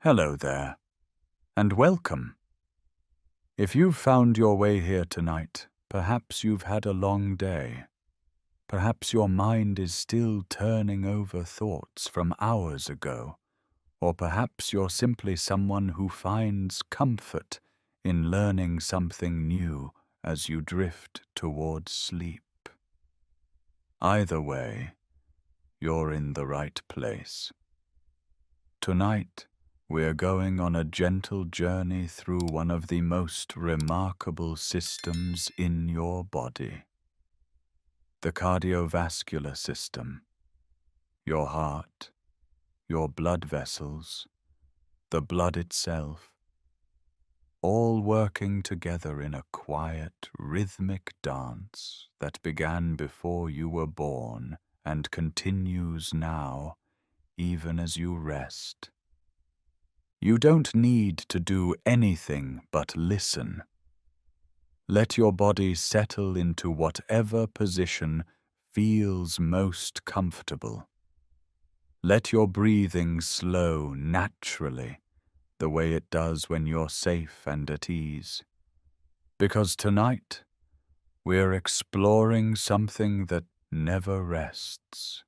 Hello there, and welcome. If you've found your way here tonight, perhaps you've had a long day. Perhaps your mind is still turning over thoughts from hours ago, or perhaps you're simply someone who finds comfort in learning something new as you drift towards sleep. Either way, you're in the right place. Tonight, we're going on a gentle journey through one of the most remarkable systems in your body. The cardiovascular system. Your heart, your blood vessels, the blood itself, all working together in a quiet, rhythmic dance that began before you were born and continues now, even as you rest. You don't need to do anything but listen. Let your body settle into whatever position feels most comfortable. Let your breathing slow naturally, the way it does when you're safe and at ease. Because tonight, we're exploring something that never rests,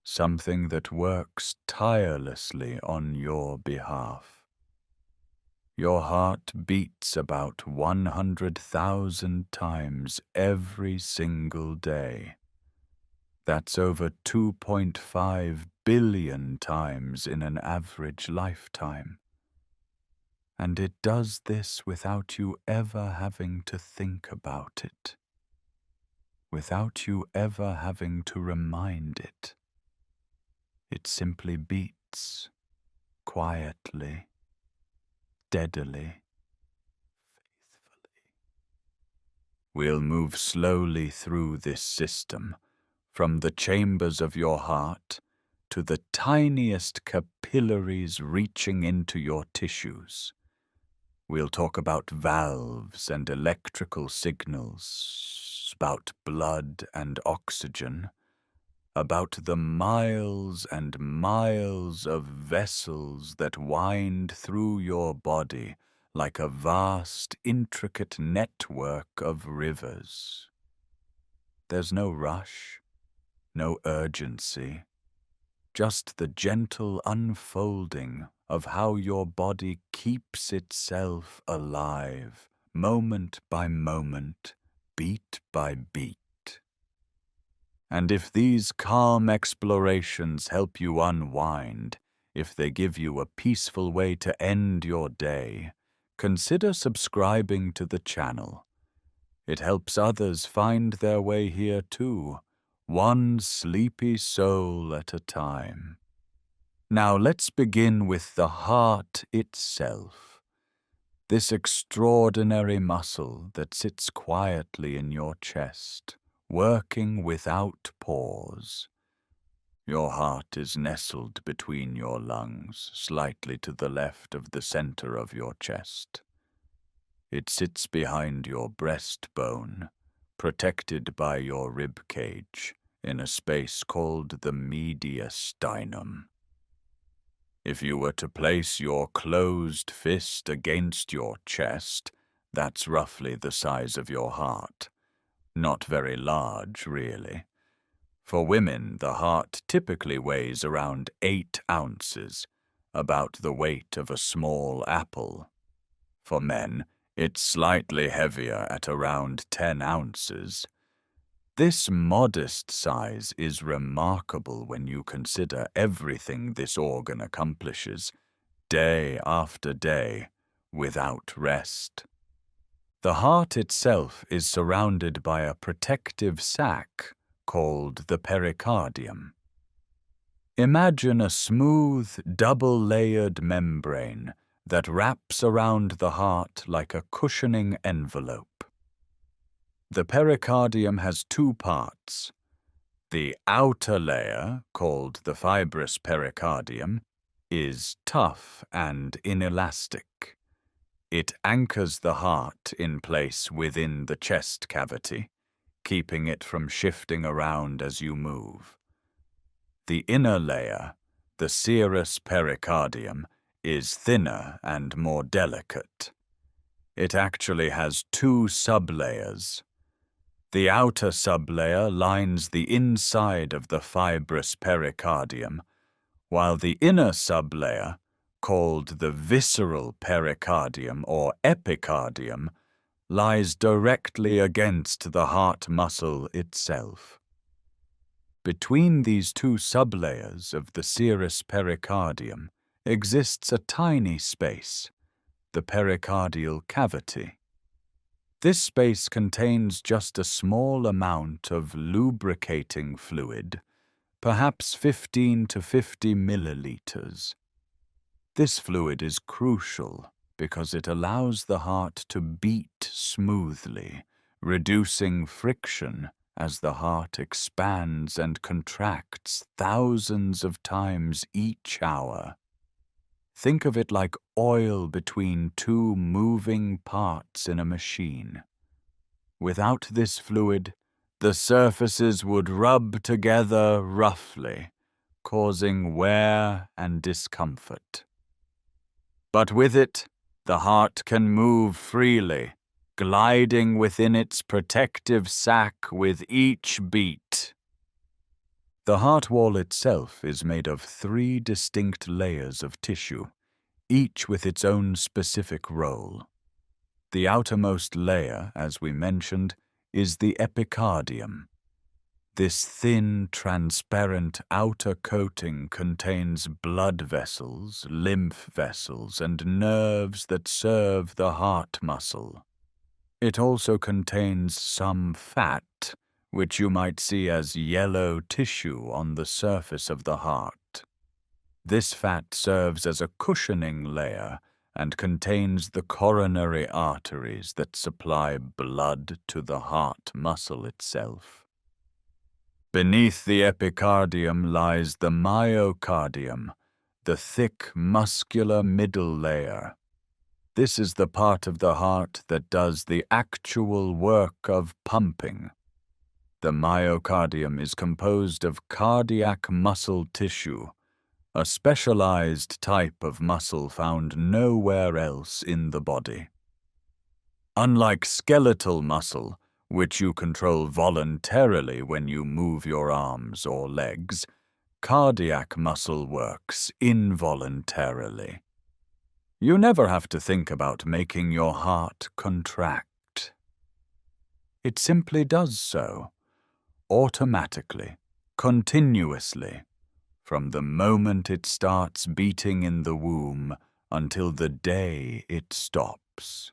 something that works tirelessly on your behalf. Your heart beats about 100,000 times every single day. That's over 2.5 billion times in an average lifetime. And it does this without you ever having to think about it, without you ever having to remind it. It simply beats, quietly, steadily, faithfully. We'll move slowly through this system, from the chambers of your heart to the tiniest capillaries reaching into your tissues. We'll talk about valves and electrical signals, about blood and oxygen, about the miles and miles of vessels that wind through your body like a vast, intricate network of rivers. There's no rush, no urgency, just the gentle unfolding of how your body keeps itself alive, moment by moment, beat by beat. And if these calm explorations help you unwind, if they give you a peaceful way to end your day, consider subscribing to the channel. It helps others find their way here too, one sleepy soul at a time. Now let's begin with the heart itself, this extraordinary muscle that sits quietly in your chest, working without pause. Your heart is nestled between your lungs, slightly to the left of the center of your chest. It sits behind your breastbone, protected by your rib cage, in a space called the mediastinum. If you were to place your closed fist against your chest, that's roughly the size of your heart. Not very large, really. For women, the heart typically weighs around 8 ounces, about the weight of a small apple. For men, it's slightly heavier at around 10 ounces. This modest size is remarkable when you consider everything this organ accomplishes, day after day, without rest. The heart itself is surrounded by a protective sac called the pericardium. Imagine a smooth, double-layered membrane that wraps around the heart like a cushioning envelope. The pericardium has 2 parts. The outer layer, called the fibrous pericardium, is tough and inelastic. It anchors the heart in place within the chest cavity, keeping it from shifting around as you move. The inner layer, the serous pericardium, is thinner and more delicate. It actually has two sublayers. The outer sublayer lines the inside of the fibrous pericardium, while the inner sublayer, called the visceral pericardium or epicardium, lies directly against the heart muscle itself. Between these two sublayers of the serous pericardium exists a tiny space, the pericardial cavity. This space contains just a small amount of lubricating fluid, perhaps 15 to 50 milliliters. This fluid is crucial because it allows the heart to beat smoothly, reducing friction as the heart expands and contracts thousands of times each hour. Think of it like oil between two moving parts in a machine. Without this fluid, the surfaces would rub together roughly, causing wear and discomfort. But with it, the heart can move freely, gliding within its protective sac with each beat. The heart wall itself is made of 3 distinct layers of tissue, each with its own specific role. The outermost layer, as we mentioned, is the epicardium. This thin, transparent outer coating contains blood vessels, lymph vessels, and nerves that serve the heart muscle. It also contains some fat, which you might see as yellow tissue on the surface of the heart. This fat serves as a cushioning layer and contains the coronary arteries that supply blood to the heart muscle itself. Beneath the epicardium lies the myocardium, the thick muscular middle layer. This is the part of the heart that does the actual work of pumping. The myocardium is composed of cardiac muscle tissue, a specialized type of muscle found nowhere else in the body. Unlike skeletal muscle, which you control voluntarily when you move your arms or legs, cardiac muscle works involuntarily. You never have to think about making your heart contract. It simply does so, automatically, continuously, from the moment it starts beating in the womb until the day it stops.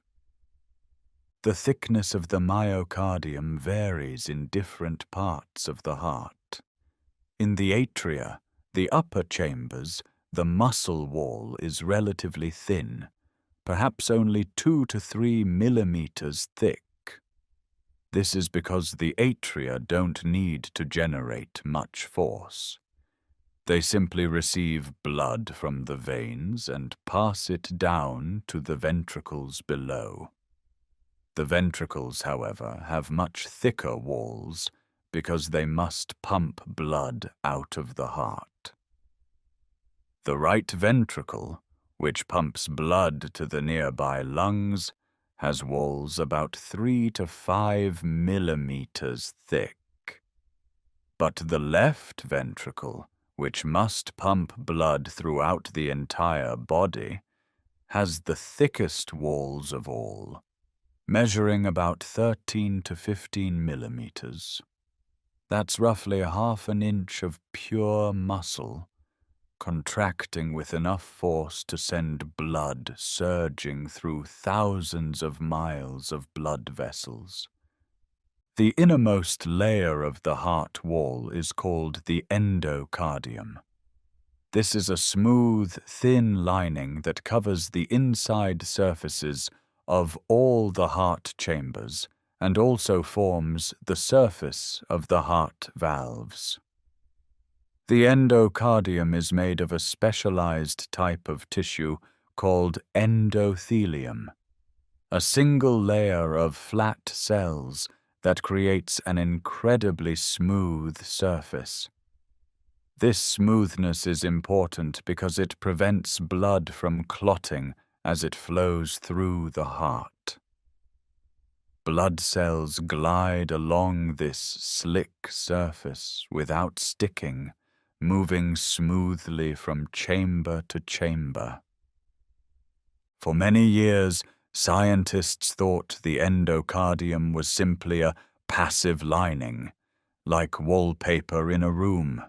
The thickness of the myocardium varies in different parts of the heart. In the atria, the upper chambers, the muscle wall is relatively thin, perhaps only 2 to 3 millimeters thick. This is because the atria don't need to generate much force. They simply receive blood from the veins and pass it down to the ventricles below. The ventricles, however, have much thicker walls because they must pump blood out of the heart. The right ventricle, which pumps blood to the nearby lungs, has walls about 3 to 5 millimeters thick. But the left ventricle, which must pump blood throughout the entire body, has the thickest walls of all, measuring about 13 to 15 millimeters. That's roughly ½ an inch of pure muscle, contracting with enough force to send blood surging through thousands of miles of blood vessels. The innermost layer of the heart wall is called the endocardium. This is a smooth, thin lining that covers the inside surfaces of all the heart chambers and also forms the surface of the heart valves. The endocardium is made of a specialized type of tissue called endothelium, a single layer of flat cells that creates an incredibly smooth surface. This smoothness is important because it prevents blood from clotting as it flows through the heart. Blood cells glide along this slick surface without sticking, moving smoothly from chamber to chamber. For many years, scientists thought the endocardium was simply a passive lining, like wallpaper in a room.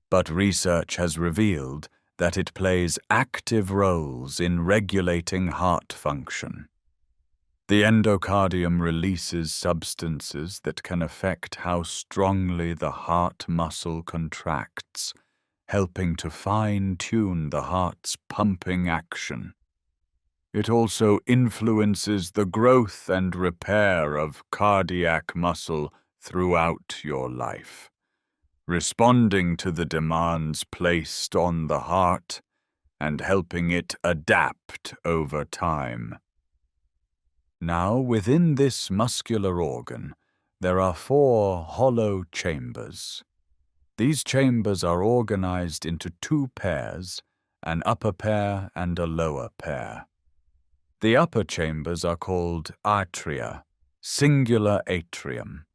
But research has revealed that it plays active roles in regulating heart function. The endocardium releases substances that can affect how strongly the heart muscle contracts, helping to fine-tune the heart's pumping action. It also influences the growth and repair of cardiac muscle throughout your life, responding to the demands placed on the heart and helping it adapt over time. Now, within this muscular organ, there are 4 hollow chambers. These chambers are organized into 2 pairs, an upper pair and a lower pair. The upper chambers are called atria, singular atrium.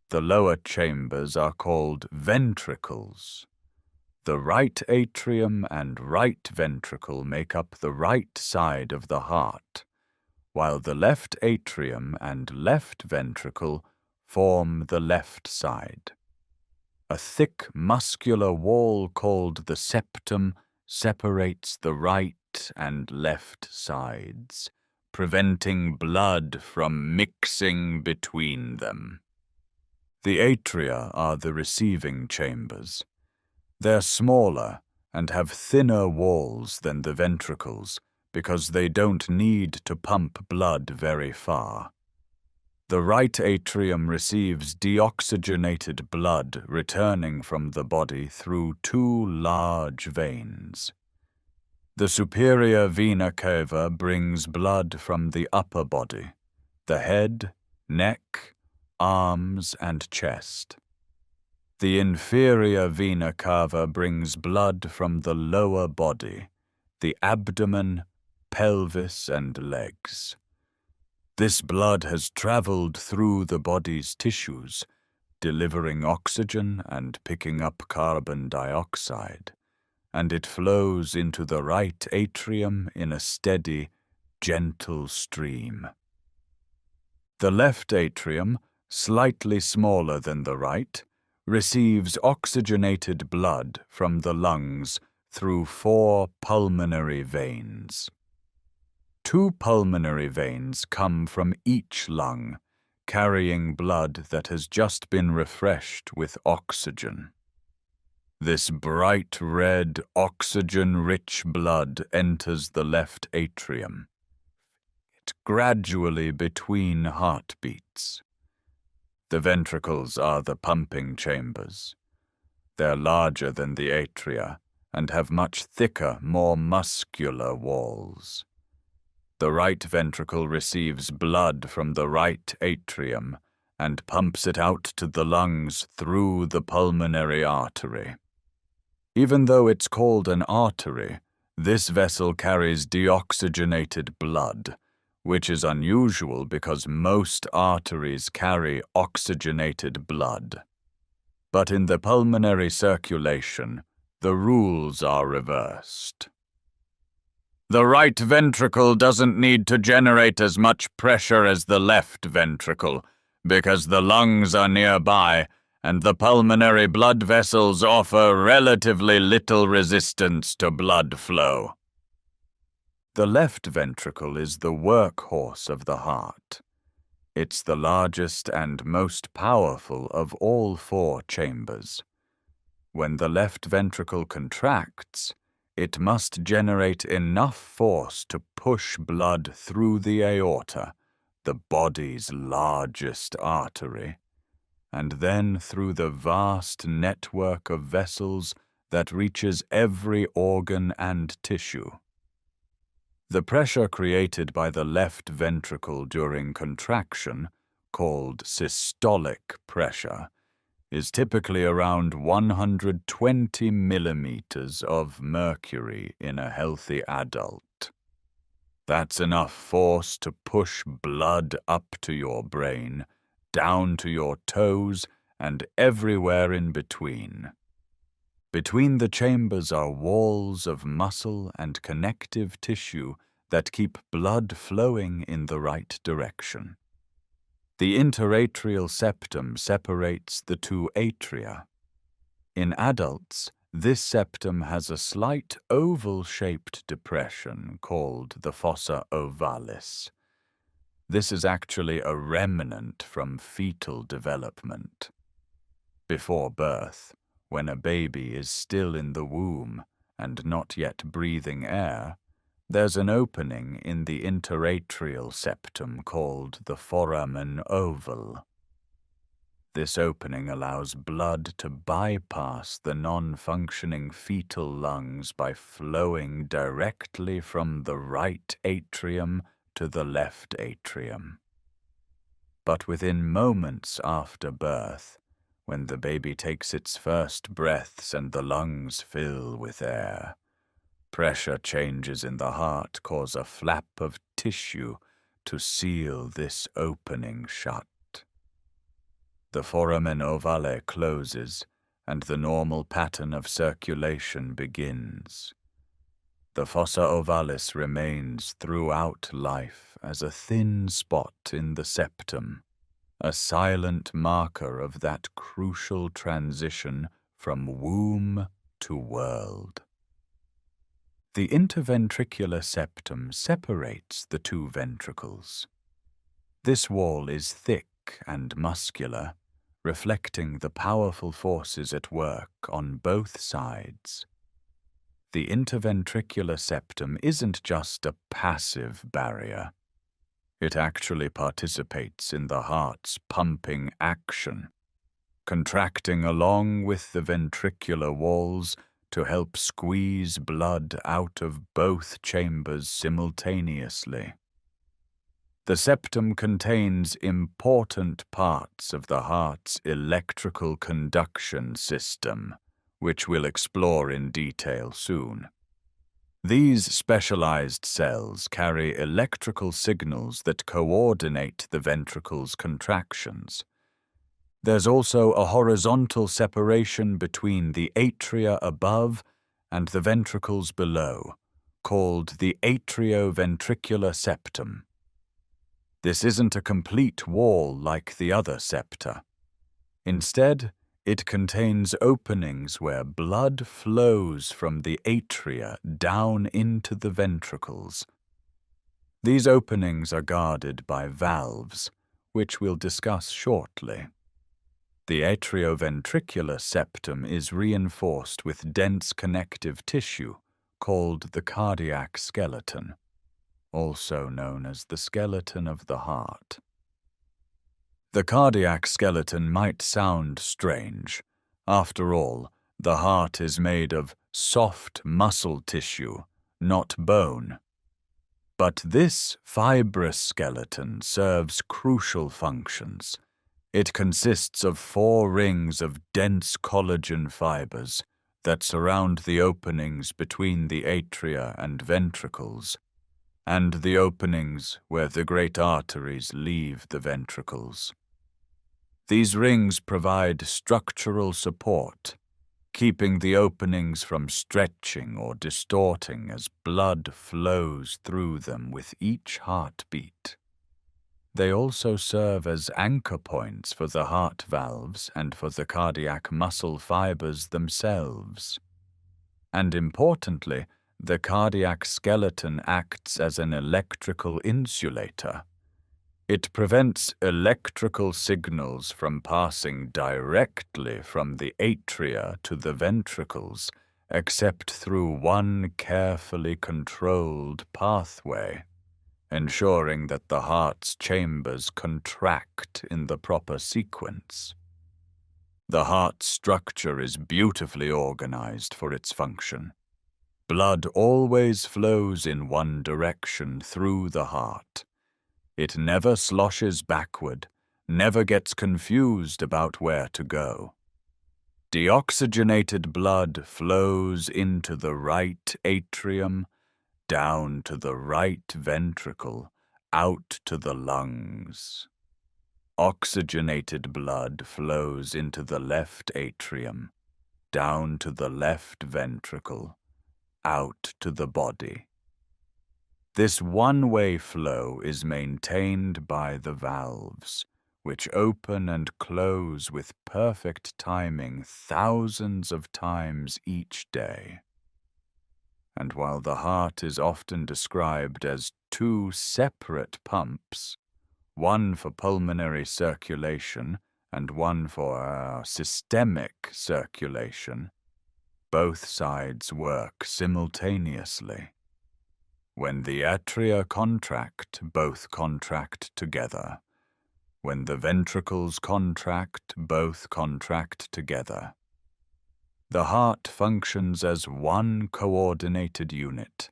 The lower chambers are called ventricles. The right atrium and right ventricle make up the right side of the heart, while the left atrium and left ventricle form the left side. A thick muscular wall called the septum separates the right and left sides, preventing blood from mixing between them. The atria are the receiving chambers. They're smaller and have thinner walls than the ventricles because they don't need to pump blood very far. The right atrium receives deoxygenated blood returning from the body through 2 large veins. The superior vena cava brings blood from the upper body, the head, neck, arms, and chest. The inferior vena cava brings blood from the lower body, the abdomen, pelvis, and legs. This blood has traveled through the body's tissues, delivering oxygen and picking up carbon dioxide, and it flows into the right atrium in a steady, gentle stream. The left atrium, slightly smaller than the right, receives oxygenated blood from the lungs through 4 pulmonary veins. 2 pulmonary veins come from each lung, carrying blood that has just been refreshed with oxygen. This bright red, oxygen-rich blood enters the left atrium, gradually between heartbeats. The ventricles are the pumping chambers. They're larger than the atria and have much thicker, more muscular walls. The right ventricle receives blood from the right atrium and pumps it out to the lungs through the pulmonary artery. Even though it's called an artery, this vessel carries deoxygenated blood, which is unusual because most arteries carry oxygenated blood. But in the pulmonary circulation, the rules are reversed. The right ventricle doesn't need to generate as much pressure as the left ventricle because the lungs are nearby and the pulmonary blood vessels offer relatively little resistance to blood flow. The left ventricle is the workhorse of the heart. It's the largest and most powerful of all 4 chambers. When the left ventricle contracts, it must generate enough force to push blood through the aorta, the body's largest artery, and then through the vast network of vessels that reaches every organ and tissue. The pressure created by the left ventricle during contraction, called systolic pressure, is typically around 120 millimeters of mercury in a healthy adult. That's enough force to push blood up to your brain, down to your toes, and everywhere in between. Between the chambers are walls of muscle and connective tissue that keep blood flowing in the right direction. The interatrial septum separates the two atria. In adults, this septum has a slight oval-shaped depression called the fossa ovalis. This is actually a remnant from fetal development. Before birth, when a baby is still in the womb and not yet breathing air, there's an opening in the interatrial septum called the foramen oval. This opening allows blood to bypass the non-functioning fetal lungs by flowing directly from the right atrium to the left atrium. But within moments after birth, when the baby takes its first breaths and the lungs fill with air, pressure changes in the heart cause a flap of tissue to seal this opening shut. The foramen ovale closes, and the normal pattern of circulation begins. The fossa ovalis remains throughout life as a thin spot in the septum, a silent marker of that crucial transition from womb to world. The interventricular septum separates the two ventricles. This wall is thick and muscular, reflecting the powerful forces at work on both sides. The interventricular septum isn't just a passive barrier. It actually participates in the heart's pumping action, contracting along with the ventricular walls to help squeeze blood out of both chambers simultaneously. The septum contains important parts of the heart's electrical conduction system, which we'll explore in detail soon. These specialized cells carry electrical signals that coordinate the ventricle's contractions. There's also a horizontal separation between the atria above and the ventricles below, called the atrioventricular septum. This isn't a complete wall like the other septa. Instead, it contains openings where blood flows from the atria down into the ventricles. These openings are guarded by valves, which we'll discuss shortly. The atrioventricular septum is reinforced with dense connective tissue called the cardiac skeleton, also known as the skeleton of the heart. The cardiac skeleton might sound strange. After all, the heart is made of soft muscle tissue, not bone. But this fibrous skeleton serves crucial functions. It consists of 4 rings of dense collagen fibers that surround the openings between the atria and ventricles, and the openings where the great arteries leave the ventricles. These rings provide structural support, keeping the openings from stretching or distorting as blood flows through them with each heartbeat. They also serve as anchor points for the heart valves and for the cardiac muscle fibers themselves. And importantly, the cardiac skeleton acts as an electrical insulator. It prevents electrical signals from passing directly from the atria to the ventricles, except through one carefully controlled pathway, ensuring that the heart's chambers contract in the proper sequence. The heart structure is beautifully organized for its function. Blood always flows in one direction through the heart. It never sloshes backward, never gets confused about where to go. Deoxygenated blood flows into the right atrium, down to the right ventricle, out to the lungs. Oxygenated blood flows into the left atrium, down to the left ventricle, out to the body. This one-way flow is maintained by the valves, which open and close with perfect timing thousands of times each day. And while the heart is often described as two separate pumps, one for pulmonary circulation and one for systemic circulation, both sides work simultaneously. When the atria contract, both contract together. When the ventricles contract, both contract together. The heart functions as one coordinated unit,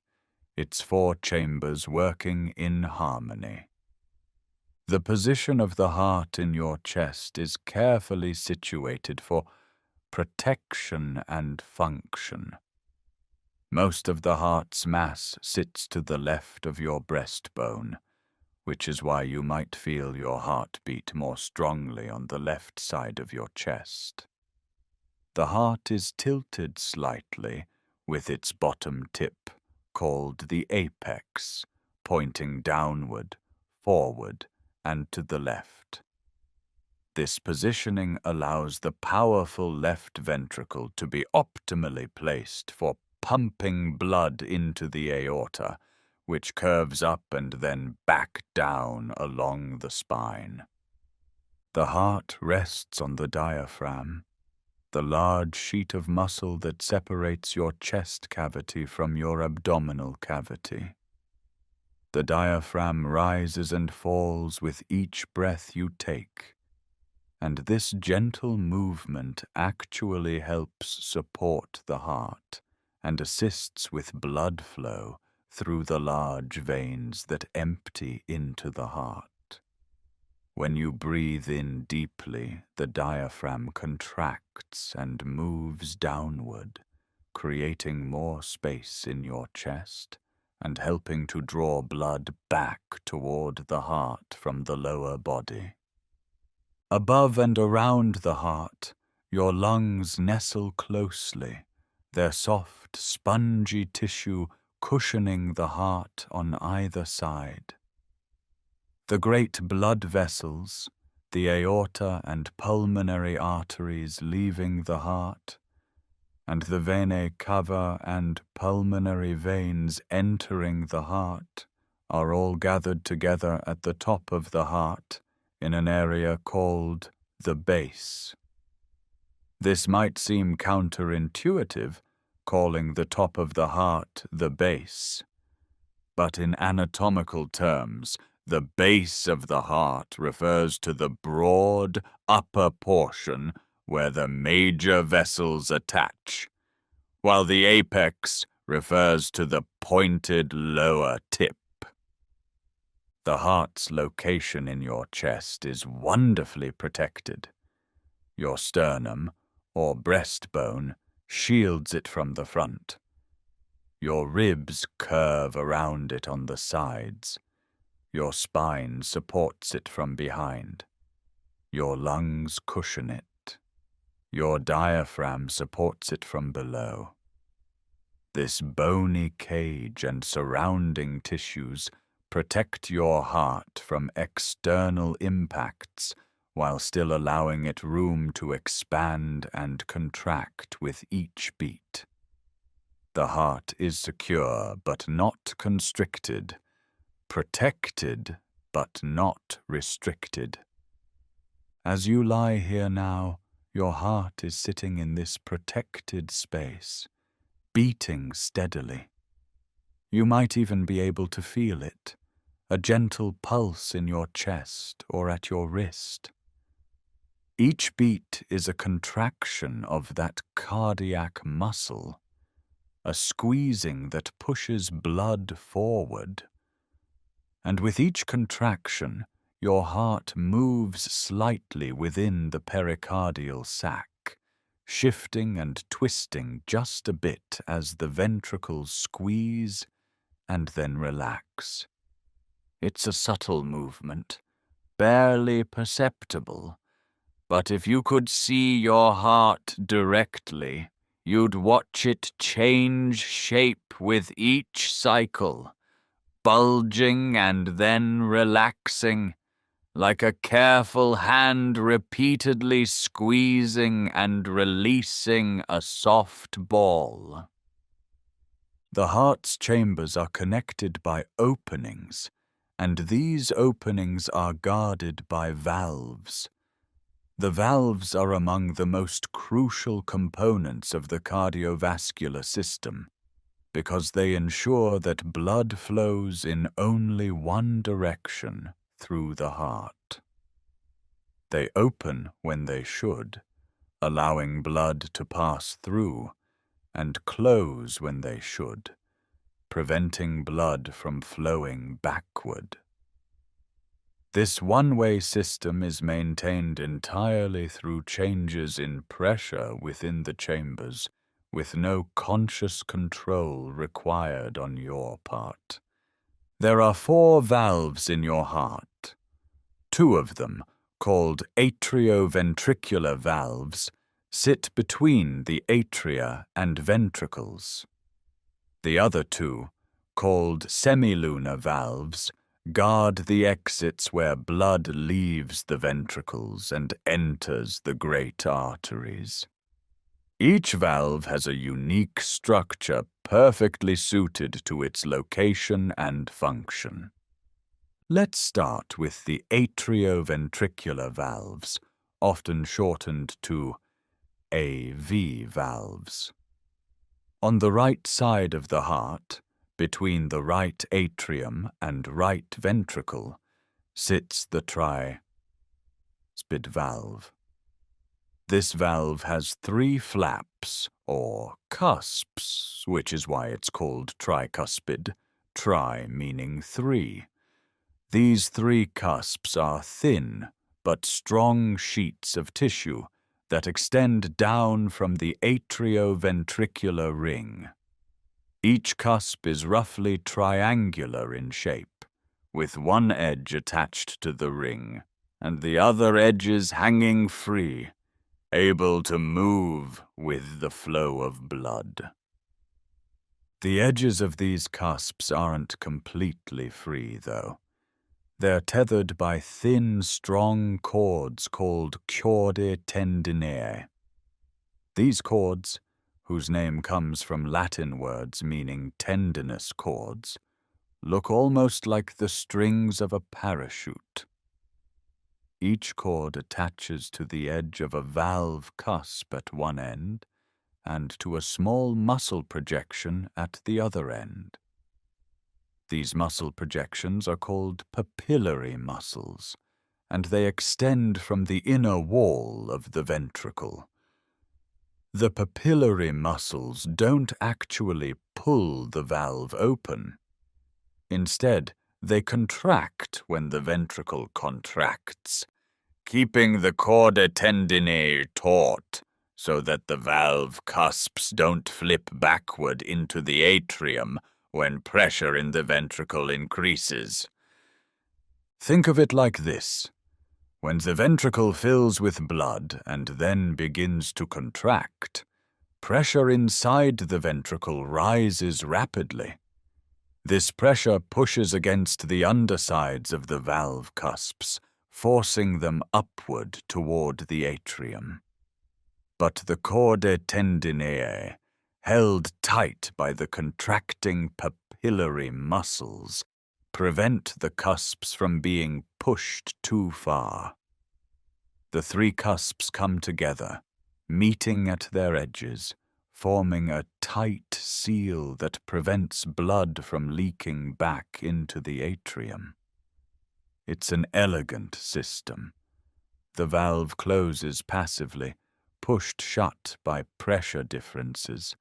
its four chambers working in harmony. The position of the heart in your chest is carefully situated for protection and function. Most of the heart's mass sits to the left of your breastbone, which is why you might feel your heart beat more strongly on the left side of your chest. The heart is tilted slightly, with its bottom tip, called the apex, pointing downward, forward, and to the left. This positioning allows the powerful left ventricle to be optimally placed for pumping blood into the aorta, which curves up and then back down along the spine. The heart rests on the diaphragm, the large sheet of muscle that separates your chest cavity from your abdominal cavity. The diaphragm rises and falls with each breath you take, and this gentle movement actually helps support the heart and assists with blood flow through the large veins that empty into the heart. When you breathe in deeply, the diaphragm contracts and moves downward, creating more space in your chest and helping to draw blood back toward the heart from the lower body. Above and around the heart, your lungs nestle closely, their soft, spongy tissue cushioning the heart on either side. The great blood vessels, the aorta and pulmonary arteries leaving the heart, and the venae cava and pulmonary veins entering the heart, are all gathered together at the top of the heart in an area called the base. This might seem counterintuitive, calling the top of the heart the base, but in anatomical terms, the base of the heart refers to the broad upper portion where the major vessels attach, while the apex refers to the pointed lower tip. The heart's location in your chest is wonderfully protected. Your sternum, or breastbone, shields it from the front. Your ribs curve around it on the sides. Your spine supports it from behind. Your lungs cushion it. Your diaphragm supports it from below. This bony cage and surrounding tissues protect your heart from external impacts while still allowing it room to expand and contract with each beat. The heart is secure but not constricted, protected but not restricted. As you lie here now, your heart is sitting in this protected space, beating steadily. You might even be able to feel it, a gentle pulse in your chest or at your wrist. Each beat is a contraction of that cardiac muscle, a squeezing that pushes blood forward. And with each contraction, your heart moves slightly within the pericardial sac, shifting and twisting just a bit as the ventricles squeeze and then relax. It's a subtle movement, barely perceptible, but if you could see your heart directly, you'd watch it change shape with each cycle, bulging and then relaxing, like a careful hand repeatedly squeezing and releasing a soft ball. The heart's chambers are connected by openings, and these openings are guarded by valves. The valves are among the most crucial components of the cardiovascular system because they ensure that blood flows in only one direction through the heart. They open when they should, allowing blood to pass through, and close when they should, preventing blood from flowing backward. This one-way system is maintained entirely through changes in pressure within the chambers, with no conscious control required on your part. There are 4 valves in your heart. 2 of them, called atrioventricular valves, sit between the atria and ventricles. The other 2, called semilunar valves, guard the exits where blood leaves the ventricles and enters the great arteries. Each valve has a unique structure perfectly suited to its location and function. Let's start with the atrioventricular valves, often shortened to AV valves. On the right side of the heart, between the right atrium and right ventricle, sits the tricuspid valve. This valve has 3 flaps, or cusps, which is why it's called tricuspid, tri meaning 3. These 3 cusps are thin but strong sheets of tissue that extend down from the atrioventricular ring. Each cusp is roughly triangular in shape, with one edge attached to the ring and the other edges hanging free, able to move with the flow of blood. The edges of these cusps aren't completely free, though. They're tethered by thin, strong cords called chordae tendineae. These cords, whose name comes from Latin words meaning tendinous cords, look almost like the strings of a parachute. Each cord attaches to the edge of a valve cusp at one end and to a small muscle projection at the other end. These muscle projections are called papillary muscles, and they extend from the inner wall of the ventricle. The papillary muscles don't actually pull the valve open. Instead, they contract when the ventricle contracts, keeping the chordae tendineae taut so that the valve cusps don't flip backward into the atrium when pressure in the ventricle increases. Think of it like this. When the ventricle fills with blood and then begins to contract, pressure inside the ventricle rises rapidly. This pressure pushes against the undersides of the valve cusps, forcing them upward toward the atrium. But the chordae tendineae, held tight by the contracting papillary muscles, prevent the cusps from being pushed too far. The 3 cusps come together, meeting at their edges, forming a tight seal that prevents blood from leaking back into the atrium. It's an elegant system. The valve closes passively, pushed shut by pressure differences,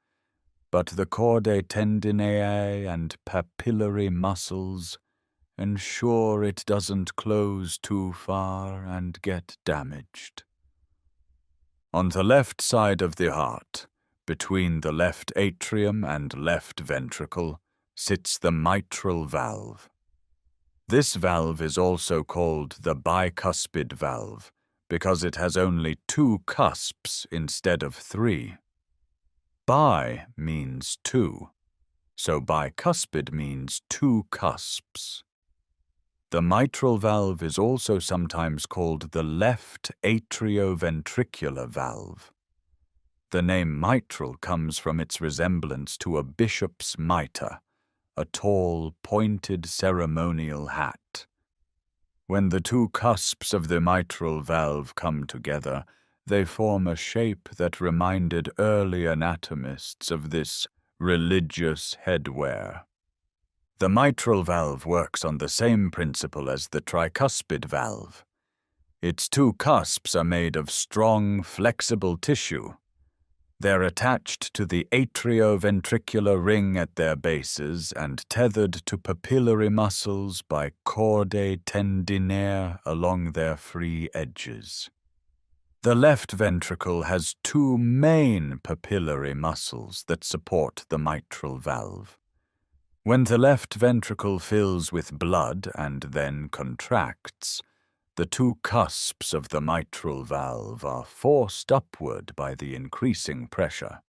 but the chordae tendineae and papillary muscles ensure it doesn't close too far and get damaged. On the left side of the heart, between the left atrium and left ventricle, sits the mitral valve. This valve is also called the bicuspid valve because it has only 2 cusps instead of 3. Bi means 2, so bicuspid means 2 cusps. The mitral valve is also sometimes called the left atrioventricular valve. The name mitral comes from its resemblance to a bishop's mitre, a tall, pointed ceremonial hat. When the 2 cusps of the mitral valve come together, they form a shape that reminded early anatomists of this religious headwear. The mitral valve works on the same principle as the tricuspid valve. Its 2 cusps are made of strong, flexible tissue. They're attached to the atrioventricular ring at their bases and tethered to papillary muscles by chordae tendinaire along their free edges. The left ventricle has 2 main papillary muscles that support the mitral valve. When the left ventricle fills with blood and then contracts, the 2 cusps of the mitral valve are forced upward by the increasing pressure.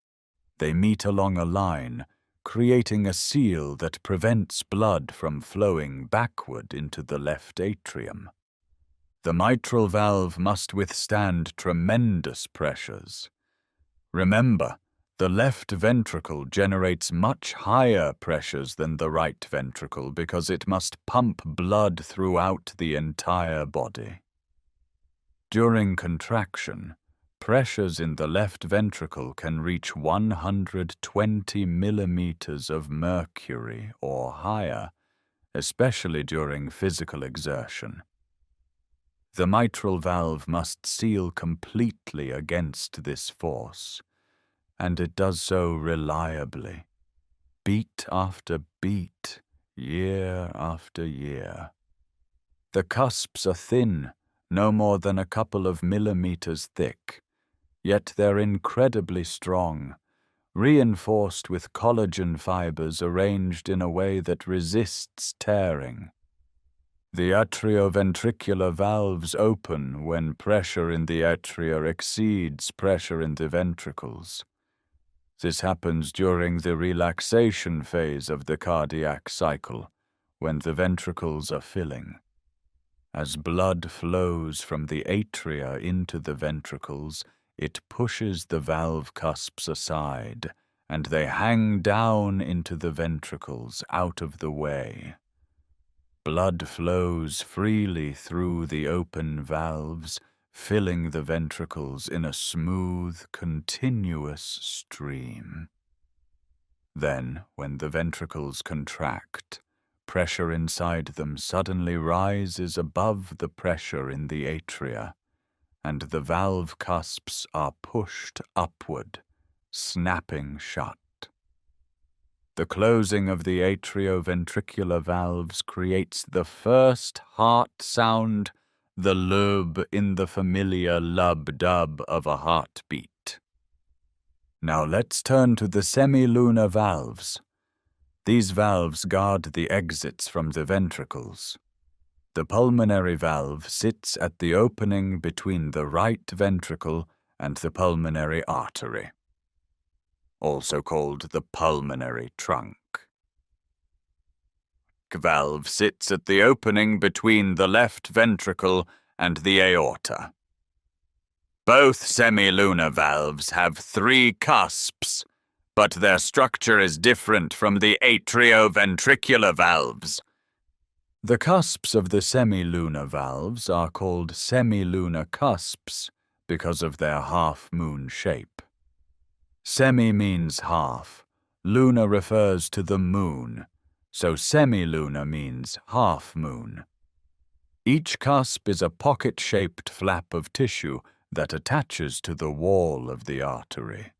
They meet along a line, creating a seal that prevents blood from flowing backward into the left atrium. The mitral valve must withstand tremendous pressures. Remember, the left ventricle generates much higher pressures than the right ventricle because it must pump blood throughout the entire body. During contraction, pressures in the left ventricle can reach 120 millimeters of mercury or higher, especially during physical exertion. The mitral valve must seal completely against this force, and it does so reliably, beat after beat, year after year. The cusps are thin, no more than a couple of millimeters thick, yet they're incredibly strong, reinforced with collagen fibers arranged in a way that resists tearing. The atrioventricular valves open when pressure in the atria exceeds pressure in the ventricles. This happens during the relaxation phase of the cardiac cycle, when the ventricles are filling. As blood flows from the atria into the ventricles, it pushes the valve cusps aside, and they hang down into the ventricles out of the way. Blood flows freely through the open valves, filling the ventricles in a smooth, continuous stream. Then, when the ventricles contract, pressure inside them suddenly rises above the pressure in the atria, and the valve cusps are pushed upward, snapping shut. The closing of the atrioventricular valves creates the first heart sound, the lub in the familiar lub-dub of a heartbeat. Now let's turn to the semilunar valves. These valves guard the exits from the ventricles. The pulmonary valve sits at the opening between the right ventricle and the pulmonary artery, also called the pulmonary trunk. The valve sits at the opening between the left ventricle and the aorta. Both semilunar valves have 3 cusps, but their structure is different from the atrioventricular valves. The cusps of the semilunar valves are called semilunar cusps because of their half-moon shape. Semi means half, lunar refers to the moon, so semilunar means half-moon. Each cusp is a pocket-shaped flap of tissue that attaches to the wall of the artery.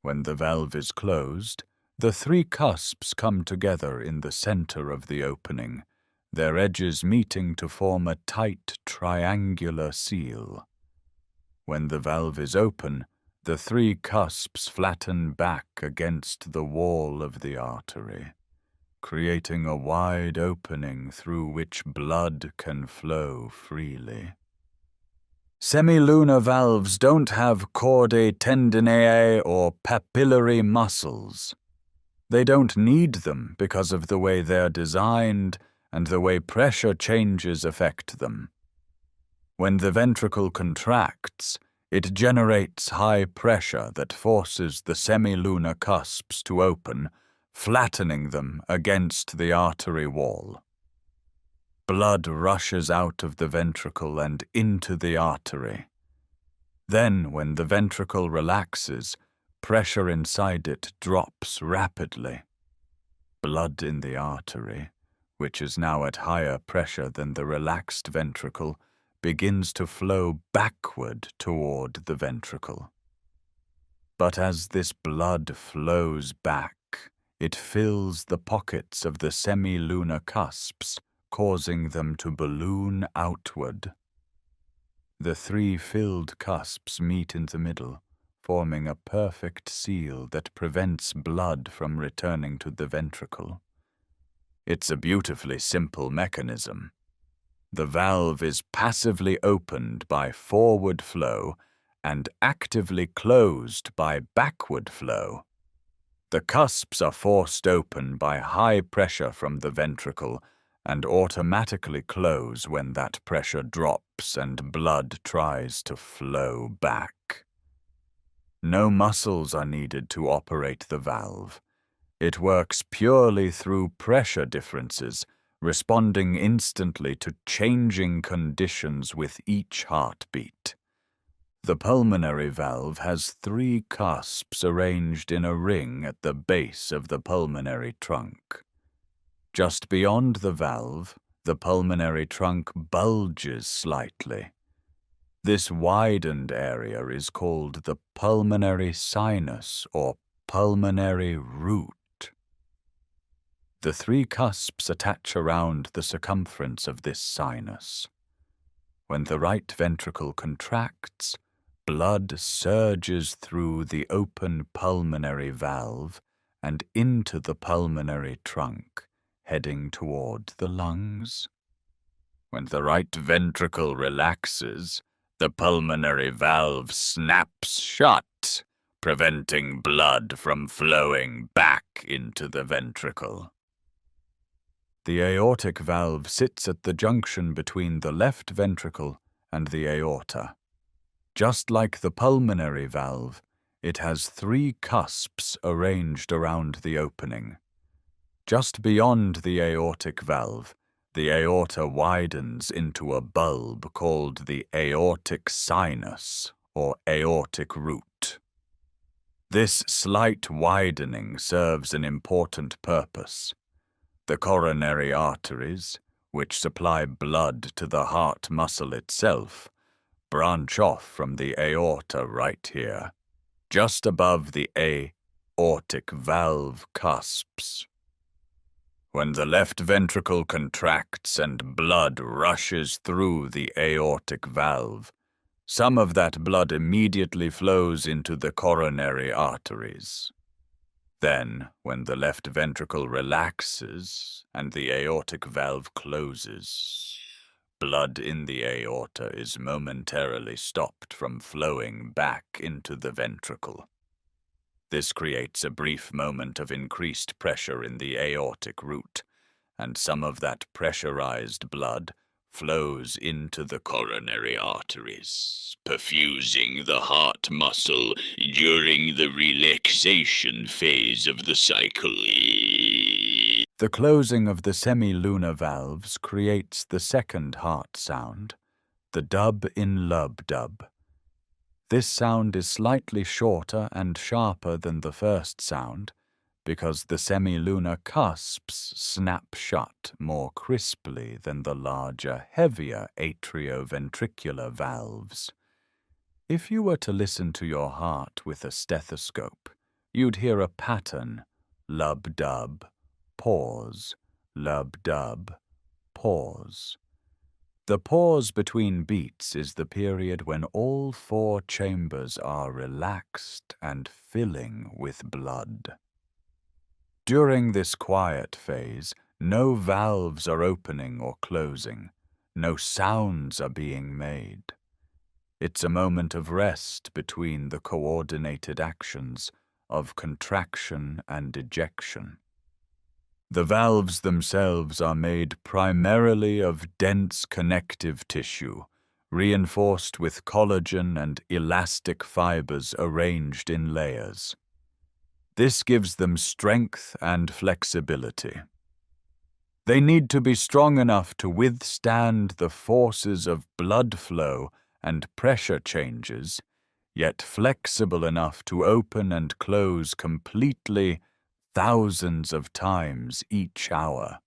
When the valve is closed, the 3 cusps come together in the center of the opening, their edges meeting to form a tight triangular seal. When the valve is open, the three cusps flatten back against the wall of the artery, creating a wide opening through which blood can flow freely. Semilunar valves don't have chordae tendineae or papillary muscles. They don't need them because of the way they're designed and the way pressure changes affect them. When the ventricle contracts, it generates high pressure that forces the semilunar cusps to open, flattening them against the artery wall. Blood rushes out of the ventricle and into the artery. Then, when the ventricle relaxes, pressure inside it drops rapidly. Blood in the artery, which is now at higher pressure than the relaxed ventricle, begins to flow backward toward the ventricle. But as this blood flows back, it fills the pockets of the semilunar cusps, causing them to balloon outward. The three filled cusps meet in the middle, forming a perfect seal that prevents blood from returning to the ventricle. It's a beautifully simple mechanism. The valve is passively opened by forward flow and actively closed by backward flow. The cusps are forced open by high pressure from the ventricle and automatically close when that pressure drops and blood tries to flow back. No muscles are needed to operate the valve. It works purely through pressure differences, responding instantly to changing conditions with each heartbeat. The pulmonary valve has three cusps arranged in a ring at the base of the pulmonary trunk. Just beyond the valve, the pulmonary trunk bulges slightly. This widened area is called the pulmonary sinus or pulmonary root. The three cusps attach around the circumference of this sinus. When the right ventricle contracts, blood surges through the open pulmonary valve and into the pulmonary trunk, heading toward the lungs. When the right ventricle relaxes, the pulmonary valve snaps shut, preventing blood from flowing back into the ventricle. The aortic valve sits at the junction between the left ventricle and the aorta. Just like the pulmonary valve, it has three cusps arranged around the opening. Just beyond the aortic valve, the aorta widens into a bulb called the aortic sinus or aortic root. This slight widening serves an important purpose. The coronary arteries, which supply blood to the heart muscle itself, branch off from the aorta right here, just above the aortic valve cusps. When the left ventricle contracts and blood rushes through the aortic valve, some of that blood immediately flows into the coronary arteries. Then, when the left ventricle relaxes and the aortic valve closes, blood in the aorta is momentarily stopped from flowing back into the ventricle. This creates a brief moment of increased pressure in the aortic root, and some of that pressurized blood flows into the coronary arteries, perfusing the heart muscle during the relaxation phase of the cycle. The closing of the semilunar valves creates the second heart sound, the dub in lub dub. This sound is slightly shorter and sharper than the first sound because the semilunar cusps snap shut more crisply than the larger, heavier atrioventricular valves. If you were to listen to your heart with a stethoscope, you'd hear a pattern: lub-dub, pause, lub-dub, pause. The pause between beats is the period when all four chambers are relaxed and filling with blood. During this quiet phase, no valves are opening or closing, no sounds are being made. It's a moment of rest between the coordinated actions of contraction and ejection. The valves themselves are made primarily of dense connective tissue, reinforced with collagen and elastic fibers arranged in layers. This gives them strength and flexibility. They need to be strong enough to withstand the forces of blood flow and pressure changes, yet flexible enough to open and close completely thousands of times each hour.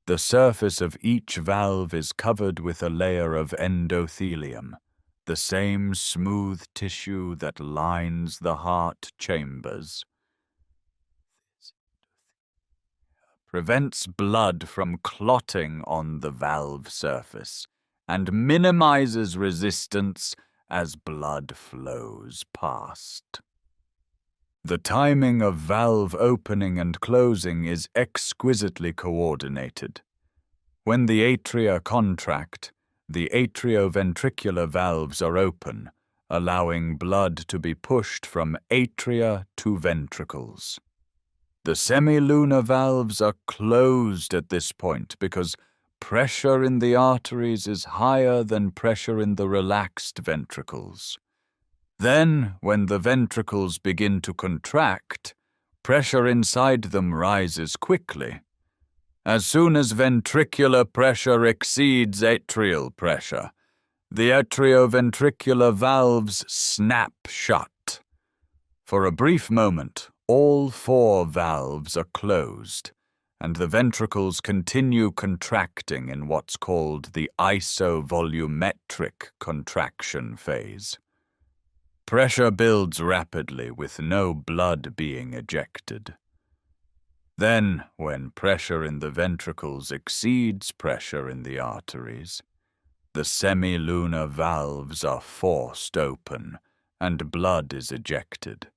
The surface of each valve is covered with a layer of endothelium, the same smooth tissue that lines the heart chambers. Prevents blood from clotting on the valve surface and minimizes resistance as blood flows past. The timing of valve opening and closing is exquisitely coordinated. When the atria contract, the atrioventricular valves are open, allowing blood to be pushed from atria to ventricles. The semilunar valves are closed at this point because pressure in the arteries is higher than pressure in the relaxed ventricles. Then, when the ventricles begin to contract, pressure inside them rises quickly. As soon as ventricular pressure exceeds atrial pressure, the atrioventricular valves snap shut. For a brief moment, all four valves are closed, and the ventricles continue contracting in what's called the isovolumetric contraction phase. Pressure builds rapidly with no blood being ejected. Then, when pressure in the ventricles exceeds pressure in the arteries, the semilunar valves are forced open and blood is ejected.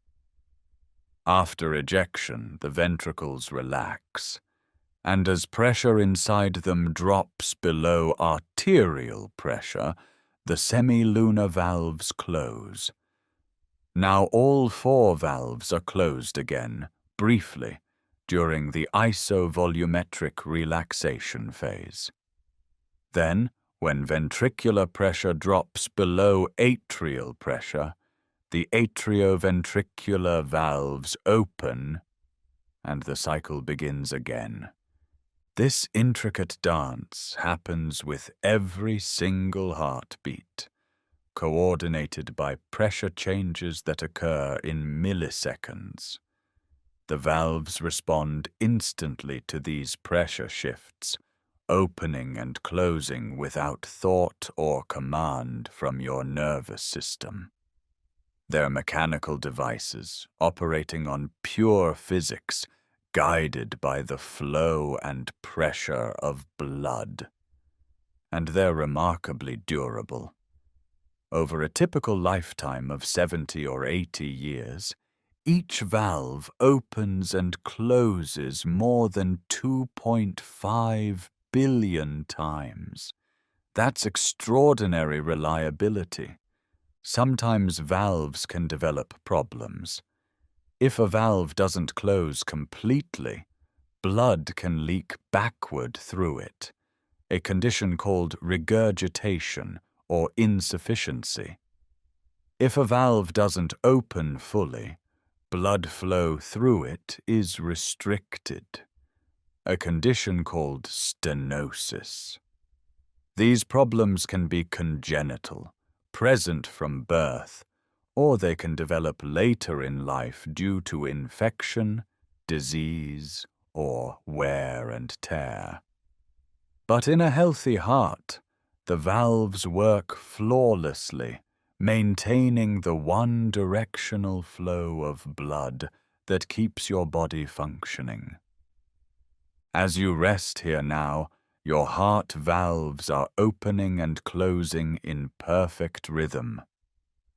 After ejection, the ventricles relax, and as pressure inside them drops below arterial pressure, the semilunar valves close. Now all four valves are closed again, briefly, during the isovolumetric relaxation phase. Then, when ventricular pressure drops below atrial pressure, the atrioventricular valves open, and the cycle begins again. This intricate dance happens with every single heartbeat, coordinated by pressure changes that occur in milliseconds. The valves respond instantly to these pressure shifts, opening and closing without thought or command from your nervous system. They're mechanical devices operating on pure physics, guided by the flow and pressure of blood. And they're remarkably durable. Over a typical lifetime of 70 or 80 years, each valve opens and closes more than 2.5 billion times. That's extraordinary reliability. Sometimes valves can develop problems. If a valve doesn't close completely, blood can leak backward through it, a condition called regurgitation or insufficiency. If a valve doesn't open fully, blood flow through it is restricted, a condition called stenosis. These problems can be congenital, present from birth, or they can develop later in life due to infection, disease, or wear and tear. But in a healthy heart, the valves work flawlessly, maintaining the one-directional flow of blood that keeps your body functioning. As you rest here now, your heart valves are opening and closing in perfect rhythm.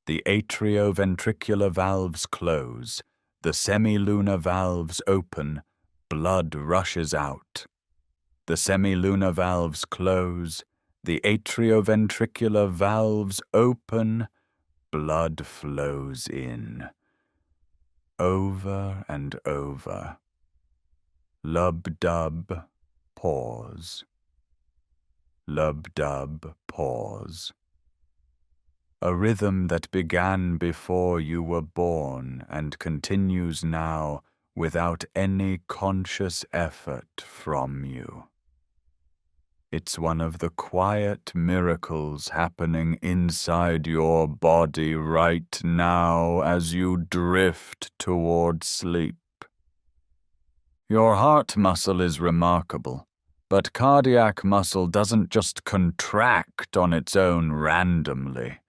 The atrioventricular valves close, the semilunar valves open, blood rushes out. The semilunar valves close, the atrioventricular valves open, blood flows in. Over and over. Lub-dub, pause. Lub-dub, pause. A rhythm that began before you were born and continues now without any conscious effort from you. It's one of the quiet miracles happening inside your body right now as you drift toward sleep. Your heart muscle is remarkable, but cardiac muscle doesn't just contract on its own randomly.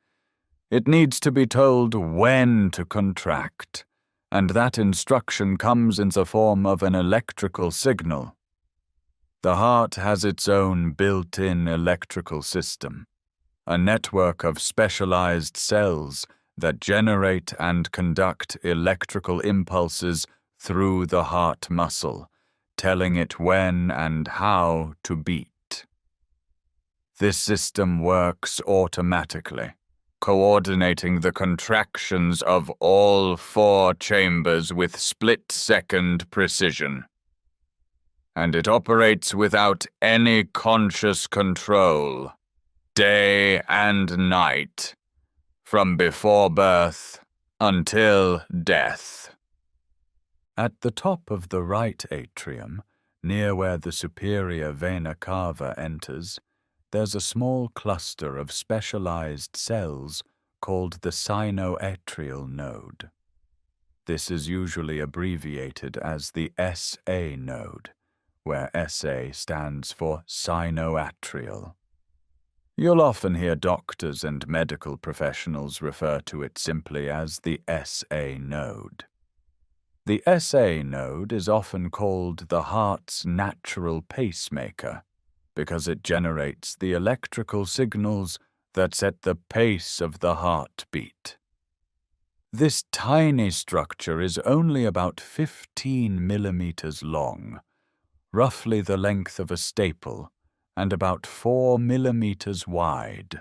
It needs to be told when to contract, and that instruction comes in the form of an electrical signal. The heart has its own built-in electrical system, a network of specialized cells that generate and conduct electrical impulses through the heart muscle, telling it when and how to beat. This system works automatically, coordinating the contractions of all 4 chambers with split-second precision. And it operates without any conscious control, day and night, from before birth until death. At the top of the right atrium, near where the superior vena cava enters, there's a small cluster of specialized cells called the sinoatrial node. This is usually abbreviated as the SA node, where SA stands for sinoatrial. You'll often hear doctors and medical professionals refer to it simply as the SA node. The SA node is often called the heart's natural pacemaker because it generates the electrical signals that set the pace of the heartbeat. This tiny structure is only about 15 millimeters long, roughly the length of a staple, and about 4 millimeters wide.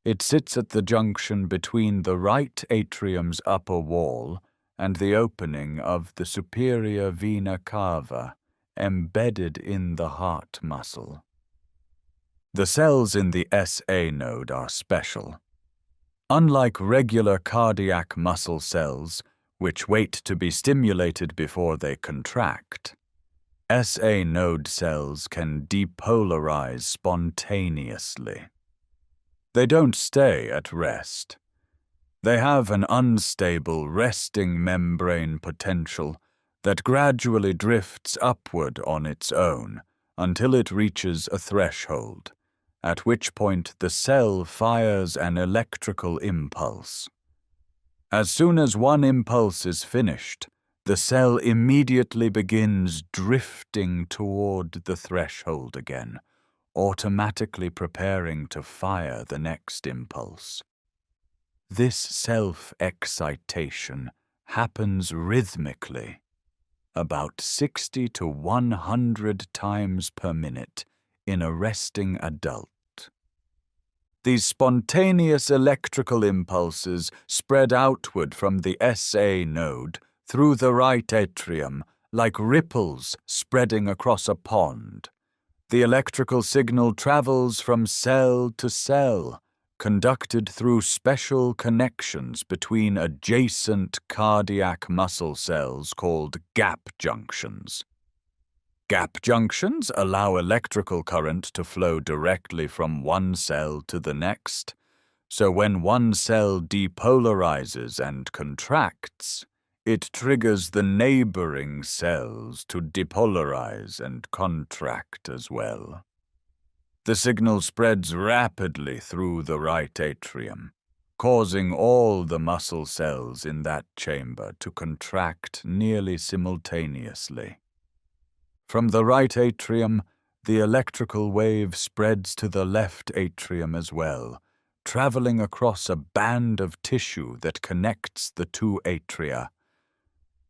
It sits at the junction between the right atrium's upper wall and the opening of the superior vena cava, embedded in the heart muscle. The cells in the SA node are special. Unlike regular cardiac muscle cells, which wait to be stimulated before they contract, SA node cells can depolarize spontaneously. They don't stay at rest. They have an unstable resting membrane potential that gradually drifts upward on its own until it reaches a threshold, at which point the cell fires an electrical impulse. As soon as one impulse is finished, the cell immediately begins drifting toward the threshold again, automatically preparing to fire the next impulse. This self-excitation happens rhythmically, about 60 to 100 times per minute in a resting adult. These spontaneous electrical impulses spread outward from the SA node through the right atrium like ripples spreading across a pond. The electrical signal travels from cell to cell, conducted through special connections between adjacent cardiac muscle cells called gap junctions. Gap junctions allow electrical current to flow directly from one cell to the next, so when one cell depolarizes and contracts, it triggers the neighboring cells to depolarize and contract as well. The signal spreads rapidly through the right atrium, causing all the muscle cells in that chamber to contract nearly simultaneously. From the right atrium, The electrical wave spreads to the left atrium as well, traveling across a band of tissue that connects the two atria.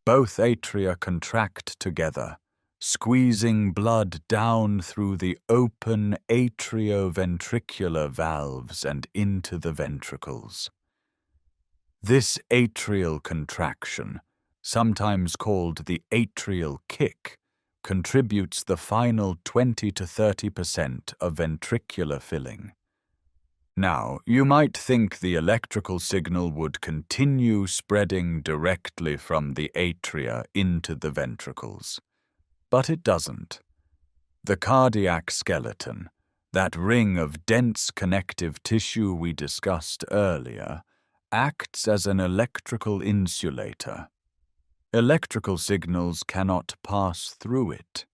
Both atria contract together, squeezing blood down through the open atrioventricular valves and into the ventricles. This atrial contraction, sometimes called the atrial kick, contributes the final 20 to 30% of ventricular filling. Now, you might think the electrical signal would continue spreading directly from the atria into the ventricles. But it doesn't. The cardiac skeleton, that ring of dense connective tissue we discussed earlier, acts as an electrical insulator. Electrical signals cannot pass through it.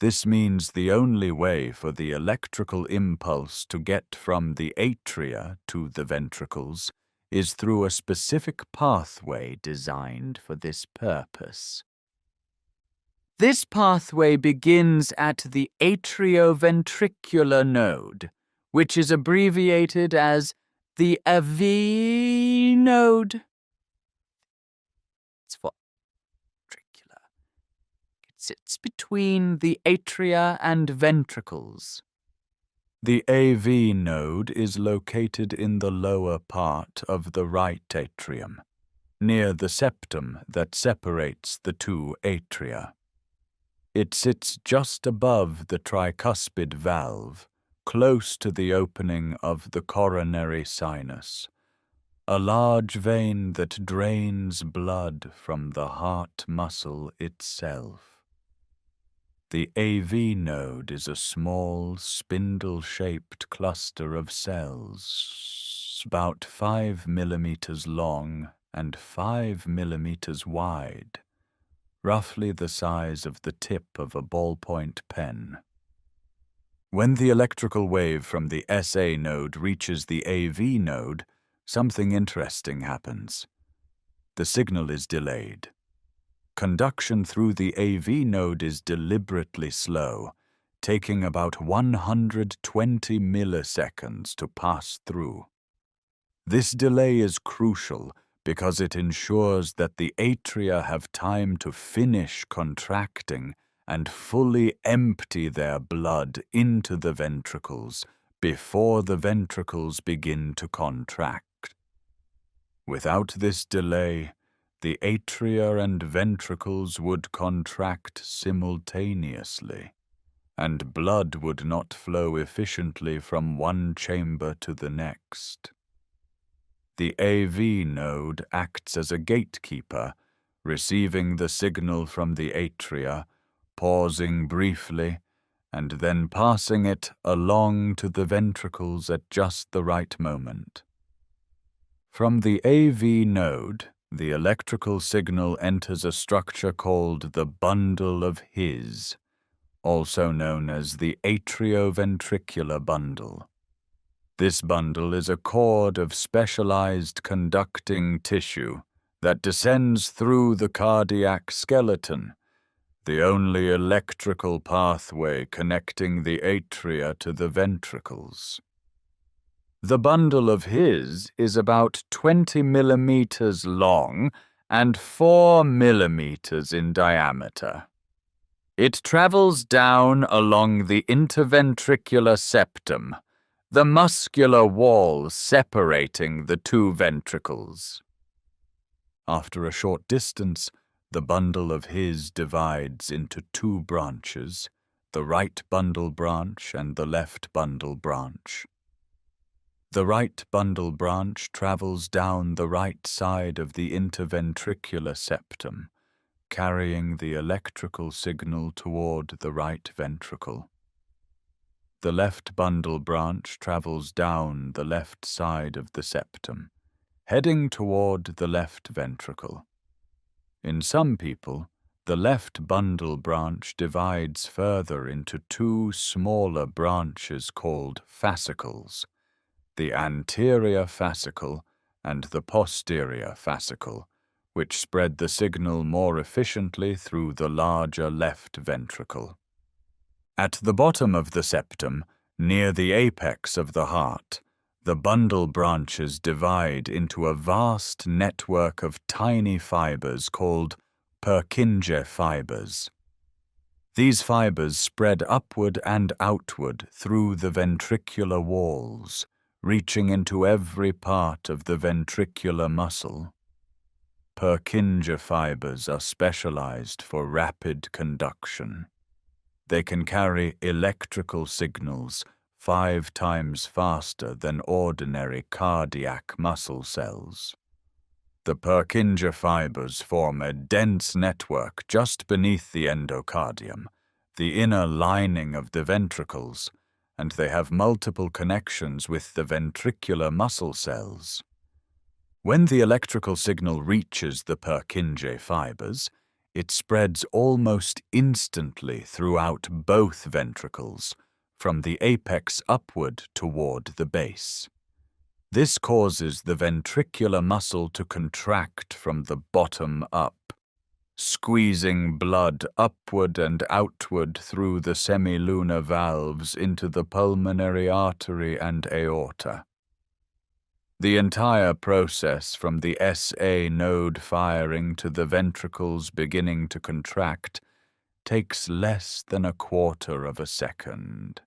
This means the only way for the electrical impulse to get from the atria to the ventricles is through a specific pathway designed for this purpose. This pathway begins at the atrioventricular node, which is abbreviated as the AV node. It's for ventricular. It sits between the atria and ventricles. The AV node is located in the lower part of the right atrium, near the septum that separates the two atria. It sits just above the tricuspid valve, close to the opening of the coronary sinus, a large vein that drains blood from the heart muscle itself. The AV node is a small, spindle-shaped cluster of cells, about 5 millimeters long and 5 millimeters wide, roughly the size of the tip of a ballpoint pen. When the electrical wave from the SA node reaches the AV node, something interesting happens. The signal is delayed. Conduction through the AV node is deliberately slow, taking about 120 milliseconds to pass through. This delay is crucial because it ensures that the atria have time to finish contracting and fully empty their blood into the ventricles before the ventricles begin to contract. Without this delay, the atria and ventricles would contract simultaneously, and blood would not flow efficiently from one chamber to the next. The AV node acts as a gatekeeper, receiving the signal from the atria, pausing briefly, and then passing it along to the ventricles at just the right moment. From the AV node, the electrical signal enters a structure called the bundle of His, also known as the atrioventricular bundle. This bundle is a cord of specialized conducting tissue that descends through the cardiac skeleton, the only electrical pathway connecting the atria to the ventricles. The bundle of His is about 20 millimeters long and 4 millimeters in diameter. It travels down along the interventricular septum, the muscular wall separating the two ventricles. After a short distance, the bundle of His divides into two branches, the right bundle branch and the left bundle branch. The right bundle branch travels down the right side of the interventricular septum, carrying the electrical signal toward the right ventricle. The left bundle branch travels down the left side of the septum, heading toward the left ventricle. In some people, the left bundle branch divides further into two smaller branches called fascicles, the anterior fascicle and the posterior fascicle, which spread the signal more efficiently through the larger left ventricle. At the bottom of the septum, near the apex of the heart, the bundle branches divide into a vast network of tiny fibers called Purkinje fibers. These fibers spread upward and outward through the ventricular walls, reaching into every part of the ventricular muscle. Purkinje fibers are specialized for rapid conduction. They can carry electrical signals 5 times faster than ordinary cardiac muscle cells. The Purkinje fibers form a dense network just beneath the endocardium, the inner lining of the ventricles, and they have multiple connections with the ventricular muscle cells. When the electrical signal reaches the Purkinje fibers, it spreads almost instantly throughout both ventricles, from the apex upward toward the base. This causes the ventricular muscle to contract from the bottom up, squeezing blood upward and outward through the semilunar valves into the pulmonary artery and aorta. The entire process from the SA node firing to the ventricles beginning to contract takes less than a quarter of a second.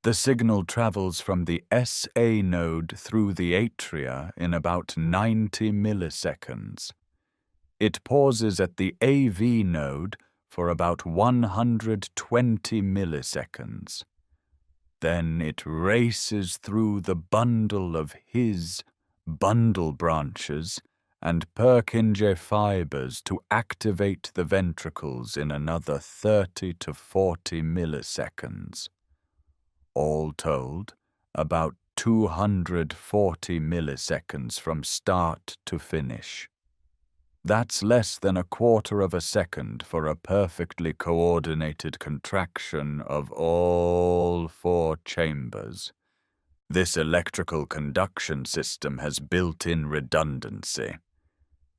The signal travels from the SA node through the atria in about 90 milliseconds. It pauses at the AV node for about 120 milliseconds. Then it races through the bundle of his bundle branches and Purkinje fibers to activate the ventricles in another 30 to 40 milliseconds. All told, about 240 milliseconds from start to finish. That's less than a quarter of a second for a perfectly coordinated contraction of all 4 chambers. This electrical conduction system has built-in redundancy.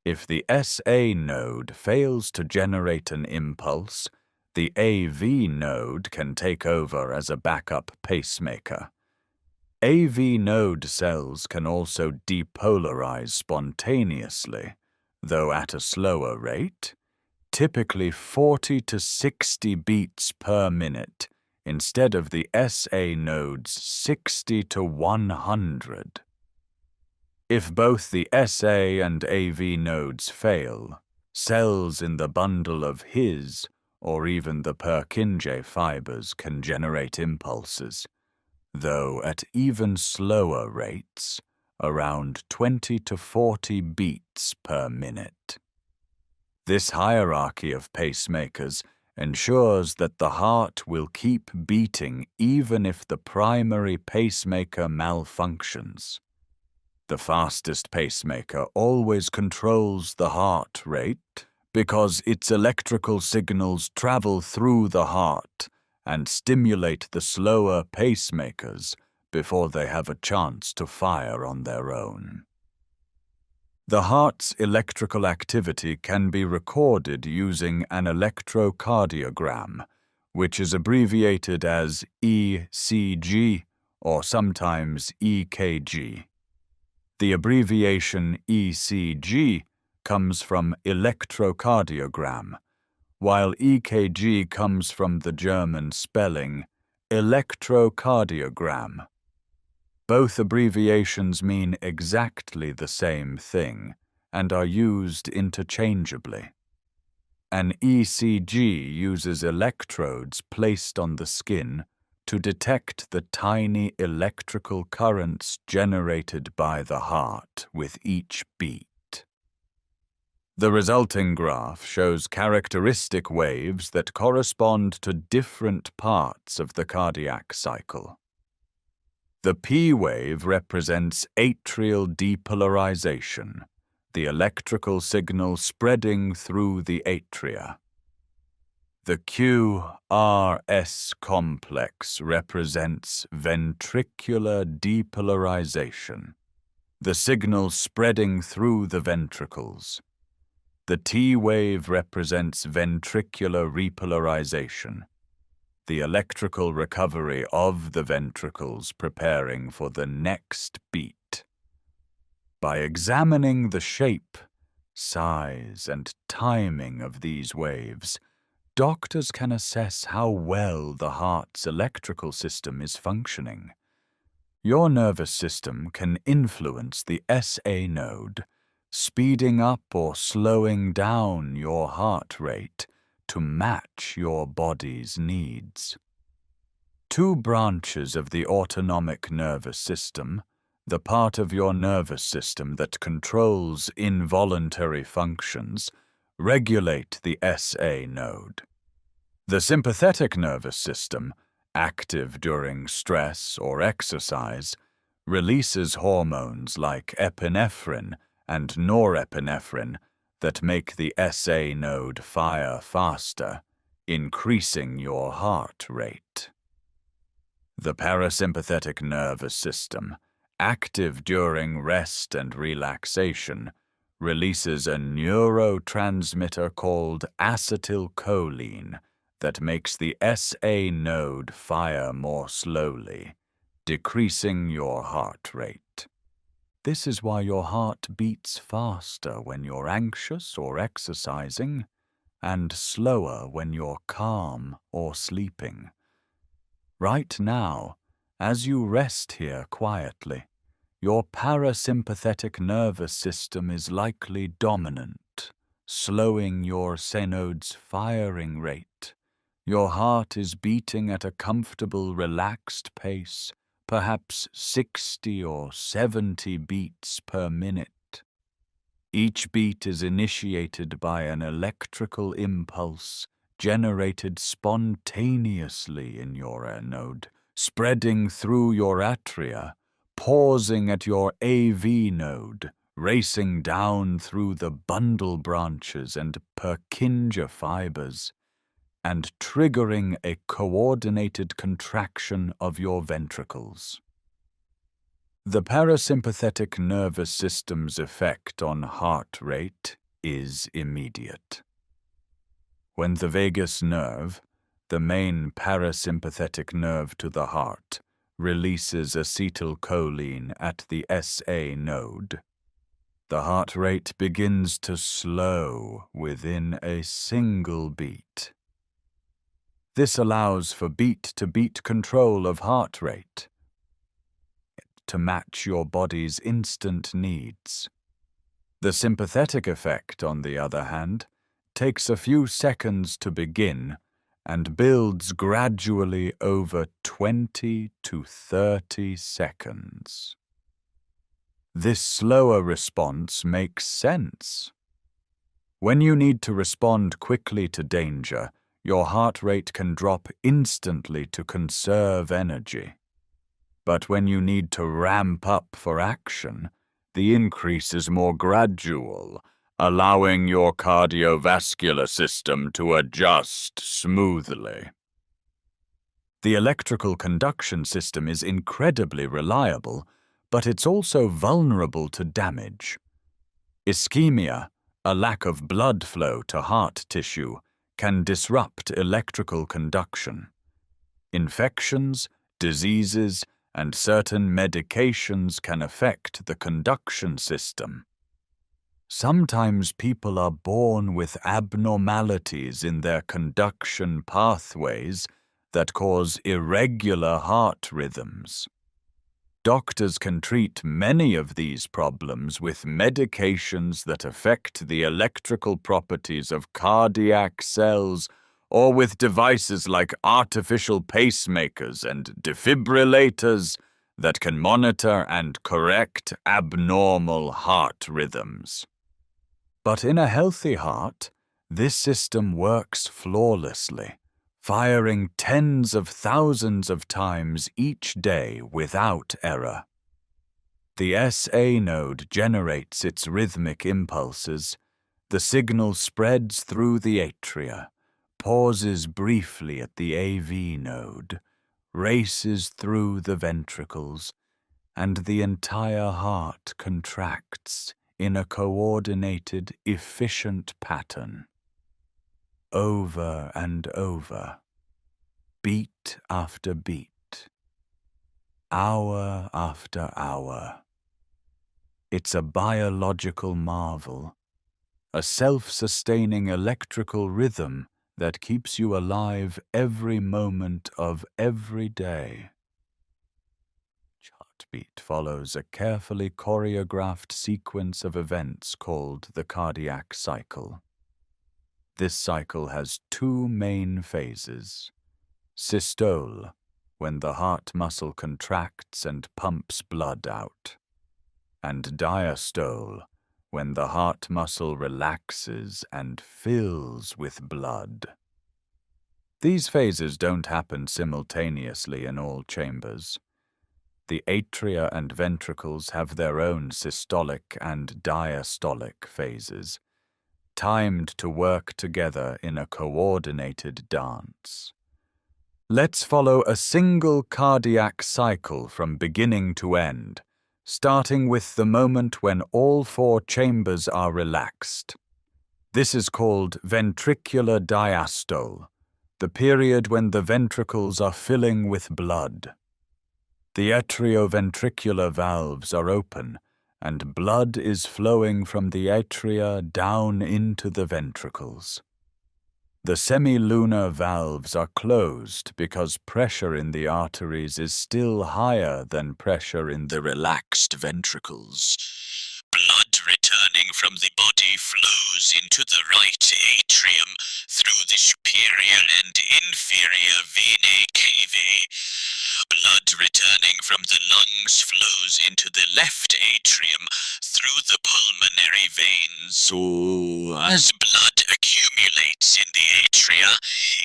If the SA node fails to generate an impulse, the AV node can take over as a backup pacemaker. AV node cells can also depolarize spontaneously, though at a slower rate, typically 40 to 60 beats per minute, instead of the SA node's 60 to 100. If both the SA and AV nodes fail, cells in the bundle of his or even the Purkinje fibers can generate impulses, though at even slower rates, around 20 to 40 beats per minute. This hierarchy of pacemakers ensures that the heart will keep beating even if the primary pacemaker malfunctions. The fastest pacemaker always controls the heart rate because its electrical signals travel through the heart and stimulate the slower pacemakers before they have a chance to fire on their own. The heart's electrical activity can be recorded using an electrocardiogram, which is abbreviated as ECG or sometimes EKG. The abbreviation ECG comes from electrocardiogram, while EKG comes from the German spelling electrocardiogram. Both abbreviations mean exactly the same thing and are used interchangeably. An ECG uses electrodes placed on the skin to detect the tiny electrical currents generated by the heart with each beat. The resulting graph shows characteristic waves that correspond to different parts of the cardiac cycle. The P wave represents atrial depolarization, the electrical signal spreading through the atria. The QRS complex represents ventricular depolarization, the signal spreading through the ventricles. The T wave represents ventricular repolarization, the electrical recovery of the ventricles preparing for the next beat. By examining the shape, size, and timing of these waves, doctors can assess how well the heart's electrical system is functioning. Your nervous system can influence the SA node, speeding up or slowing down your heart rate to match your body's needs. Two branches of the autonomic nervous system, the part of your nervous system that controls involuntary functions, regulate the SA node. The sympathetic nervous system, active during stress or exercise, releases hormones like epinephrine and norepinephrine that make the SA node fire faster, increasing your heart rate. The parasympathetic nervous system, active during rest and relaxation, releases a neurotransmitter called acetylcholine that makes the SA node fire more slowly, decreasing your heart rate. This is why your heart beats faster when you're anxious or exercising, and slower when you're calm or sleeping. Right now, as you rest here quietly, your parasympathetic nervous system is likely dominant, slowing your synode's firing rate. Your heart is beating at a comfortable, relaxed pace, perhaps 60 or 70 beats per minute. Each beat is initiated by an electrical impulse generated spontaneously in your node, spreading through your atria, pausing at your AV node, racing down through the bundle branches and Purkinje fibers, and triggering a coordinated contraction of your ventricles. The parasympathetic nervous system's effect on heart rate is immediate. When the vagus nerve, the main parasympathetic nerve to the heart, releases acetylcholine at the SA node, the heart rate begins to slow within a single beat. This allows for beat-to-beat control of heart rate to match your body's instant needs. The sympathetic effect, on the other hand, takes a few seconds to begin and builds gradually over 20 to 30 seconds. This slower response makes sense. When you need to respond quickly to danger, your heart rate can drop instantly to conserve energy. But when you need to ramp up for action, the increase is more gradual, allowing your cardiovascular system to adjust smoothly. The electrical conduction system is incredibly reliable, but it's also vulnerable to damage. Ischemia, a lack of blood flow to heart tissue, can disrupt electrical conduction. Infections, diseases, and certain medications can affect the conduction system. Sometimes people are born with abnormalities in their conduction pathways that cause irregular heart rhythms. Doctors can treat many of these problems with medications that affect the electrical properties of cardiac cells, or with devices like artificial pacemakers and defibrillators that can monitor and correct abnormal heart rhythms. But in a healthy heart, this system works flawlessly, firing tens of thousands of times each day without error. The SA node generates its rhythmic impulses. The signal spreads through the atria, pauses briefly at the AV node, races through the ventricles, and the entire heart contracts in a coordinated, efficient pattern. Over and over, beat after beat, hour after hour. It's a biological marvel, a self-sustaining electrical rhythm that keeps you alive every moment of every day. Heartbeat follows a carefully choreographed sequence of events called the cardiac cycle. This cycle has two main phases: systole, when the heart muscle contracts and pumps blood out, and diastole, when the heart muscle relaxes and fills with blood. These phases don't happen simultaneously in all chambers. The atria and ventricles have their own systolic and diastolic phases, timed to work together in a coordinated dance. Let's follow a single cardiac cycle from beginning to end, starting with the moment when all four chambers are relaxed. This is called ventricular diastole, the period when the ventricles are filling with blood. The atrioventricular valves are open, and blood is flowing from the atria down into the ventricles. The semilunar valves are closed because pressure in the arteries is still higher than pressure in the relaxed ventricles. Blood returning from the body flows into the right atrium through the superior and inferior venae cavae. Blood returning from the lungs flows into the left atrium through the pulmonary veins. So, as blood accumulates in the atria,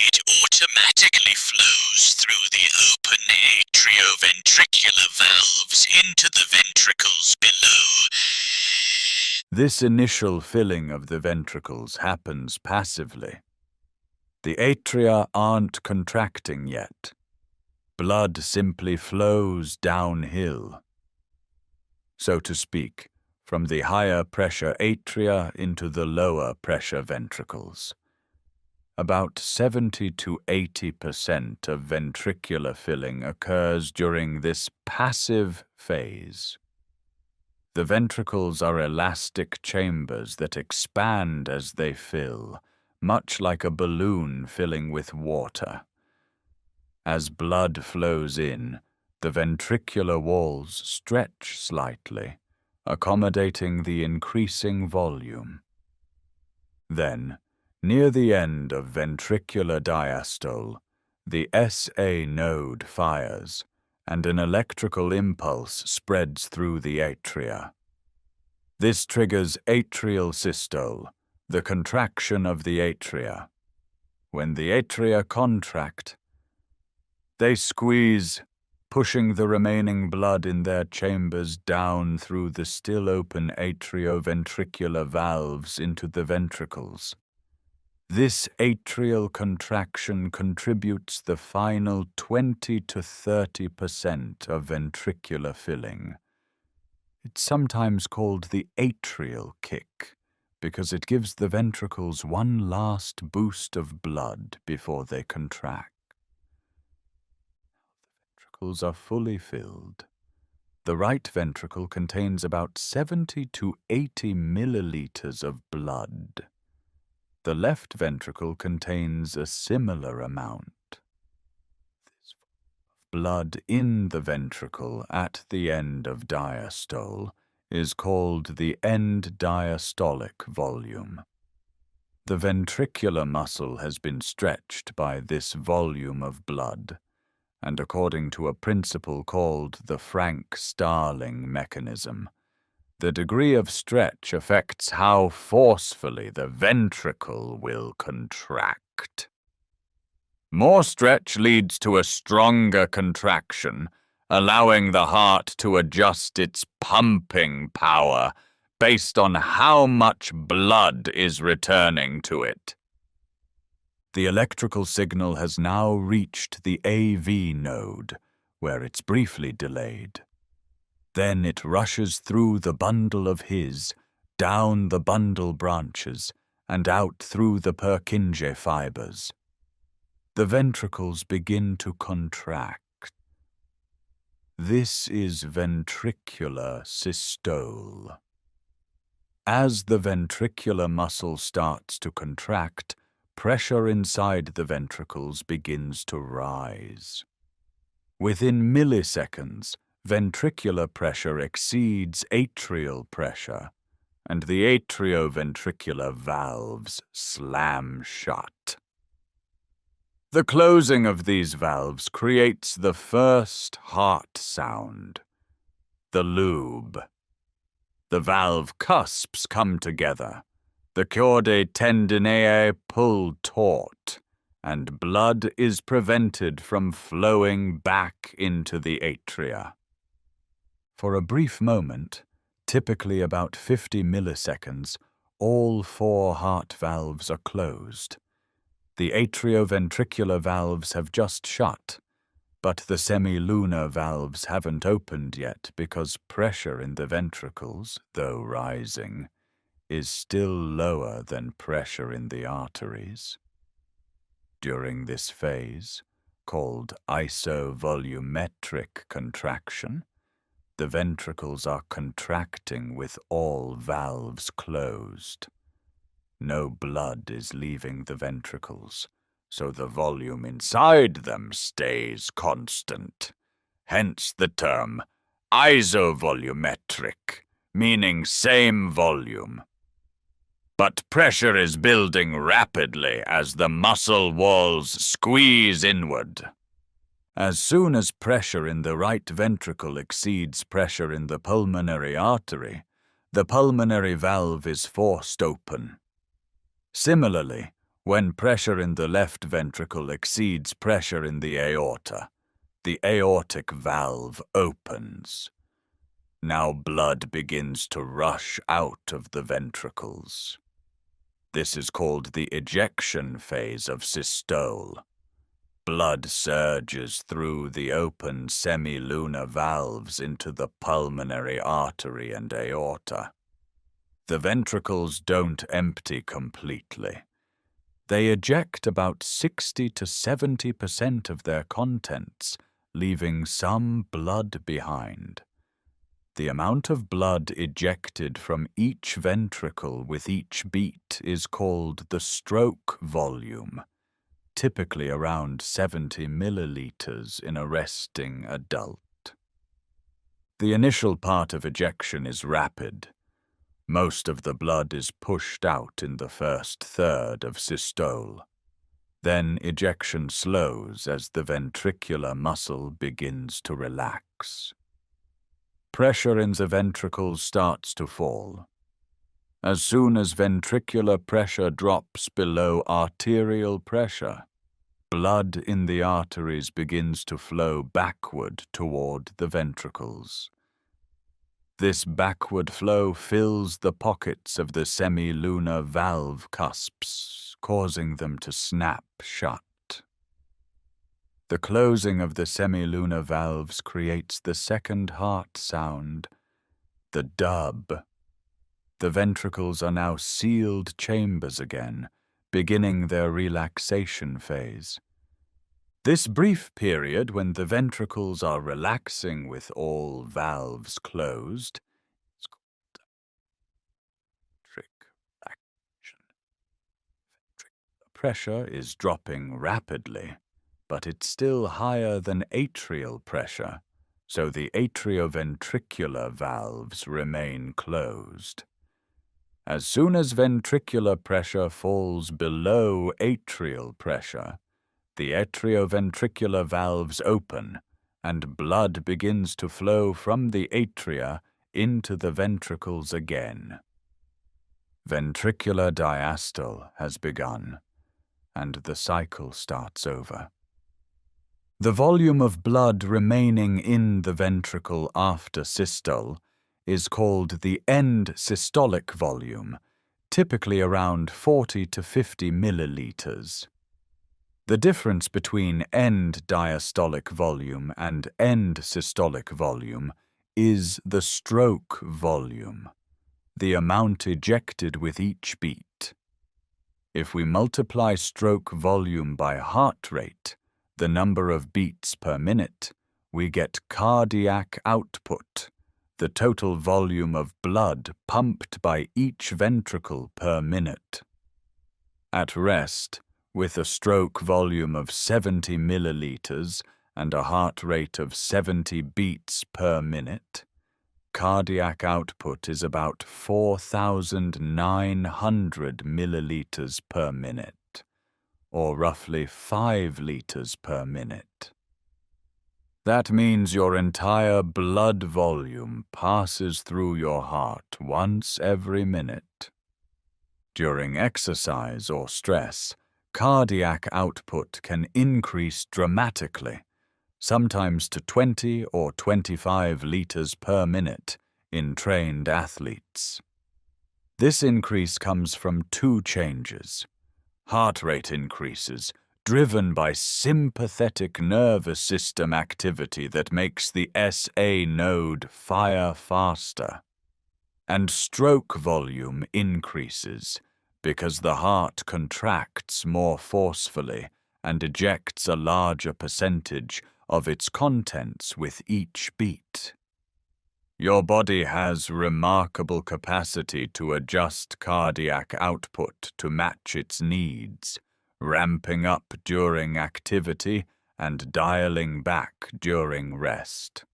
it automatically flows through the open atrioventricular valves into the ventricles below. This initial filling of the ventricles happens passively. The atria aren't contracting yet. Blood simply flows downhill, so to speak, from the higher pressure atria into the lower pressure ventricles. About 70 to 80% of ventricular filling occurs during this passive phase. The ventricles are elastic chambers that expand as they fill, much like a balloon filling with water. As blood flows in, the ventricular walls stretch slightly, accommodating the increasing volume. Then, near the end of ventricular diastole, the SA node fires, and an electrical impulse spreads through the atria. This triggers atrial systole, the contraction of the atria. When the atria contract, they squeeze, pushing the remaining blood in their chambers down through the still open atrioventricular valves into the ventricles. This atrial contraction contributes the final 20 to 30% of ventricular filling. It's sometimes called the atrial kick, because it gives the ventricles one last boost of blood before they contract. The ventricles are fully filled. The right ventricle contains about 70 to 80 milliliters of blood. The left ventricle contains a similar amount. This blood in the ventricle at the end of diastole is called the end diastolic volume. The ventricular muscle has been stretched by this volume of blood, and according to a principle called the Frank-Starling mechanism, the degree of stretch affects how forcefully the ventricle will contract. More stretch leads to a stronger contraction, allowing the heart to adjust its pumping power based on how much blood is returning to it. The electrical signal has now reached the AV node, where it's briefly delayed. Then it rushes through the bundle of His, down the bundle branches, and out through the Purkinje fibers. the ventricles begin to contract. This is ventricular systole. As the ventricular muscle starts to contract, pressure inside the ventricles begins to rise. Within milliseconds, ventricular pressure exceeds atrial pressure, and the atrioventricular valves slam shut. The closing of these valves creates the first heart sound, the lube. The valve cusps come together, the chordae tendineae pull taut, and blood is prevented from flowing back into the atria. For a brief moment, typically about 50 milliseconds, all 4 heart valves are closed. The atrioventricular valves have just shut, but the semilunar valves haven't opened yet because pressure in the ventricles, though rising, is still lower than pressure in the arteries. During this phase, called isovolumetric contraction, the ventricles are contracting with all valves closed. No blood is leaving the ventricles, so the volume inside them stays constant. Hence the term isovolumetric, meaning same volume. But pressure is building rapidly as the muscle walls squeeze inward. As soon as pressure in the right ventricle exceeds pressure in the pulmonary artery, the pulmonary valve is forced open. Similarly, when pressure in the left ventricle exceeds pressure in the aorta, the aortic valve opens. Now blood begins to rush out of the ventricles. This is called the ejection phase of systole. Blood surges through the open semilunar valves into the pulmonary artery and aorta. The ventricles don't empty completely. They eject about 60 to 70% of their contents, leaving some blood behind. The amount of blood ejected from each ventricle with each beat is called the stroke volume, typically around 70 milliliters in a resting adult. The initial part of ejection is rapid. Most of the blood is pushed out in the first third of systole. Then ejection slows as the ventricular muscle begins to relax. Pressure in the ventricles starts to fall. As soon as ventricular pressure drops below arterial pressure, blood in the arteries begins to flow backward toward the ventricles. This backward flow fills the pockets of the semilunar valve cusps, causing them to snap shut. The closing of the semilunar valves creates the second heart sound, the dub. The ventricles are now sealed chambers again, beginning their relaxation phase. This brief period when the ventricles are relaxing with all valves closed is called ventric relaxation. Ventricular pressure is dropping rapidly, but it's still higher than atrial pressure, so the atrioventricular valves remain closed. As soon as ventricular pressure falls below atrial pressure, the atrioventricular valves open, and blood begins to flow from the atria into the ventricles again. Ventricular diastole has begun, and the cycle starts over. The volume of blood remaining in the ventricle after systole is called the end systolic volume, typically around 40 to 50 milliliters. The difference between end diastolic volume and end systolic volume is the stroke volume, the amount ejected with each beat. If we multiply stroke volume by heart rate, the number of beats per minute, we get cardiac output, the total volume of blood pumped by each ventricle per minute. At rest, with a stroke volume of 70 milliliters and a heart rate of 70 beats per minute, cardiac output is about 4,900 milliliters per minute, or roughly 5 liters per minute. That means your entire blood volume passes through your heart once every minute. During exercise or stress, cardiac output can increase dramatically, sometimes to 20 or 25 liters per minute in trained athletes. This increase comes from two changes: heart rate increases, driven by sympathetic nervous system activity that makes the SA node fire faster, and stroke volume increases because the heart contracts more forcefully and ejects a larger percentage of its contents with each beat. Your body has remarkable capacity to adjust cardiac output to match its needs, ramping up during activity and dialing back during rest.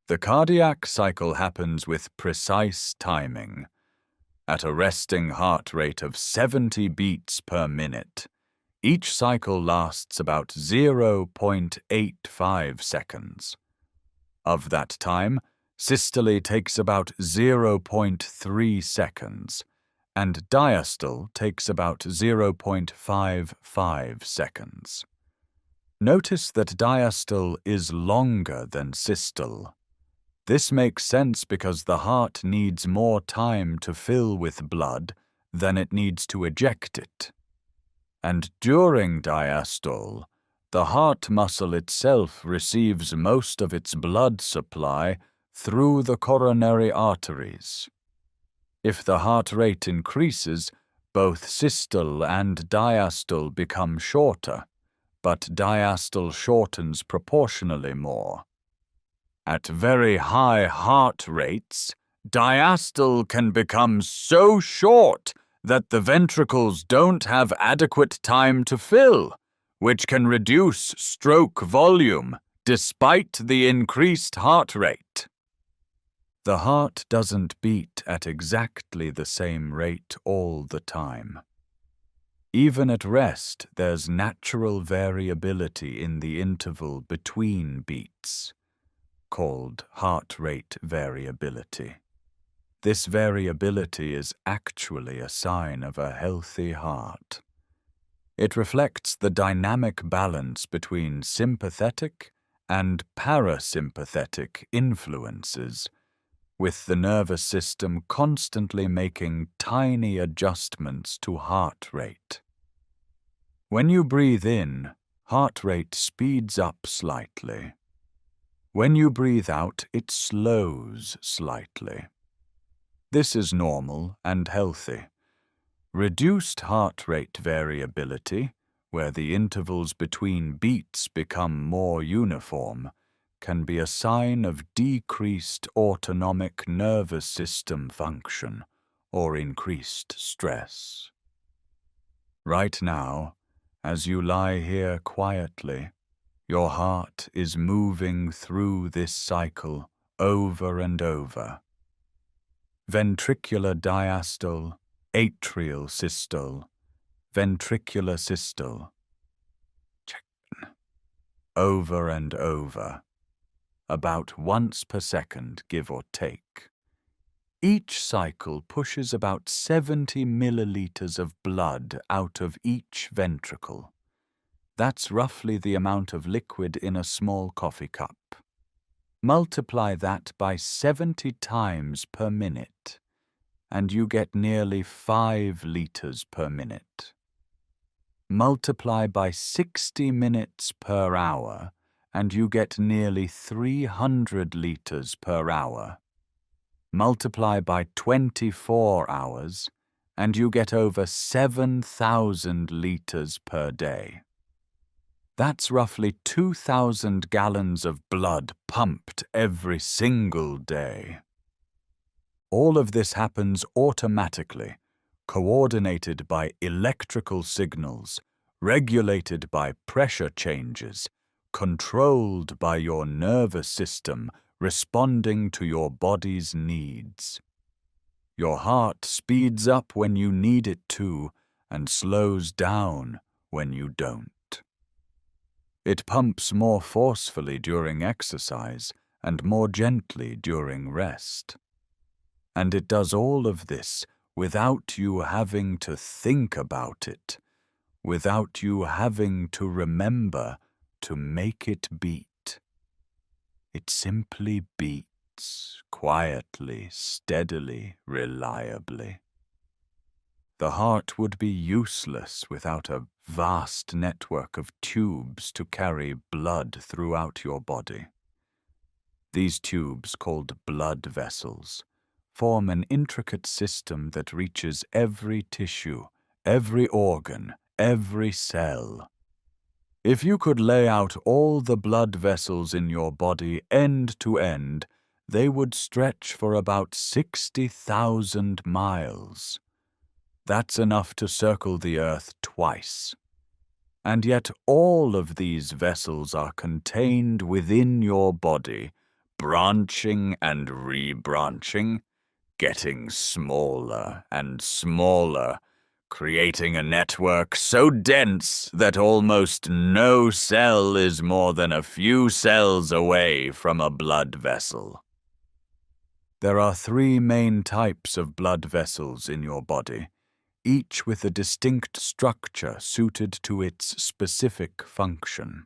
The cardiac cycle happens with precise timing. At a resting heart rate of 70 beats per minute, each cycle lasts about 0.85 seconds. Of that time, systole takes about 0.3 seconds, and diastole takes about 0.55 seconds. Notice that diastole is longer than systole. This makes sense because the heart needs more time to fill with blood than it needs to eject it. And during diastole, the heart muscle itself receives most of its blood supply through the coronary arteries. If the heart rate increases, both systole and diastole become shorter, but diastole shortens proportionally more. At very high heart rates, diastole can become so short that the ventricles don't have adequate time to fill, which can reduce stroke volume despite the increased heart rate. The heart doesn't beat at exactly the same rate all the time. Even at rest, there's natural variability in the interval between beats, called heart rate variability. This variability is actually a sign of a healthy heart. It reflects the dynamic balance between sympathetic and parasympathetic influences, with the nervous system constantly making tiny adjustments to heart rate. When you breathe in, heart rate speeds up slightly. When you breathe out, it slows slightly. This is normal and healthy. Reduced heart rate variability, where the intervals between beats become more uniform, can be a sign of decreased autonomic nervous system function or increased stress. Right now, as you lie here quietly, your heart is moving through this cycle over and over. Ventricular diastole, atrial systole, ventricular systole. Over and over, about once per second, give or take. Each cycle pushes about 70 milliliters of blood out of each ventricle. That's roughly the amount of liquid in a small coffee cup. Multiply that by 70 times per minute, and you get nearly 5 liters per minute. Multiply by 60 minutes per hour, and you get nearly 300 liters per hour. Multiply by 24 hours, and you get over 7,000 liters per day. That's roughly 2,000 gallons of blood pumped every single day. All of this happens automatically, coordinated by electrical signals, regulated by pressure changes, controlled by your nervous system responding to your body's needs. Your heart speeds up when you need it to and slows down when you don't. It pumps more forcefully during exercise and more gently during rest. And it does all of this without you having to think about it, without you having to remember to make it beat. It simply beats, quietly, steadily, reliably. The heart would be useless without a vast network of tubes to carry blood throughout your body. These tubes, called blood vessels, form an intricate system that reaches every tissue, every organ, every cell. If you could lay out all the blood vessels in your body end to end, they would stretch for about 60,000 miles. That's enough to circle the earth twice. And yet all of these vessels are contained within your body, branching and rebranching, getting smaller and smaller, creating a network so dense that almost no cell is more than a few cells away from a blood vessel. There are 3 main types of blood vessels in your body, each with a distinct structure suited to its specific function.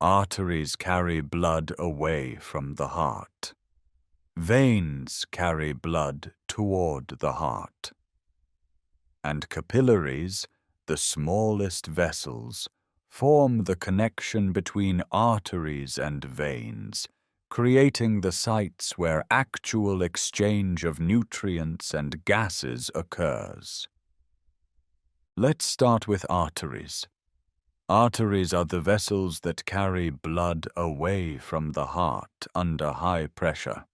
Arteries carry blood away from the heart. Veins carry blood toward the heart. And capillaries, the smallest vessels, form the connection between arteries and veins, creating the sites where actual exchange of nutrients and gases occurs. Let's start with arteries. Arteries are the vessels that carry blood away from the heart under high pressure.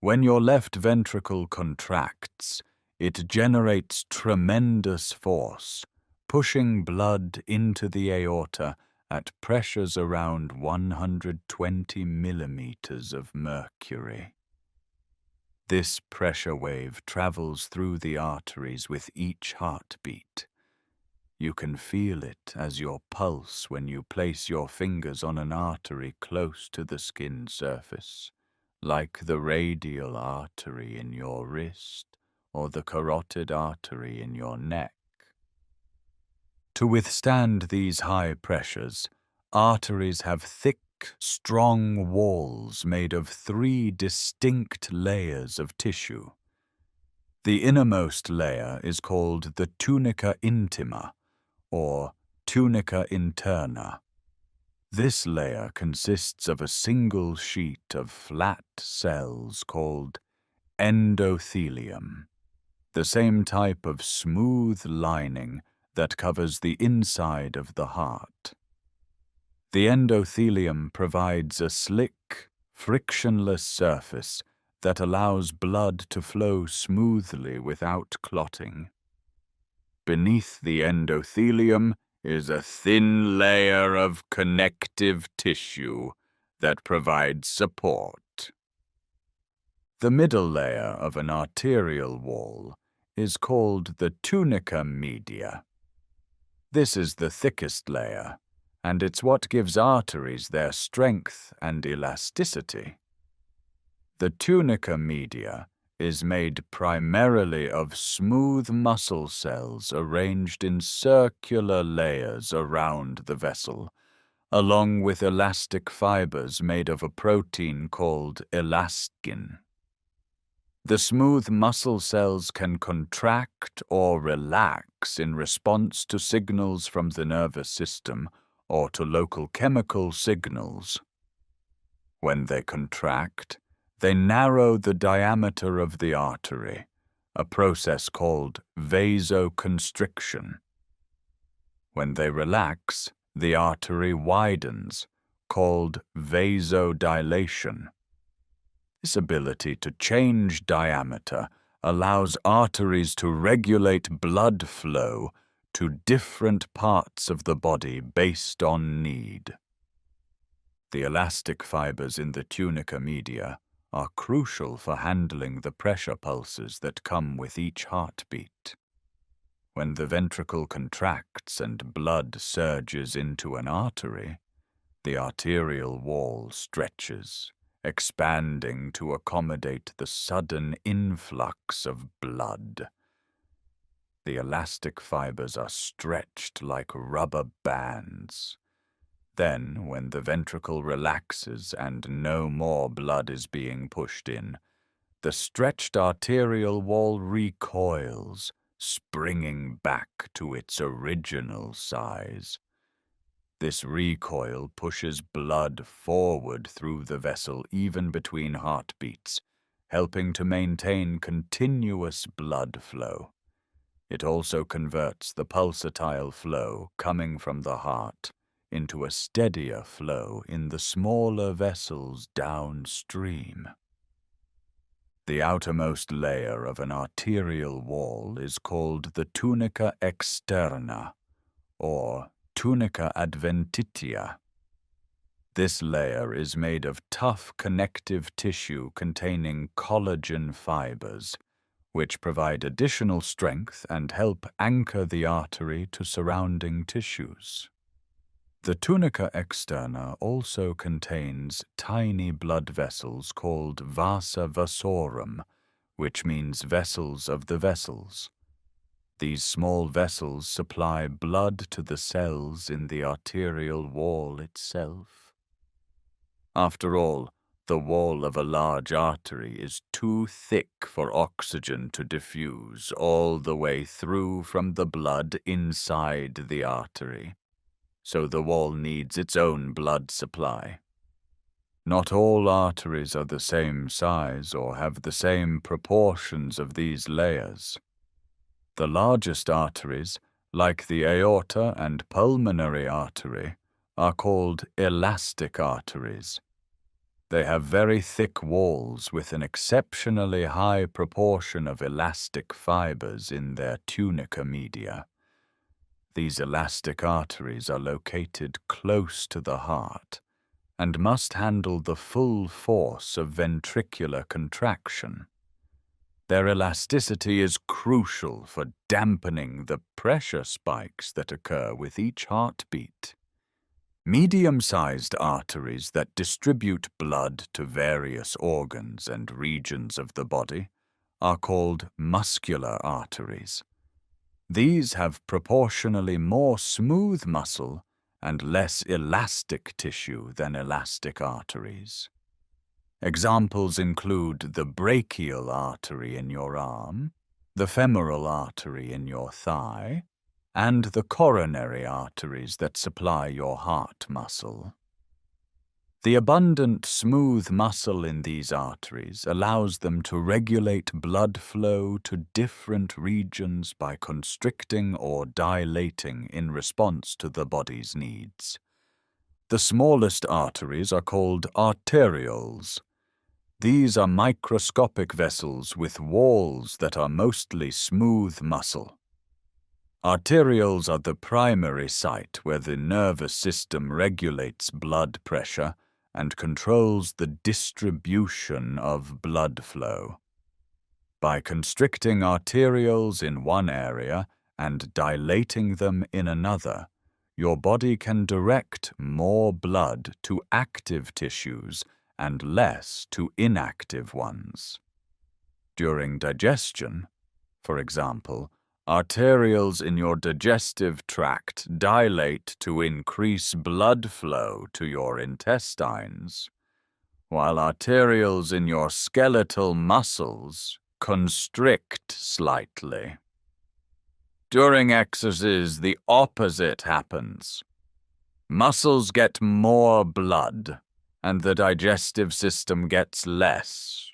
When your left ventricle contracts, it generates tremendous force, pushing blood into the aorta at pressures around 120 millimeters of mercury. This pressure wave travels through the arteries with each heartbeat. You can feel it as your pulse when you place your fingers on an artery close to the skin surface, like the radial artery in your wrist or the carotid artery in your neck. To withstand these high pressures, arteries have thick, strong walls made of 3 distinct layers of tissue. The innermost layer is called the tunica intima, or tunica interna. This layer consists of a single sheet of flat cells called endothelium, the same type of smooth lining that covers the inside of the heart. The endothelium provides a slick, frictionless surface that allows blood to flow smoothly without clotting. Beneath the endothelium is a thin layer of connective tissue that provides support. The middle layer of an arterial wall is called the tunica media. This is the thickest layer, and it's what gives arteries their strength and elasticity. The tunica media is made primarily of smooth muscle cells arranged in circular layers around the vessel, along with elastic fibers made of a protein called elastin. The smooth muscle cells can contract or relax in response to signals from the nervous system or to local chemical signals. When they contract, they narrow the diameter of the artery, a process called vasoconstriction. When they relax, the artery widens, called vasodilation. This ability to change diameter allows arteries to regulate blood flow to different parts of the body based on need. The elastic fibers in the tunica media are crucial for handling the pressure pulses that come with each heartbeat. When the ventricle contracts and blood surges into an artery, the arterial wall stretches, expanding to accommodate the sudden influx of blood. The elastic fibers are stretched like rubber bands. Then, when the ventricle relaxes and no more blood is being pushed in, the stretched arterial wall recoils, springing back to its original size. This recoil pushes blood forward through the vessel even between heartbeats, helping to maintain continuous blood flow. It also converts the pulsatile flow coming from the heart into a steadier flow in the smaller vessels downstream. The outermost layer of an arterial wall is called the tunica externa, or tunica adventitia. This layer is made of tough connective tissue containing collagen fibers, which provide additional strength and help anchor the artery to surrounding tissues. The tunica externa also contains tiny blood vessels called vasa vasorum, which means vessels of the vessels. These small vessels supply blood to the cells in the arterial wall itself. After all, the wall of a large artery is too thick for oxygen to diffuse all the way through from the blood inside the artery, so the wall needs its own blood supply. Not all arteries are the same size or have the same proportions of these layers. The largest arteries, like the aorta and pulmonary artery, are called elastic arteries. They have very thick walls with an exceptionally high proportion of elastic fibers in their tunica media. These elastic arteries are located close to the heart and must handle the full force of ventricular contraction. Their elasticity is crucial for dampening the pressure spikes that occur with each heartbeat. Medium-sized arteries that distribute blood to various organs and regions of the body are called muscular arteries. These have proportionally more smooth muscle and less elastic tissue than elastic arteries. Examples include the brachial artery in your arm, the femoral artery in your thigh, and the coronary arteries that supply your heart muscle. The abundant, smooth muscle in these arteries allows them to regulate blood flow to different regions by constricting or dilating in response to the body's needs. The smallest arteries are called arterioles. These are microscopic vessels with walls that are mostly smooth muscle. Arterioles are the primary site where the nervous system regulates blood pressure and controls the distribution of blood flow. By constricting arterioles in one area and dilating them in another, your body can direct more blood to active tissues and less to inactive ones. During digestion, for example, arterioles in your digestive tract dilate to increase blood flow to your intestines, while arterioles in your skeletal muscles constrict slightly. During exercise, the opposite happens. Muscles get more blood, and the digestive system gets less.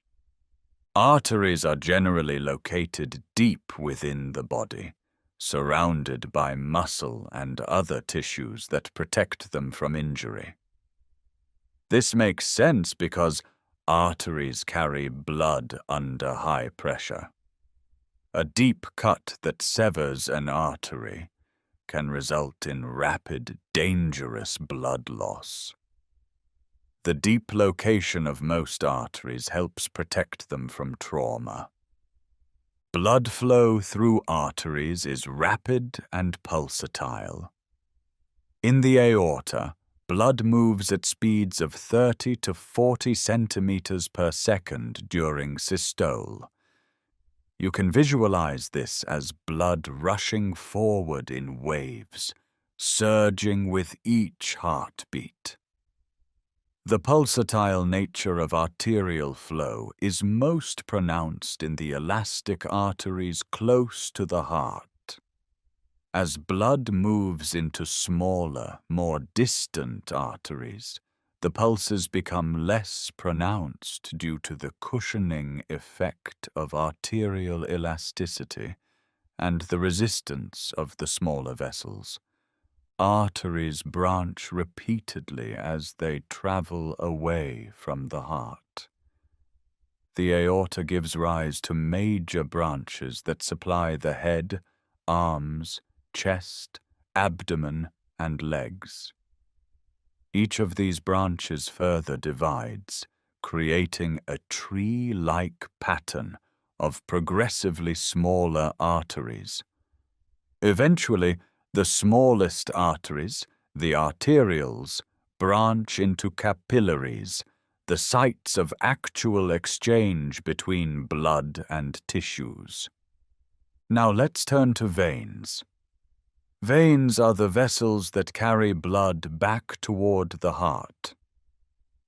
Arteries are generally located deep within the body, surrounded by muscle and other tissues that protect them from injury. This makes sense because arteries carry blood under high pressure. A deep cut that severs an artery can result in rapid, dangerous blood loss. The deep location of most arteries helps protect them from trauma. Blood flow through arteries is rapid and pulsatile. In the aorta, blood moves at speeds of 30 to 40 centimeters per second during systole. You can visualize this as blood rushing forward in waves, surging with each heartbeat. The pulsatile nature of arterial flow is most pronounced in the elastic arteries close to the heart. As blood moves into smaller, more distant arteries, the pulses become less pronounced due to the cushioning effect of arterial elasticity and the resistance of the smaller vessels. Arteries branch repeatedly as they travel away from the heart. The aorta gives rise to major branches that supply the head, arms, chest, abdomen, and legs. Each of these branches further divides, creating a tree-like pattern of progressively smaller arteries. Eventually, the smallest arteries, the arterioles, branch into capillaries, the sites of actual exchange between blood and tissues. Now let's turn to veins. Veins are the vessels that carry blood back toward the heart.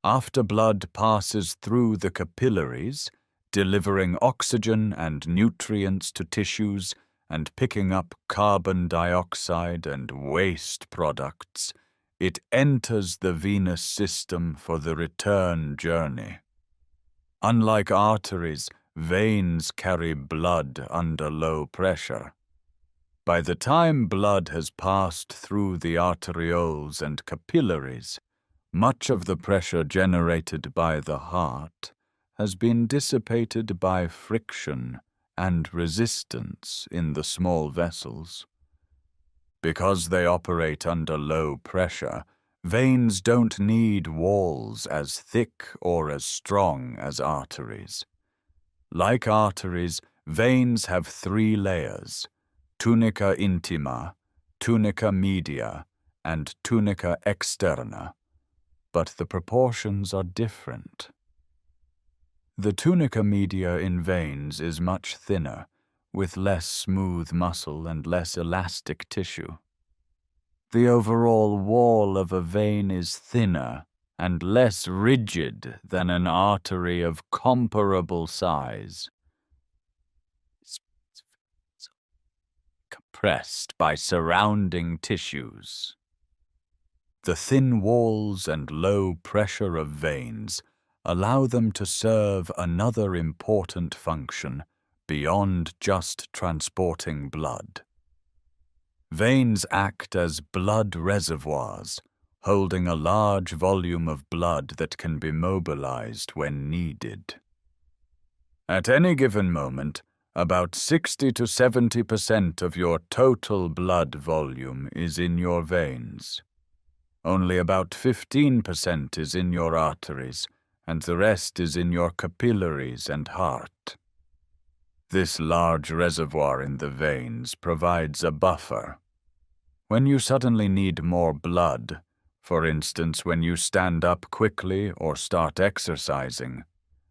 After blood passes through the capillaries, delivering oxygen and nutrients to tissues and picking up carbon dioxide and waste products, it enters the venous system for the return journey. Unlike arteries, veins carry blood under low pressure. By the time blood has passed through the arterioles and capillaries, much of the pressure generated by the heart has been dissipated by friction and resistance in the small vessels. Because they operate under low pressure, veins don't need walls as thick or as strong as arteries. Like arteries, veins have 3 layers: tunica intima, tunica media, and tunica externa, but the proportions are different. The tunica media in veins is much thinner, with less smooth muscle and less elastic tissue. The overall wall of a vein is thinner and less rigid than an artery of comparable size. Compressed by surrounding tissues. The thin walls and low pressure of veins allow them to serve another important function beyond just transporting blood. Veins act as blood reservoirs, holding a large volume of blood that can be mobilized when needed. At any given moment, about 60 to 70% of your total blood volume is in your veins. Only about 15% is in your arteries, and the rest is in your capillaries and heart. This large reservoir in the veins provides a buffer. When you suddenly need more blood, for instance when you stand up quickly or start exercising,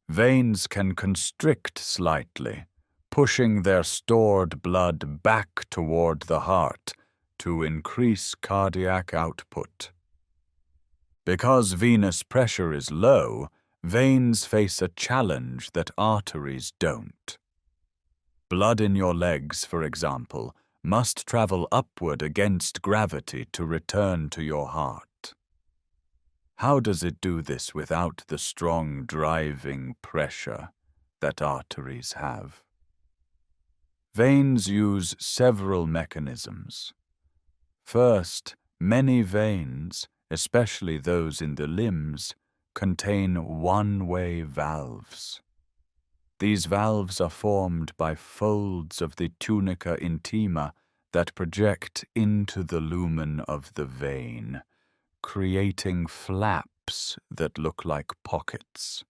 veins can constrict slightly, pushing their stored blood back toward the heart to increase cardiac output. Because venous pressure is low, veins face a challenge that arteries don't. Blood in your legs, for example, must travel upward against gravity to return to your heart. How does it do this without the strong driving pressure, that arteries have. Veins use several mechanisms. First, many veins, especially those in the limbs, contain one-way valves. These valves are formed by folds of the tunica intima that project into the lumen of the vein, creating flaps that look like pockets.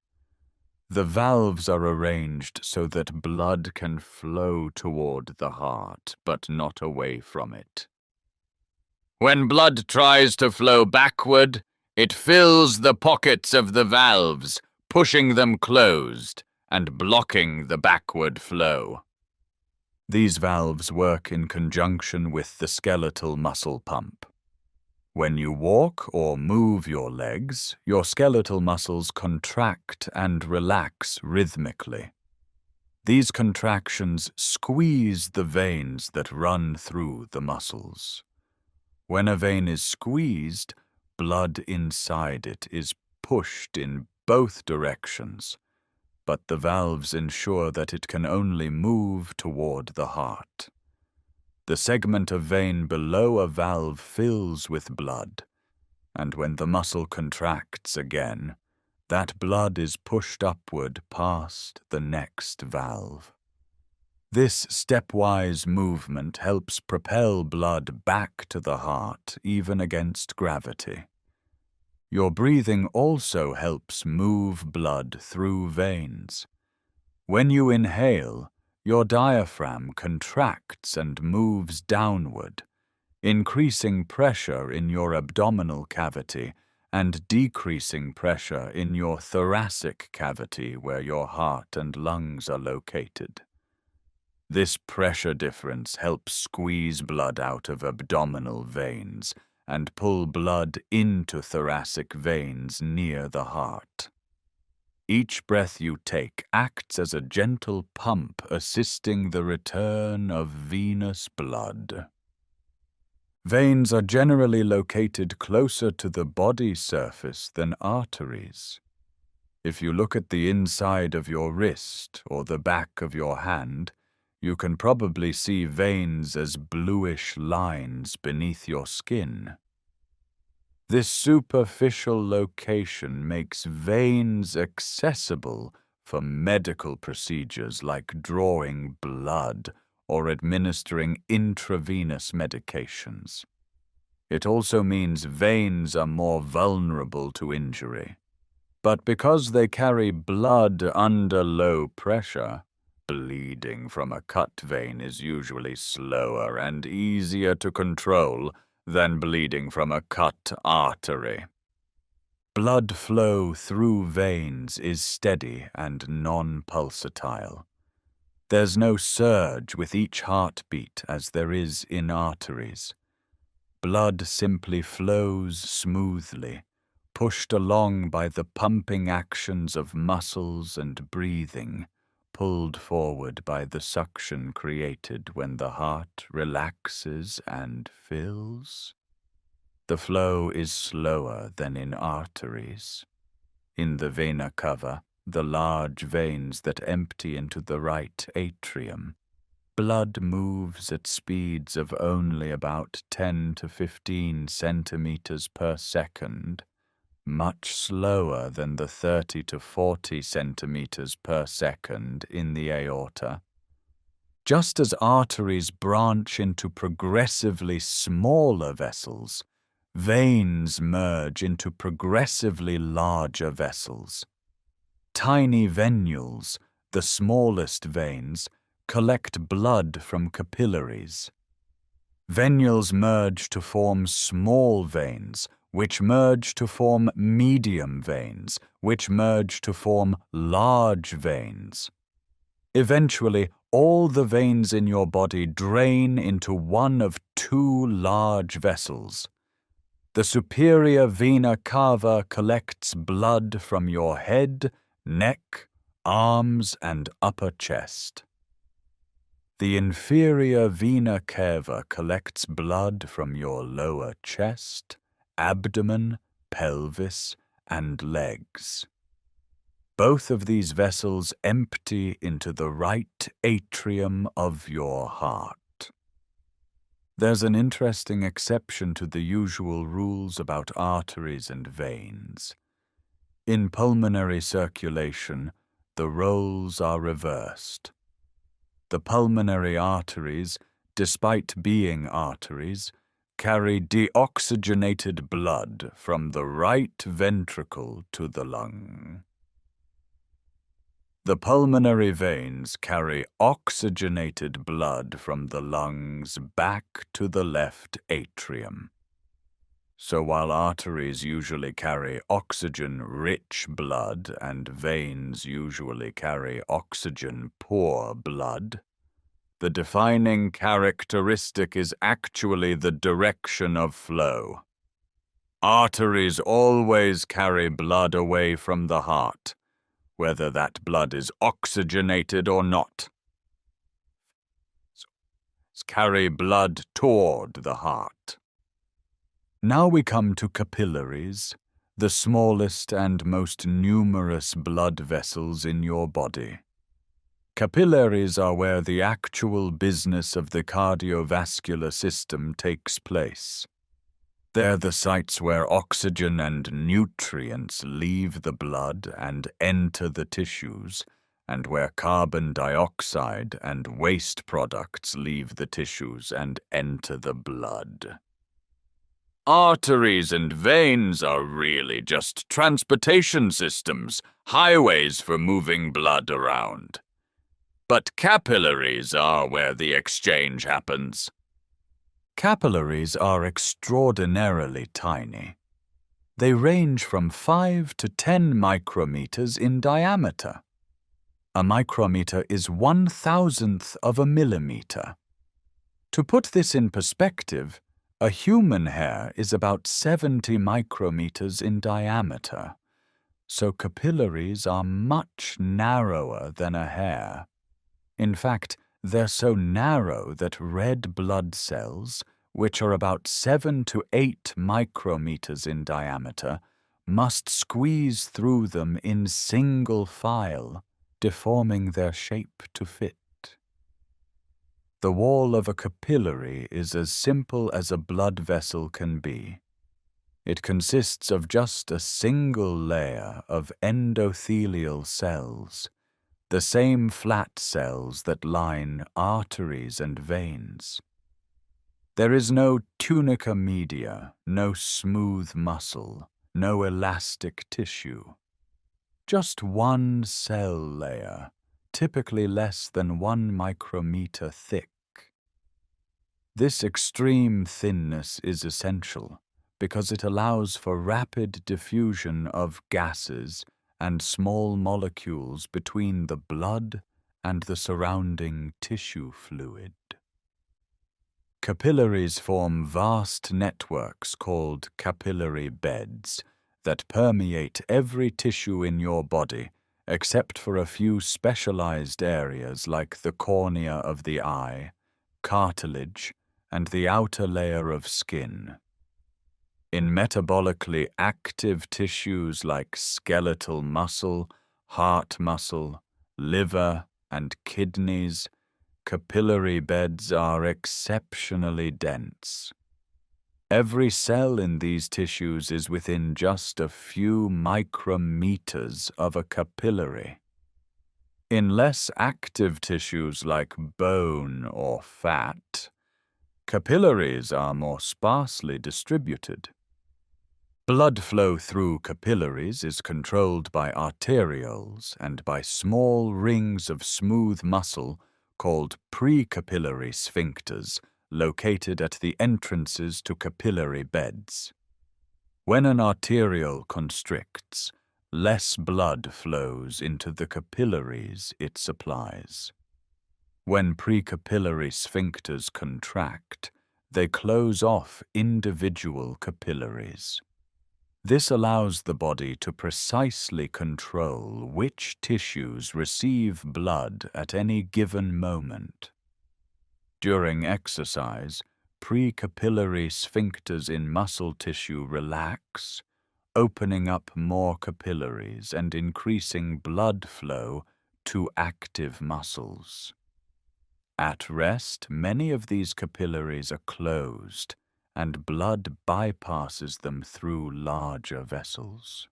The valves are arranged so that blood can flow toward the heart, but not away from it. When blood tries to flow backward, it fills the pockets of the valves, pushing them closed and blocking the backward flow. These valves work in conjunction with the skeletal muscle pump. When you walk or move your legs, your skeletal muscles contract and relax rhythmically. These contractions squeeze the veins that run through the muscles. When a vein is squeezed, blood inside it is pushed in both directions, but the valves ensure that it can only move toward the heart. The segment of vein below a valve fills with blood, and when the muscle contracts again, that blood is pushed upward past the next valve. This stepwise movement helps propel blood back to the heart, even against gravity. Your breathing also helps move blood through veins. When you inhale, your diaphragm contracts and moves downward, increasing pressure in your abdominal cavity and decreasing pressure in your thoracic cavity where your heart and lungs are located. This pressure difference helps squeeze blood out of abdominal veins and pull blood into thoracic veins near the heart. Each breath you take acts as a gentle pump assisting the return of venous blood. Veins are generally located closer to the body surface than arteries. If you look at the inside of your wrist or the back of your hand, you can probably see veins as bluish lines beneath your skin. This superficial location makes veins accessible for medical procedures like drawing blood or administering intravenous medications. It also means veins are more vulnerable to injury. But because they carry blood under low pressure, bleeding from a cut vein is usually slower and easier to control than bleeding from a cut artery. Blood flow through veins is steady and non-pulsatile. There's no surge with each heartbeat as there is in arteries. Blood simply flows smoothly, pushed along by the pumping actions of muscles and breathing, pulled forward by the suction created when the heart relaxes and fills. The flow is slower than in arteries. In the vena cava, the large veins that empty into the right atrium, blood moves at speeds of only about 10 to 15 centimeters per second, much slower than the 30 to 40 centimeters per second in the aorta. Just as arteries branch into progressively smaller vessels, veins merge into progressively larger vessels. Tiny venules, the smallest veins, collect blood from capillaries. Venules merge to form small veins, which merge to form medium veins, which merge to form large veins. Eventually, all the veins in your body drain into one of two large vessels. The superior vena cava collects blood from your head, neck, arms, and upper chest. The inferior vena cava collects blood from your lower chest, abdomen, pelvis, and legs. Both of these vessels empty into the right atrium of your heart. There's an interesting exception to the usual rules about arteries and veins. In pulmonary circulation, the roles are reversed. The pulmonary arteries, despite being arteries, carry deoxygenated blood from the right ventricle to the lung. The pulmonary veins carry oxygenated blood from the lungs back to the left atrium. So while arteries usually carry oxygen-rich blood and veins usually carry oxygen-poor blood, the defining characteristic is actually the direction of flow. Arteries always carry blood away from the heart, whether that blood is oxygenated or not. Carry blood toward the heart. Now we come to capillaries, the smallest and most numerous blood vessels in your body. Capillaries are where the actual business of the cardiovascular system takes place. They're the sites where oxygen and nutrients leave the blood and enter the tissues, and where carbon dioxide and waste products leave the tissues and enter the blood. Arteries and veins are really just transportation systems, highways for moving blood around. But capillaries are where the exchange happens. Capillaries are extraordinarily tiny. They range from 5 to 10 micrometers in diameter. A micrometer is 1,000th of a millimeter. To put this in perspective, a human hair is about 70 micrometers in diameter, so capillaries are much narrower than a hair. In fact, they're so narrow that red blood cells, which are about 7 to 8 micrometers in diameter, must squeeze through them in single file, deforming their shape to fit. The wall of a capillary is as simple as a blood vessel can be. It consists of just a single layer of endothelial cells, the same flat cells that line arteries and veins. There is no tunica media, no smooth muscle, no elastic tissue. Just one cell layer, typically less than 1 micrometer thick. This extreme thinness is essential because it allows for rapid diffusion of gases and small molecules between the blood and the surrounding tissue fluid. Capillaries form vast networks called capillary beds that permeate every tissue in your body except for a few specialized areas like the cornea of the eye, cartilage, and the outer layer of skin. In metabolically active tissues like skeletal muscle, heart muscle, liver, and kidneys, capillary beds are exceptionally dense. Every cell in these tissues is within just a few micrometers of a capillary. In less active tissues like bone or fat, capillaries are more sparsely distributed. Blood flow through capillaries is controlled by arterioles and by small rings of smooth muscle called precapillary sphincters located at the entrances to capillary beds. When an arteriole constricts, less blood flows into the capillaries it supplies. When precapillary sphincters contract, they close off individual capillaries. This allows the body to precisely control which tissues receive blood at any given moment. During exercise, precapillary sphincters in muscle tissue relax, opening up more capillaries and increasing blood flow to active muscles. At rest, many of these capillaries are closed, and blood bypasses them through larger vessels.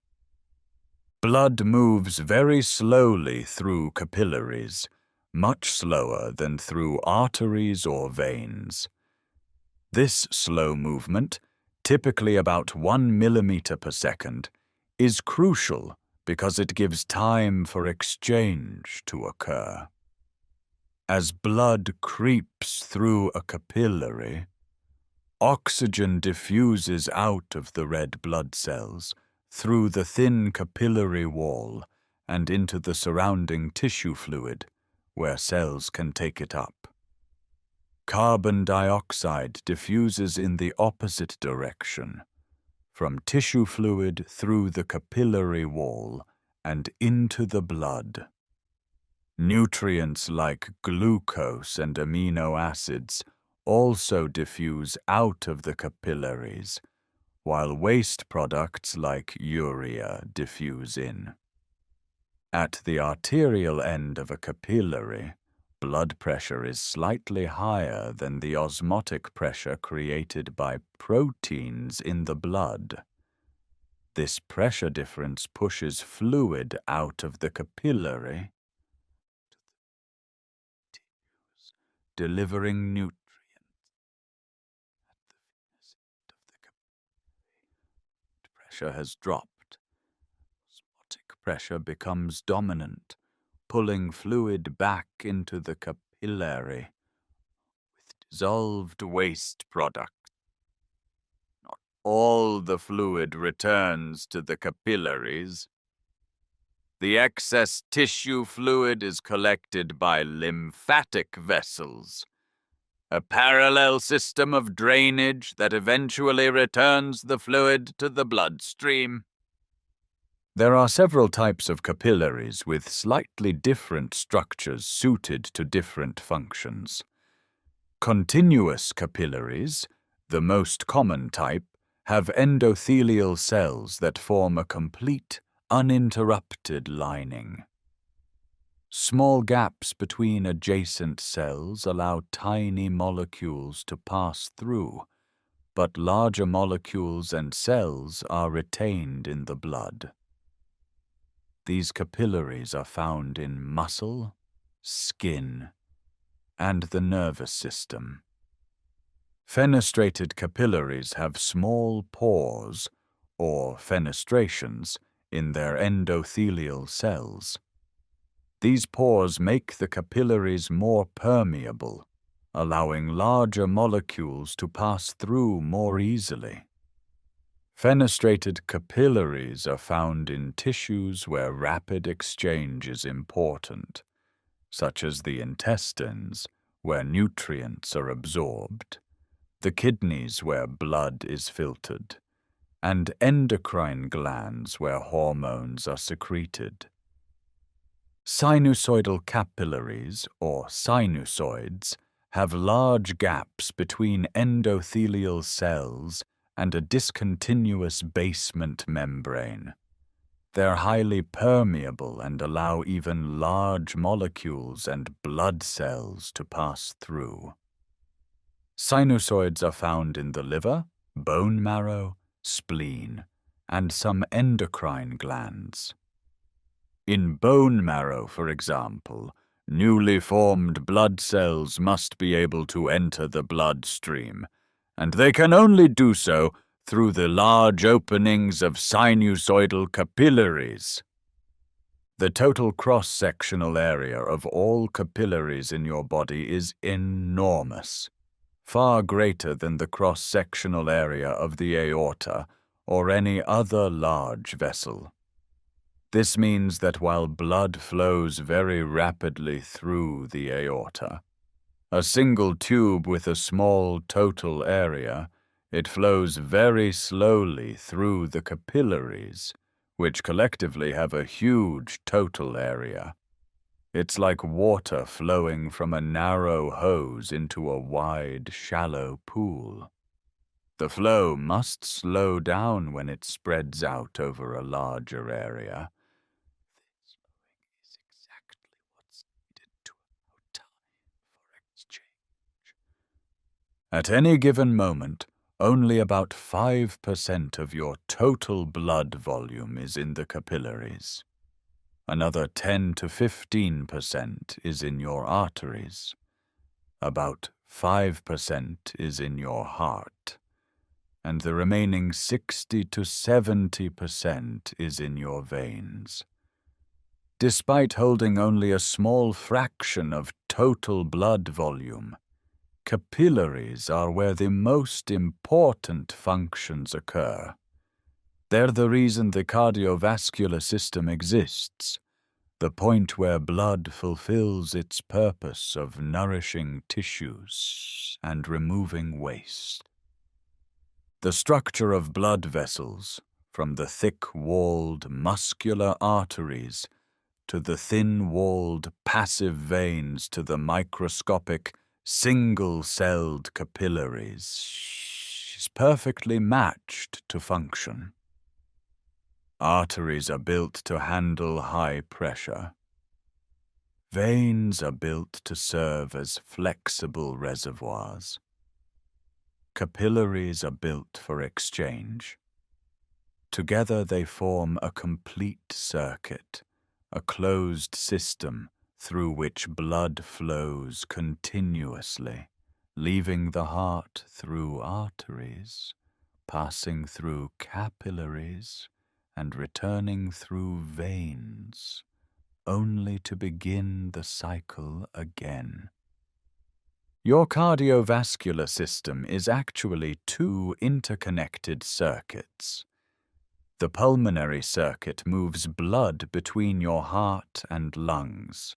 Blood moves very slowly through capillaries, much slower than through arteries or veins. This slow movement, typically about 1 millimeter per second, is crucial because it gives time for exchange to occur. As blood creeps through a capillary, oxygen diffuses out of the red blood cells through the thin capillary wall and into the surrounding tissue fluid, where cells can take it up. Carbon dioxide diffuses in the opposite direction, from tissue fluid through the capillary wall and into the blood. Nutrients like glucose and amino acids also diffuse out of the capillaries, while waste products like urea diffuse in. At the arterial end of a capillary, blood pressure is slightly higher than the osmotic pressure created by proteins in the blood. This pressure difference pushes fluid out of the capillary, delivering nutrients. At the pressure has dropped. Osmotic pressure becomes dominant, pulling fluid back into the capillary with dissolved waste products. Not all the fluid returns to the capillaries. The excess tissue fluid is collected by lymphatic vessels, a parallel system of drainage that eventually returns the fluid to the bloodstream. There are several types of capillaries with slightly different structures suited to different functions. Continuous capillaries, the most common type, have endothelial cells that form a complete, uninterrupted lining. Small gaps between adjacent cells allow tiny molecules to pass through, but larger molecules and cells are retained in the blood. These capillaries are found in muscle, skin, and the nervous system. Fenestrated capillaries have small pores, or fenestrations, in their endothelial cells. These pores make the capillaries more permeable, allowing larger molecules to pass through more easily. Fenestrated capillaries are found in tissues where rapid exchange is important, such as the intestines, where nutrients are absorbed, the kidneys, where blood is filtered, and endocrine glands, where hormones are secreted. Sinusoidal capillaries, or sinusoids, have large gaps between endothelial cells and a discontinuous basement membrane. They're highly permeable and allow even large molecules and blood cells to pass through. Sinusoids are found in the liver, bone marrow, spleen, and some endocrine glands. In bone marrow, for example, newly formed blood cells must be able to enter the bloodstream, and they can only do so through the large openings of sinusoidal capillaries. The total cross-sectional area of all capillaries in your body is enormous, far greater than the cross-sectional area of the aorta or any other large vessel. This means that while blood flows very rapidly through the aorta, a single tube with a small total area, it flows very slowly through the capillaries, which collectively have a huge total area. It's like water flowing from a narrow hose into a wide, shallow pool. The flow must slow down when it spreads out over a larger area. This slowing is exactly what's needed to allow time for exchange. At any given moment, only about 5% of your total blood volume is in the capillaries. Another 10 to 15% is in your arteries. About 5% is in your heart. And the remaining 60 to 70% is in your veins. Despite holding only a small fraction of total blood volume, capillaries are where the most important functions occur. They're the reason the cardiovascular system exists, the point where blood fulfills its purpose of nourishing tissues and removing waste. The structure of blood vessels, from the thick-walled muscular arteries to the thin-walled passive veins to the microscopic single-celled capillaries, is perfectly matched to function. Arteries are built to handle high pressure. Veins are built to serve as flexible reservoirs. Capillaries are built for exchange. Together they form a complete circuit, a closed system through which blood flows continuously, leaving the heart through arteries, passing through capillaries, and returning through veins, only to begin the cycle again. Your cardiovascular system is actually two interconnected circuits. The pulmonary circuit moves blood between your heart and lungs.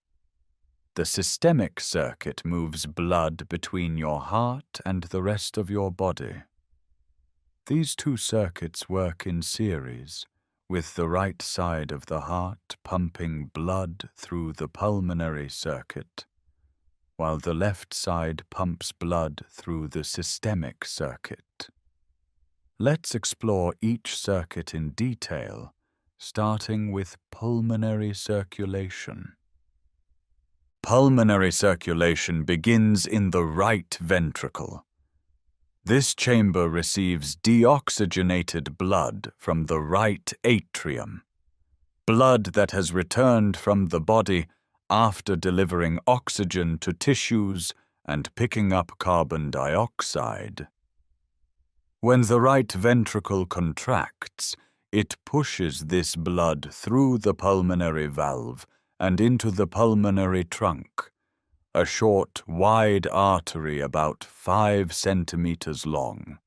The systemic circuit moves blood between your heart and the rest of your body. These two circuits work in series, with the right side of the heart pumping blood through the pulmonary circuit, while the left side pumps blood through the systemic circuit. Let's explore each circuit in detail, starting with pulmonary circulation. Pulmonary circulation begins in the right ventricle. This chamber receives deoxygenated blood from the right atrium, blood that has returned from the body after delivering oxygen to tissues and picking up carbon dioxide. When the right ventricle contracts, it pushes this blood through the pulmonary valve and into the pulmonary trunk, a short, wide artery about 5 centimeters long.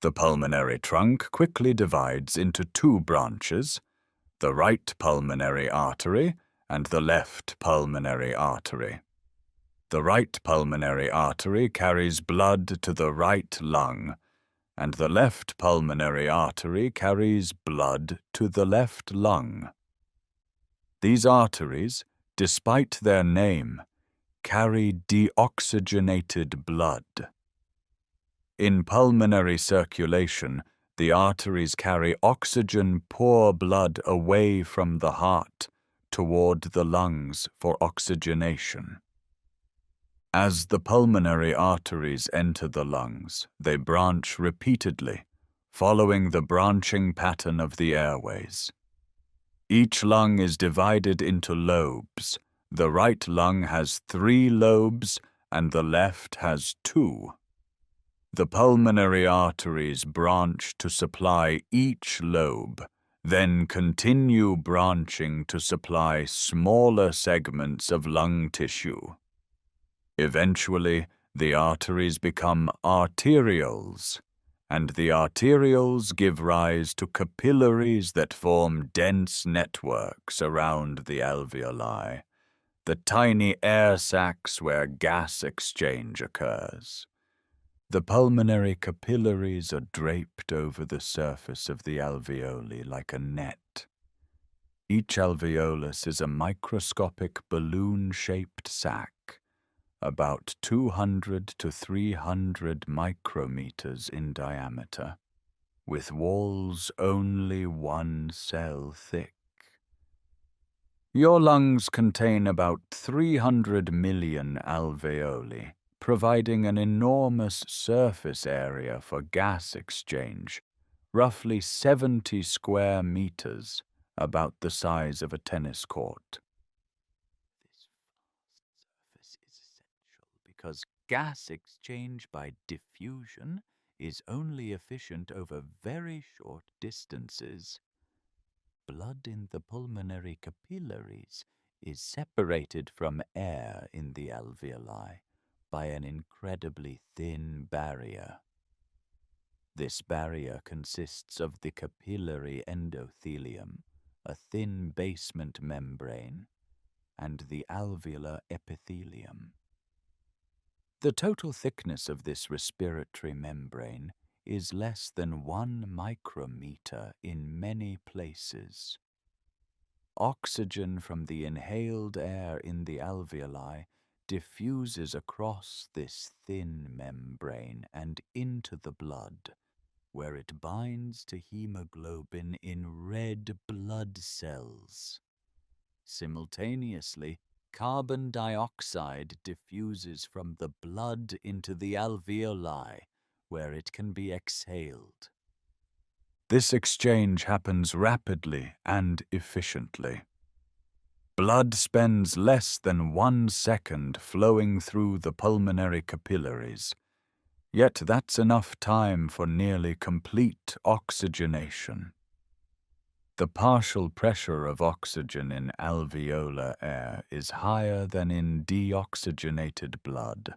The pulmonary trunk quickly divides into two branches, the right pulmonary artery and the left pulmonary artery. The right pulmonary artery carries blood to the right lung, and the left pulmonary artery carries blood to the left lung. These arteries, despite their name, carry deoxygenated blood. In pulmonary circulation, the arteries carry oxygen-poor blood away from the heart toward the lungs for oxygenation. As the pulmonary arteries enter the lungs, they branch repeatedly, following the branching pattern of the airways. Each lung is divided into lobes. The right lung has 3 lobes and the left has 2. The pulmonary arteries branch to supply each lobe, then continue branching to supply smaller segments of lung tissue. Eventually, the arteries become arterioles, and the arterioles give rise to capillaries that form dense networks around the alveoli, the tiny air sacs where gas exchange occurs. The pulmonary capillaries are draped over the surface of the alveoli like a net. Each alveolus is a microscopic balloon-shaped sac, about 200 to 300 micrometers in diameter, with walls only 1 cell thick. Your lungs contain about 300 million alveoli, providing an enormous surface area for gas exchange, roughly 70 square meters, about the size of a tennis court. This vast surface is essential because gas exchange by diffusion is only efficient over very short distances. Blood in the pulmonary capillaries is separated from air in the alveoli by an incredibly thin barrier. This barrier consists of the capillary endothelium, a thin basement membrane, and the alveolar epithelium. The total thickness of this respiratory membrane is less than 1 micrometer in many places. Oxygen from the inhaled air in the alveoli diffuses across this thin membrane and into the blood, where it binds to hemoglobin in red blood cells. Simultaneously, carbon dioxide diffuses from the blood into the alveoli, where it can be exhaled. This exchange happens rapidly and efficiently. Blood spends less than 1 second flowing through the pulmonary capillaries, yet that's enough time for nearly complete oxygenation. The partial pressure of oxygen in alveolar air is higher than in deoxygenated blood,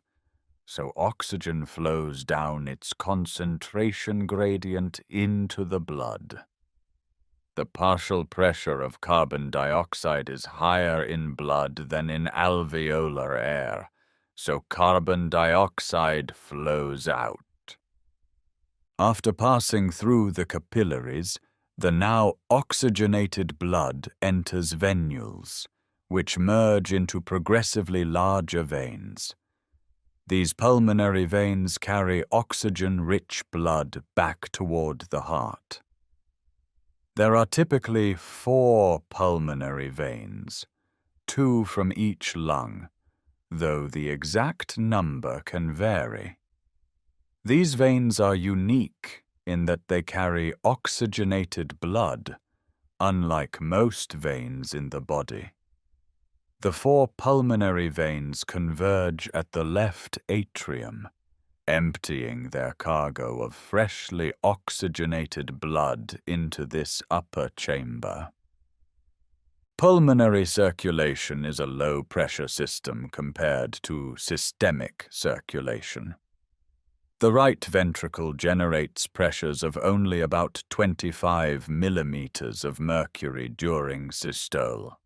so oxygen flows down its concentration gradient into the blood. The partial pressure of carbon dioxide is higher in blood than in alveolar air, so carbon dioxide flows out. After passing through the capillaries, the now oxygenated blood enters venules, which merge into progressively larger veins. These pulmonary veins carry oxygen-rich blood back toward the heart. There are typically 4 pulmonary veins, 2 from each lung, though the exact number can vary. These veins are unique in that they carry oxygenated blood, unlike most veins in the body. The 4 pulmonary veins converge at the left atrium, emptying their cargo of freshly oxygenated blood into this upper chamber. Pulmonary circulation is a low-pressure system compared to systemic circulation. The right ventricle generates pressures of only about 25 millimeters of mercury during systole,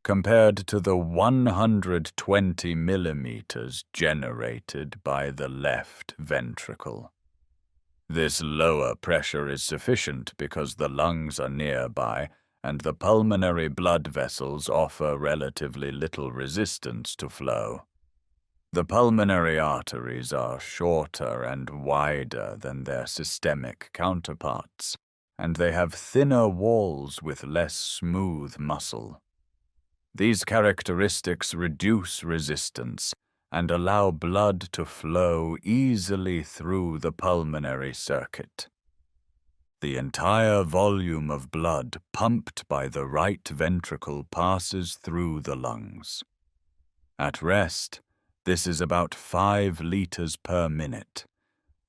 compared to the 120 millimeters generated by the left ventricle. This lower pressure is sufficient because the lungs are nearby and the pulmonary blood vessels offer relatively little resistance to flow. The pulmonary arteries are shorter and wider than their systemic counterparts, and they have thinner walls with less smooth muscle. These characteristics reduce resistance and allow blood to flow easily through the pulmonary circuit. The entire volume of blood pumped by the right ventricle passes through the lungs. At rest, this is about 5 liters per minute,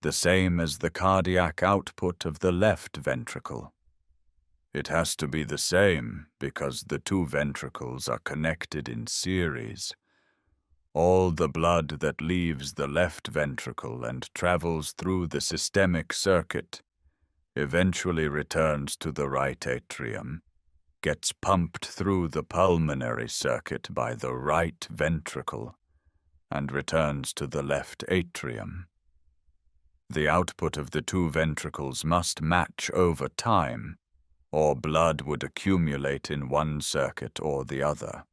the same as the cardiac output of the left ventricle. It has to be the same because the 2 ventricles are connected in series. All the blood that leaves the left ventricle and travels through the systemic circuit eventually returns to the right atrium, gets pumped through the pulmonary circuit by the right ventricle, and returns to the left atrium. The output of the 2 ventricles must match over time, or blood would accumulate in one circuit or the other.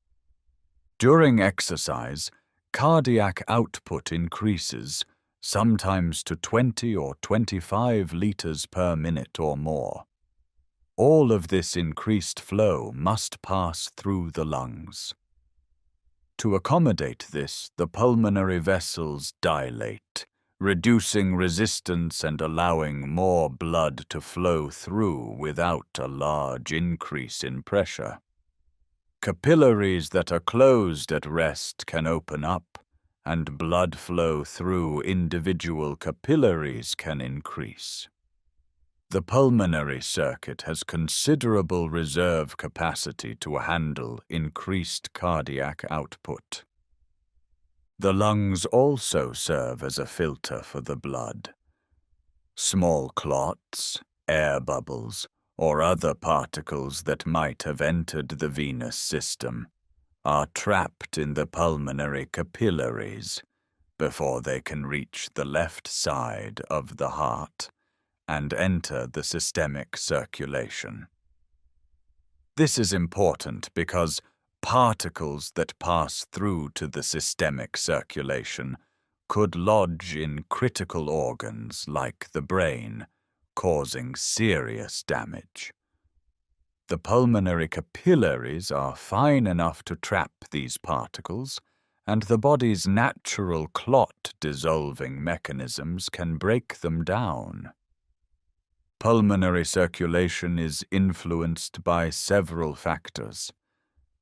During exercise, Cardiac output increases, sometimes to 20 or 25 liters per minute or more. All of this increased flow must pass through the lungs. To accommodate this, the pulmonary vessels dilate, reducing resistance and allowing more blood to flow through without a large increase in pressure. Capillaries that are closed at rest can open up, and blood flow through individual capillaries can increase. The pulmonary circuit has considerable reserve capacity to handle increased cardiac output. The lungs also serve as a filter for the blood. Small clots, air bubbles, or other particles that might have entered the venous system are trapped in the pulmonary capillaries before they can reach the left side of the heart and enter the systemic circulation. This is important because particles that pass through to the systemic circulation could lodge in critical organs like the brain, causing serious damage. The pulmonary capillaries are fine enough to trap these particles, and the body's natural clot-dissolving mechanisms can break them down. Pulmonary circulation is influenced by several factors.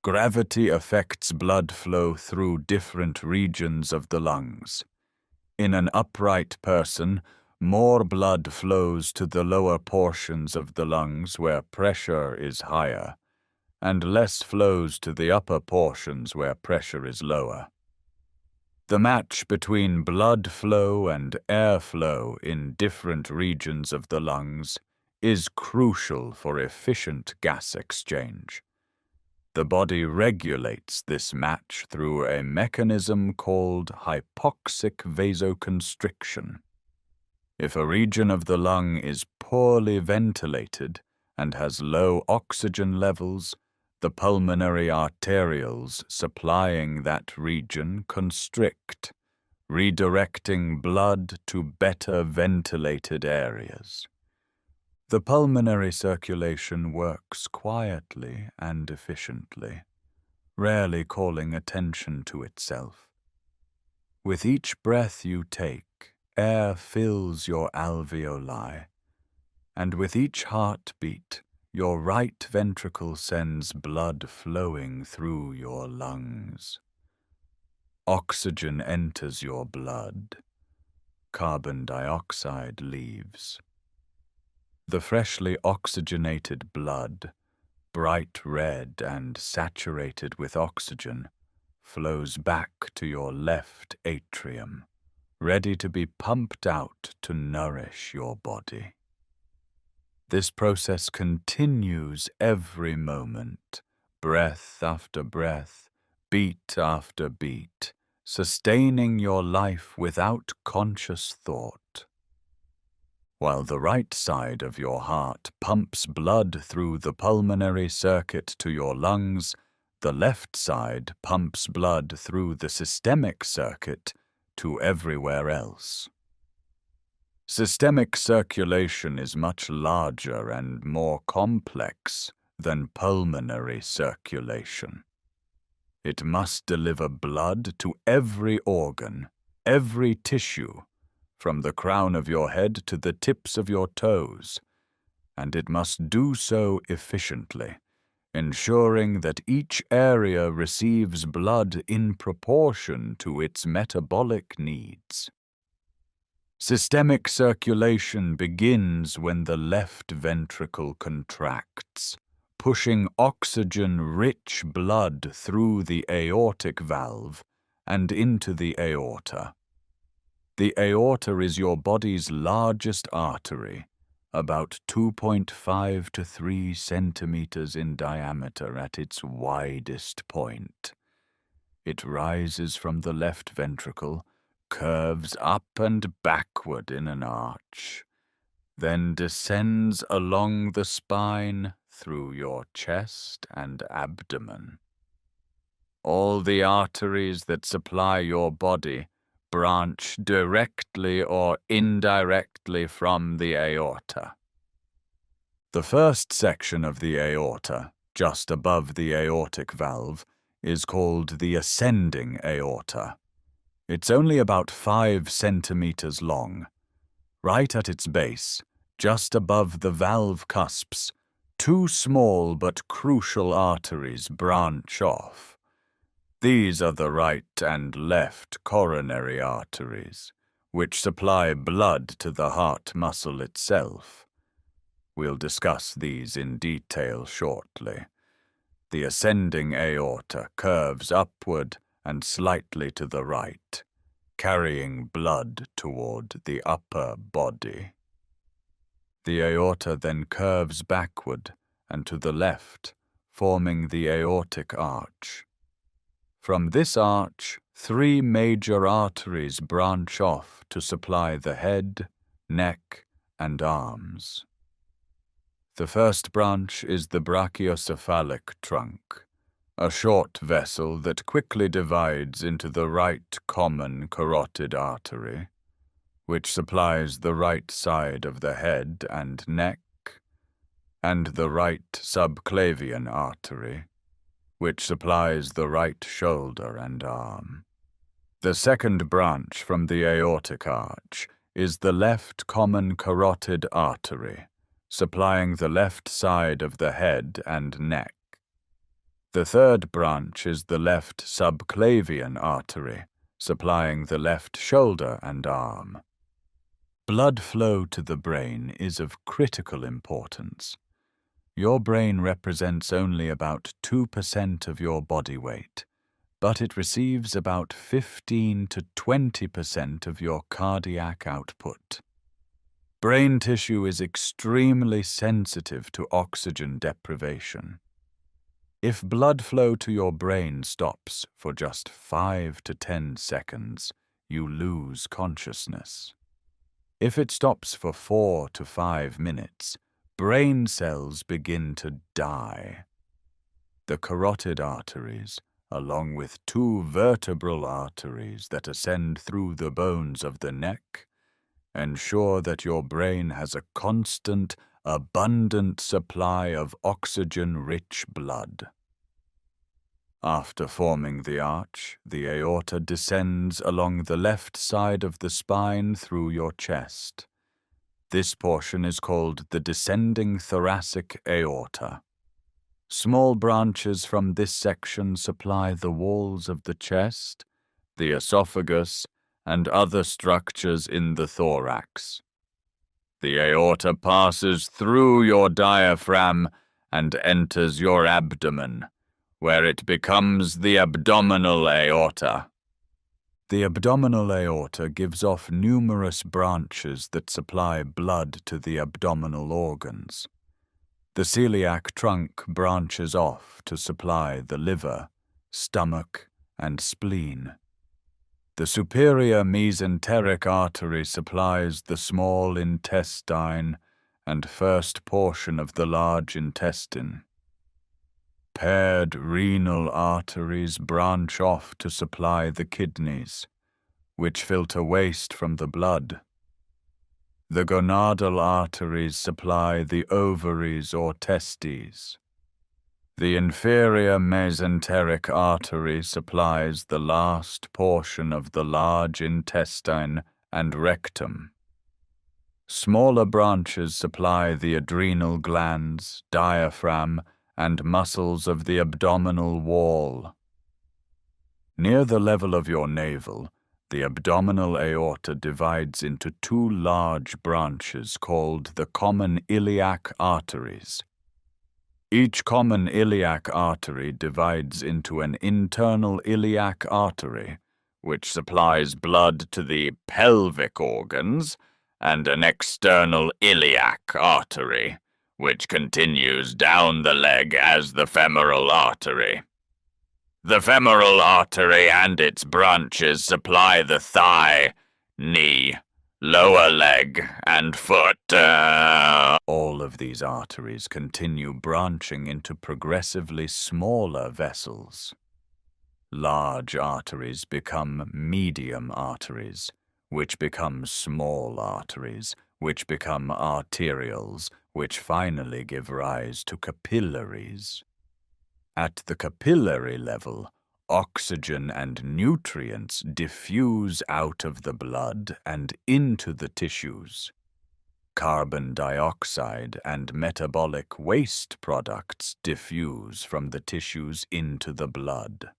Gravity affects blood flow through different regions of the lungs. In an upright person, more blood flows to the lower portions of the lungs where pressure is higher, and less flows to the upper portions where pressure is lower. The match between blood flow and air flow in different regions of the lungs is crucial for efficient gas exchange. The body regulates this match through a mechanism called hypoxic vasoconstriction. If a region of the lung is poorly ventilated and has low oxygen levels, the pulmonary arterioles supplying that region constrict, redirecting blood to better ventilated areas. The pulmonary circulation works quietly and efficiently, rarely calling attention to itself. With each breath you take, air fills your alveoli, and with each heartbeat, your right ventricle sends blood flowing through your lungs. Oxygen enters your blood. Carbon dioxide leaves. The freshly oxygenated blood, bright red and saturated with oxygen, flows back to your left atrium, ready to be pumped out to nourish your body. This process continues every moment, breath after breath, beat after beat, sustaining your life without conscious thought. While the right side of your heart pumps blood through the pulmonary circuit to your lungs, the left side pumps blood through the systemic circuit to everywhere else. Systemic circulation is much larger and more complex than pulmonary circulation. It must deliver blood to every organ, every tissue, from the crown of your head to the tips of your toes, and it must do so efficiently, ensuring that each area receives blood in proportion to its metabolic needs. Systemic circulation begins when the left ventricle contracts, pushing oxygen-rich blood through the aortic valve and into the aorta. The aorta is your body's largest artery, about 2.5 to 3 centimeters in diameter at its widest point. It rises from the left ventricle, curves up and backward in an arch, then descends along the spine through your chest and abdomen. All the arteries that supply your body branch directly or indirectly from the aorta. The first section of the aorta, just above the aortic valve, is called the ascending aorta. It's only about 5 centimeters long. Right at its base, just above the valve cusps, 2 small but crucial arteries branch off. These are the right and left coronary arteries, which supply blood to the heart muscle itself. We'll discuss these in detail shortly. The ascending aorta curves upward and slightly to the right, carrying blood toward the upper body. The aorta then curves backward and to the left, forming the aortic arch. From this arch, 3 major arteries branch off to supply the head, neck, and arms. The first branch is the brachiocephalic trunk, a short vessel that quickly divides into the right common carotid artery, which supplies the right side of the head and neck, and the right subclavian artery, which supplies the right shoulder and arm. The second branch from the aortic arch is the left common carotid artery, supplying the left side of the head and neck. The third branch is the left subclavian artery, supplying the left shoulder and arm. Blood flow to the brain is of critical importance. Your brain represents only about 2% of your body weight, but it receives about 15 to 20% of your cardiac output. Brain tissue is extremely sensitive to oxygen deprivation. If blood flow to your brain stops for just 5 to 10 seconds, you lose consciousness. If it stops for 4 to 5 minutes, brain cells begin to die. The carotid arteries, along with 2 vertebral arteries that ascend through the bones of the neck, ensure that your brain has a constant, abundant supply of oxygen-rich blood. After forming the arch, the aorta descends along the left side of the spine through your chest. This portion is called the descending thoracic aorta. Small branches from this section supply the walls of the chest, the esophagus, and other structures in the thorax. The aorta passes through your diaphragm and enters your abdomen, where it becomes the abdominal aorta. The abdominal aorta gives off numerous branches that supply blood to the abdominal organs. The celiac trunk branches off to supply the liver, stomach, and spleen. The superior mesenteric artery supplies the small intestine and first portion of the large intestine. Paired renal arteries branch off to supply the kidneys, which filter waste from the blood. The gonadal arteries supply the ovaries or testes. The inferior mesenteric artery supplies the last portion of the large intestine and rectum. Smaller branches supply the adrenal glands, diaphragm, and muscles of the abdominal wall. Near the level of your navel, the abdominal aorta divides into 2 large branches called the common iliac arteries. Each common iliac artery divides into an internal iliac artery, which supplies blood to the pelvic organs, and an external iliac artery, which continues down the leg as the femoral artery. The femoral artery and its branches supply the thigh, knee, lower leg, and foot. All of these arteries continue branching into progressively smaller vessels. Large arteries become medium arteries, which become small arteries, which become arterioles, which finally give rise to capillaries. At the capillary level, oxygen and nutrients diffuse out of the blood and into the tissues. Carbon dioxide and metabolic waste products diffuse from the tissues into the blood.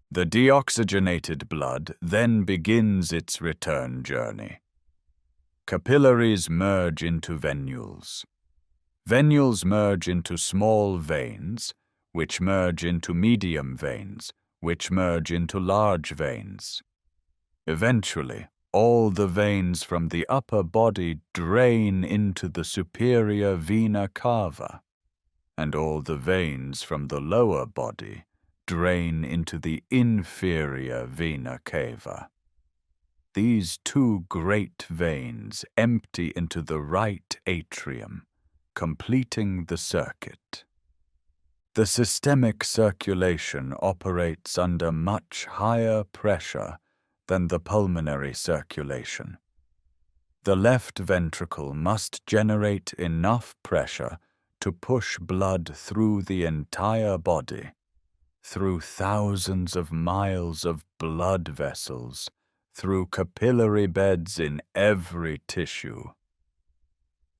The deoxygenated blood then begins its return journey. Capillaries merge into venules. Venules merge into small veins, which merge into medium veins, which merge into large veins. Eventually, all the veins from the upper body drain into the superior vena cava, and all the veins from the lower body drain into the inferior vena cava. These two great veins empty into the right atrium, completing the circuit. The systemic circulation operates under much higher pressure than the pulmonary circulation. The left ventricle must generate enough pressure to push blood through the entire body, through thousands of miles of blood vessels, through capillary beds in every tissue.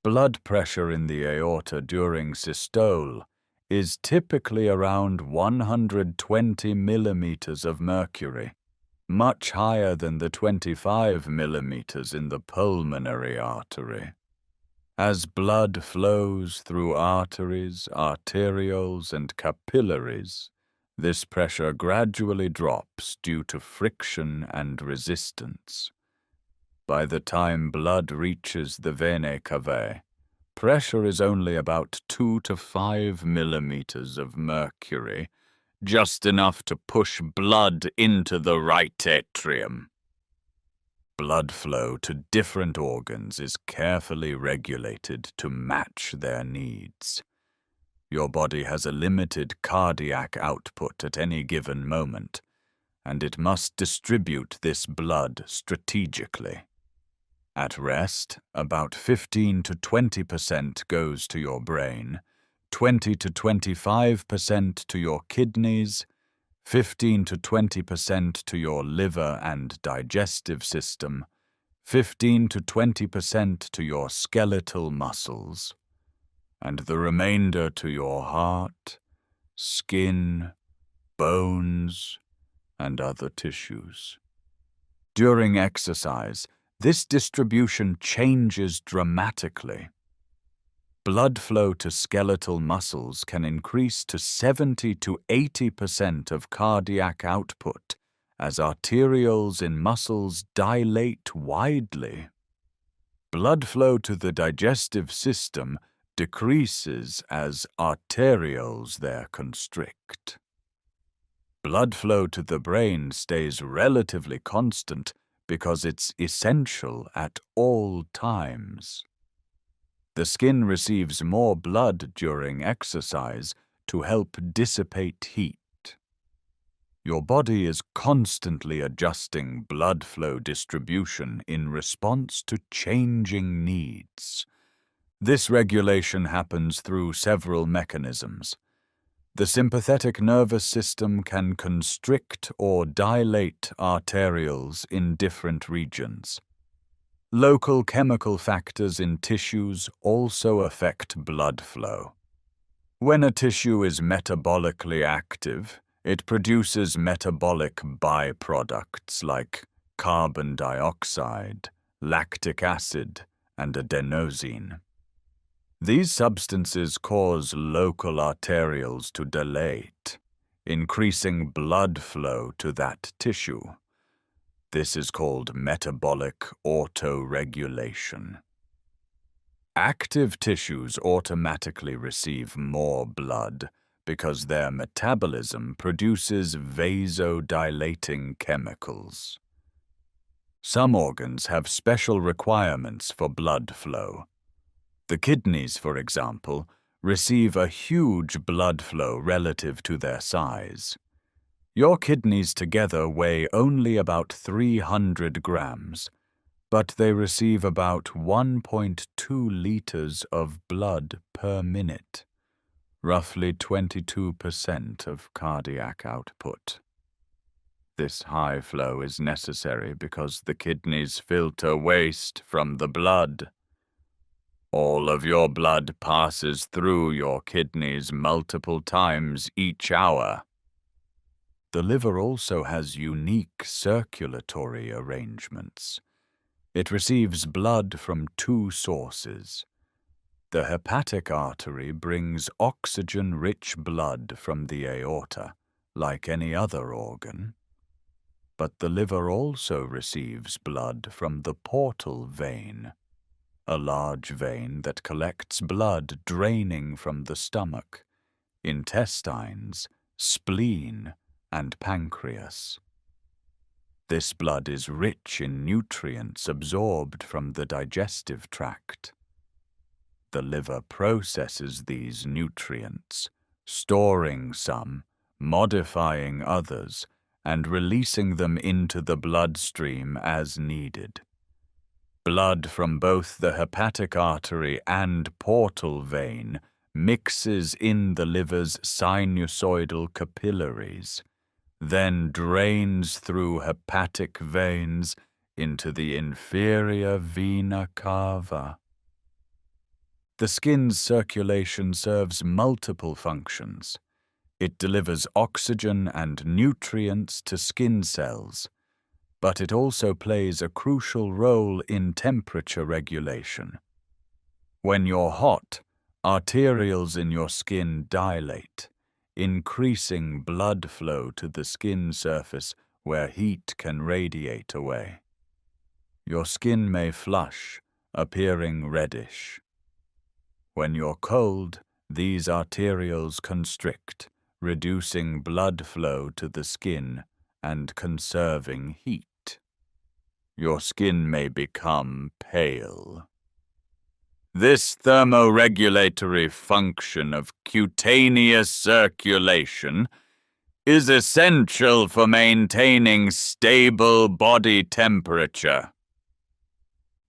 Blood pressure in the aorta during systole is typically around 120 millimeters of mercury, much higher than the 25 millimeters in the pulmonary artery. As blood flows through arteries, arterioles, and capillaries, this pressure gradually drops due to friction and resistance. By the time blood reaches the venae cavae, pressure is only about 2 to 5 millimeters of mercury, just enough to push blood into the right atrium. Blood flow to different organs is carefully regulated to match their needs. Your body has a limited cardiac output at any given moment, and it must distribute this blood strategically. At rest, about 15 to 20% goes to your brain, 20 to 25% to your kidneys, 15 to 20% to your liver and digestive system, 15 to 20% to your skeletal muscles, and the remainder to your heart, skin, bones, and other tissues. During exercise, this distribution changes dramatically. Blood flow to skeletal muscles can increase to 70 to 80% of cardiac output as arterioles in muscles dilate widely. Blood flow to the digestive system decreases as arterioles there constrict. Blood flow to the brain stays relatively constant because it's essential at all times. The skin receives more blood during exercise to help dissipate heat. Your body is constantly adjusting blood flow distribution in response to changing needs. This regulation happens through several mechanisms. The sympathetic nervous system can constrict or dilate arterioles in different regions. Local chemical factors in tissues also affect blood flow. When a tissue is metabolically active, it produces metabolic byproducts like carbon dioxide, lactic acid, and adenosine. These substances cause local arterioles to dilate, increasing blood flow to that tissue. This is called metabolic autoregulation. Active tissues automatically receive more blood because their metabolism produces vasodilating chemicals. Some organs have special requirements for blood flow. The kidneys, for example, receive a huge blood flow relative to their size. Your kidneys together weigh only about 300 grams, but they receive about 1.2 liters of blood per minute, roughly 22% of cardiac output. This high flow is necessary because the kidneys filter waste from the blood. All of your blood passes through your kidneys multiple times each hour. The liver also has unique circulatory arrangements. It receives blood from two sources. The hepatic artery brings oxygen-rich blood from the aorta, like any other organ. But the liver also receives blood from the portal vein, a large vein that collects blood draining from the stomach, intestines, spleen, and pancreas. This blood is rich in nutrients absorbed from the digestive tract. The liver processes these nutrients, storing some, modifying others, and releasing them into the bloodstream as needed. Blood from both the hepatic artery and portal vein mixes in the liver's sinusoidal capillaries, then drains through hepatic veins into the inferior vena cava. The skin's circulation serves multiple functions. It delivers oxygen and nutrients to skin cells, but it also plays a crucial role in temperature regulation. When you're hot, arterioles in your skin dilate, increasing blood flow to the skin surface where heat can radiate away. Your skin may flush, appearing reddish. When you're cold, these arterioles constrict, reducing blood flow to the skin and conserving heat. Your skin may become pale. This thermoregulatory function of cutaneous circulation is essential for maintaining stable body temperature.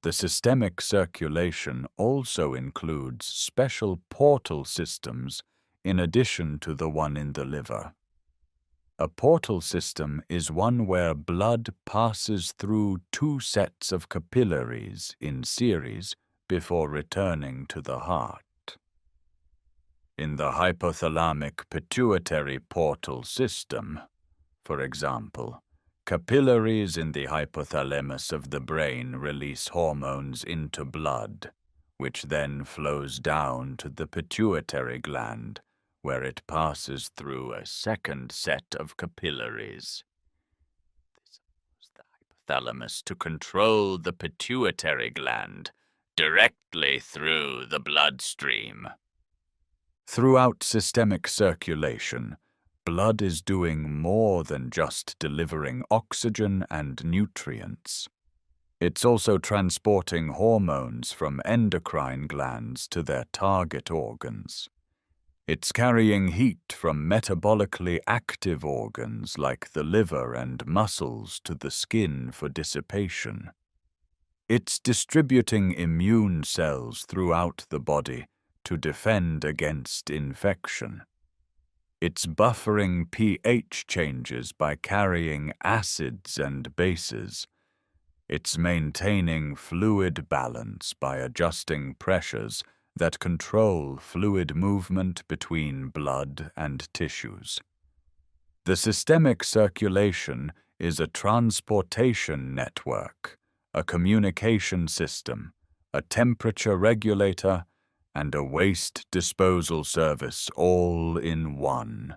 The systemic circulation also includes special portal systems in addition to the one in the liver. A portal system is one where blood passes through two sets of capillaries in series before returning to the heart. In the hypothalamic pituitary portal system, for example, capillaries in the hypothalamus of the brain release hormones into blood, which then flows down to the pituitary gland, where it passes through a second set of capillaries. This allows the hypothalamus to control the pituitary gland directly through the bloodstream. Throughout systemic circulation, blood is doing more than just delivering oxygen and nutrients. It's also transporting hormones from endocrine glands to their target organs. It's carrying heat from metabolically active organs like the liver and muscles to the skin for dissipation. It's distributing immune cells throughout the body to defend against infection. It's buffering pH changes by carrying acids and bases. It's maintaining fluid balance by adjusting pressures that control fluid movement between blood and tissues. The systemic circulation is a transportation network, a communication system, a temperature regulator, and a waste disposal service all in one.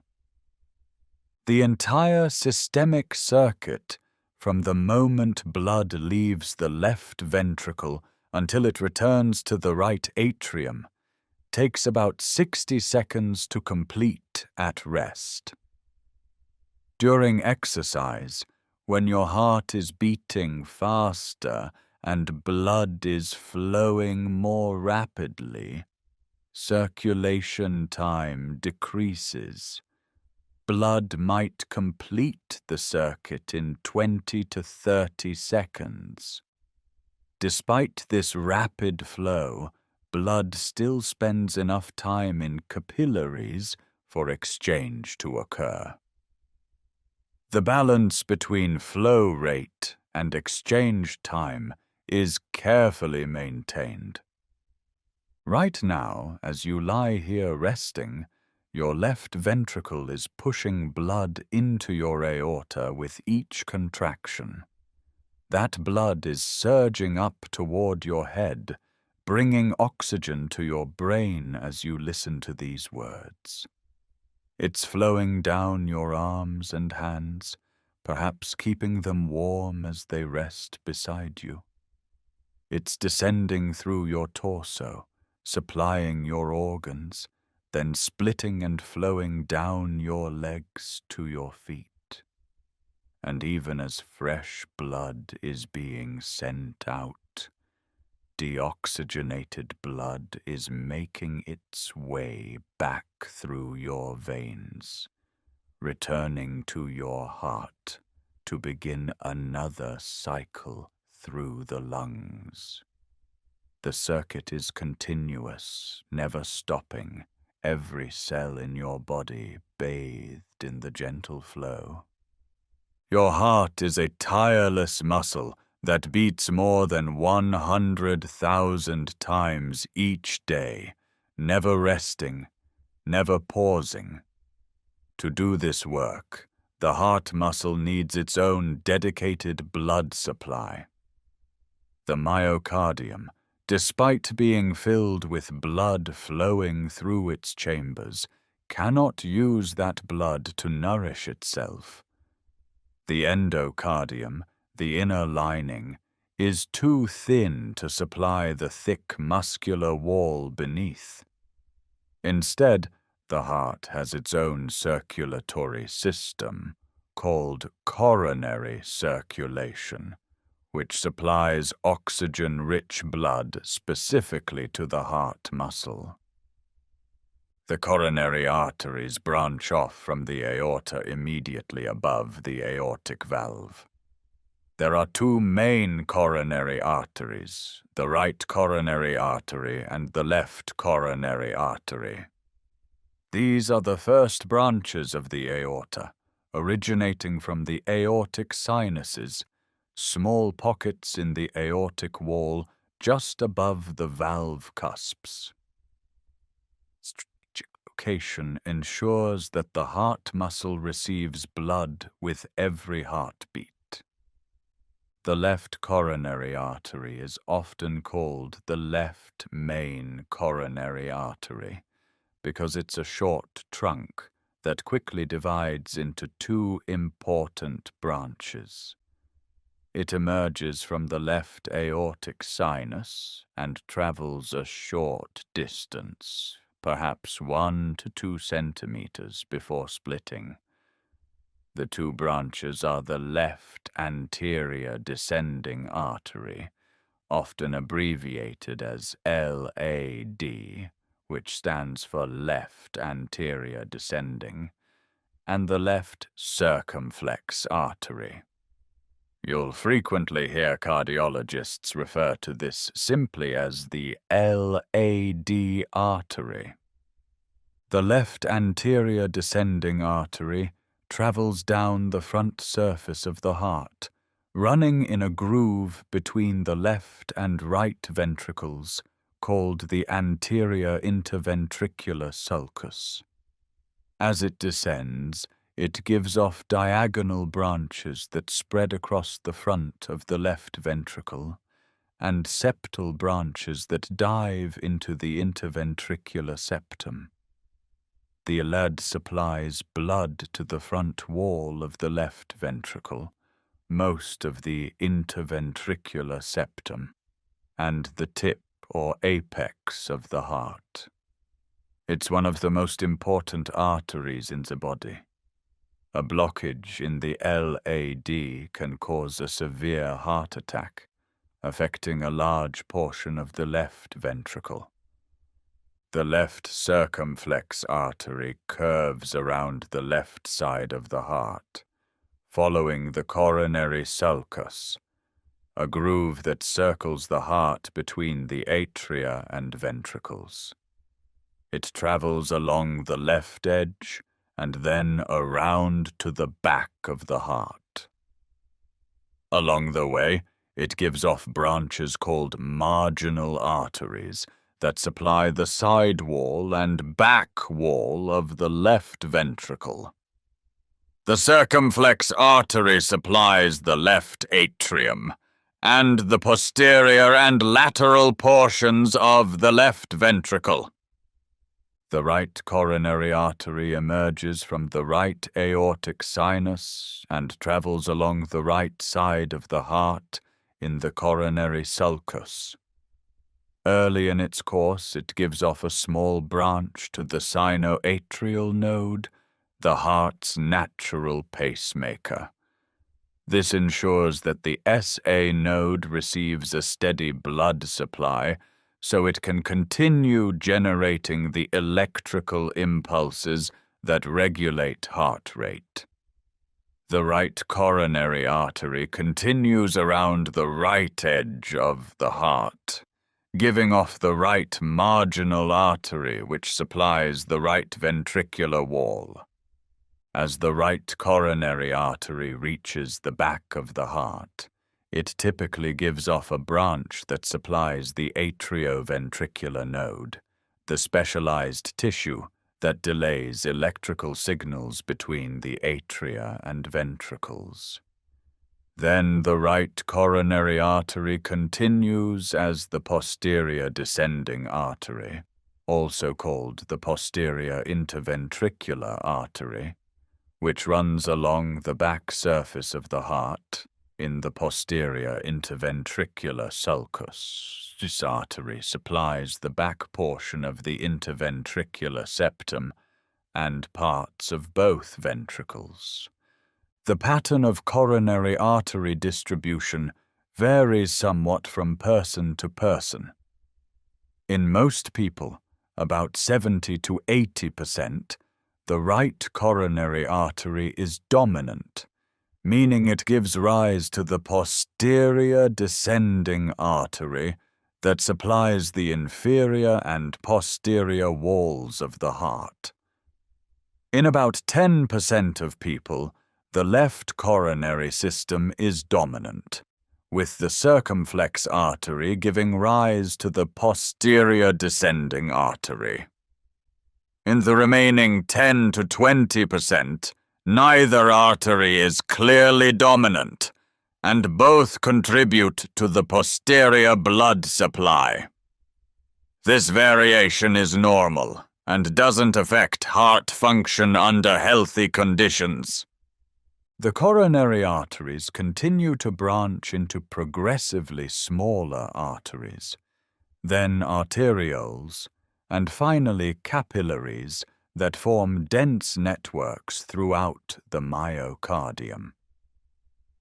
The entire systemic circuit, from the moment blood leaves the left ventricle until it returns to the right atrium, takes about 60 seconds to complete at rest. During exercise, when your heart is beating faster and blood is flowing more rapidly, circulation time decreases. blood might complete the circuit in 20 to 30 seconds. Despite this rapid flow, blood still spends enough time in capillaries for exchange to occur. The balance between flow rate and exchange time is carefully maintained. Right now, as you lie here resting, your left ventricle is pushing blood into your aorta with each contraction. That blood is surging up toward your head, bringing oxygen to your brain as you listen to these words. It's flowing down your arms and hands, perhaps keeping them warm as they rest beside you. It's descending through your torso, supplying your organs, then splitting and flowing down your legs to your feet. And even as fresh blood is being sent out, deoxygenated blood is making its way back through your veins, returning to your heart to begin another cycle through the lungs. The circuit is continuous, never stopping, every cell in your body bathed in the gentle flow. Your heart is a tireless muscle that beats more than 100,000 times each day, never resting, never pausing. To do this work, the heart muscle needs its own dedicated blood supply. The myocardium, despite being filled with blood flowing through its chambers, cannot use that blood to nourish itself. The endocardium, the inner lining, is too thin to supply the thick muscular wall beneath. Instead, the heart has its own circulatory system, called coronary circulation, which supplies oxygen-rich blood specifically to the heart muscle. The coronary arteries branch off from the aorta immediately above the aortic valve. There are two main coronary arteries, the right coronary artery and the left coronary artery. These are the first branches of the aorta, originating from the aortic sinuses, small pockets in the aortic wall just above the valve cusps. Strategic location ensures that the heart muscle receives blood with every heartbeat. The left coronary artery is often called the left main coronary artery because it's a short trunk that quickly divides into two important branches. It emerges from the left aortic sinus and travels a short distance, perhaps 1 to 2 centimeters before splitting. The two branches are the left anterior descending artery, often abbreviated as LAD, which stands for left anterior descending, and the left circumflex artery. You'll frequently hear cardiologists refer to this simply as the LAD artery. The left anterior descending artery travels down the front surface of the heart, running in a groove between the left and right ventricles called the anterior interventricular sulcus. As it descends, it gives off diagonal branches that spread across the front of the left ventricle, and septal branches that dive into the interventricular septum. The LAD supplies blood to the front wall of the left ventricle, most of the interventricular septum, and the tip or apex of the heart. It's one of the most important arteries in the body. A blockage in the LAD can cause a severe heart attack, affecting a large portion of the left ventricle. The left circumflex artery curves around the left side of the heart, following the coronary sulcus, a groove that circles the heart between the atria and ventricles. It travels along the left edge and then around to the back of the heart. Along the way, it gives off branches called marginal arteries that supply the side wall and back wall of the left ventricle. The circumflex artery supplies the left atrium and the posterior and lateral portions of the left ventricle. The right coronary artery emerges from the right aortic sinus and travels along the right side of the heart in the coronary sulcus. Early in its course, it gives off a small branch to the sinoatrial node, the heart's natural pacemaker. This ensures that the SA node receives a steady blood supply, so it can continue generating the electrical impulses that regulate heart rate. The right coronary artery continues around the right edge of the heart, giving off the right marginal artery which supplies the right ventricular wall. As the right coronary artery reaches the back of the heart, it typically gives off a branch that supplies the atrioventricular node, the specialized tissue that delays electrical signals between the atria and ventricles. Then the right coronary artery continues as the posterior descending artery, also called the posterior interventricular artery, which runs along the back surface of the heart in the posterior interventricular sulcus. This artery supplies the back portion of the interventricular septum and parts of both ventricles. The pattern of coronary artery distribution varies somewhat from person to person. In most people, about 70 to 80%, the right coronary artery is dominant, meaning it gives rise to the posterior descending artery that supplies the inferior and posterior walls of the heart. In about 10% of people, the left coronary system is dominant, with the circumflex artery giving rise to the posterior descending artery. In the remaining 10 to 20%, neither artery is clearly dominant, and both contribute to the posterior blood supply. This variation is normal and doesn't affect heart function under healthy conditions. The coronary arteries continue to branch into progressively smaller arteries, then arterioles, and finally capillaries that form dense networks throughout the myocardium.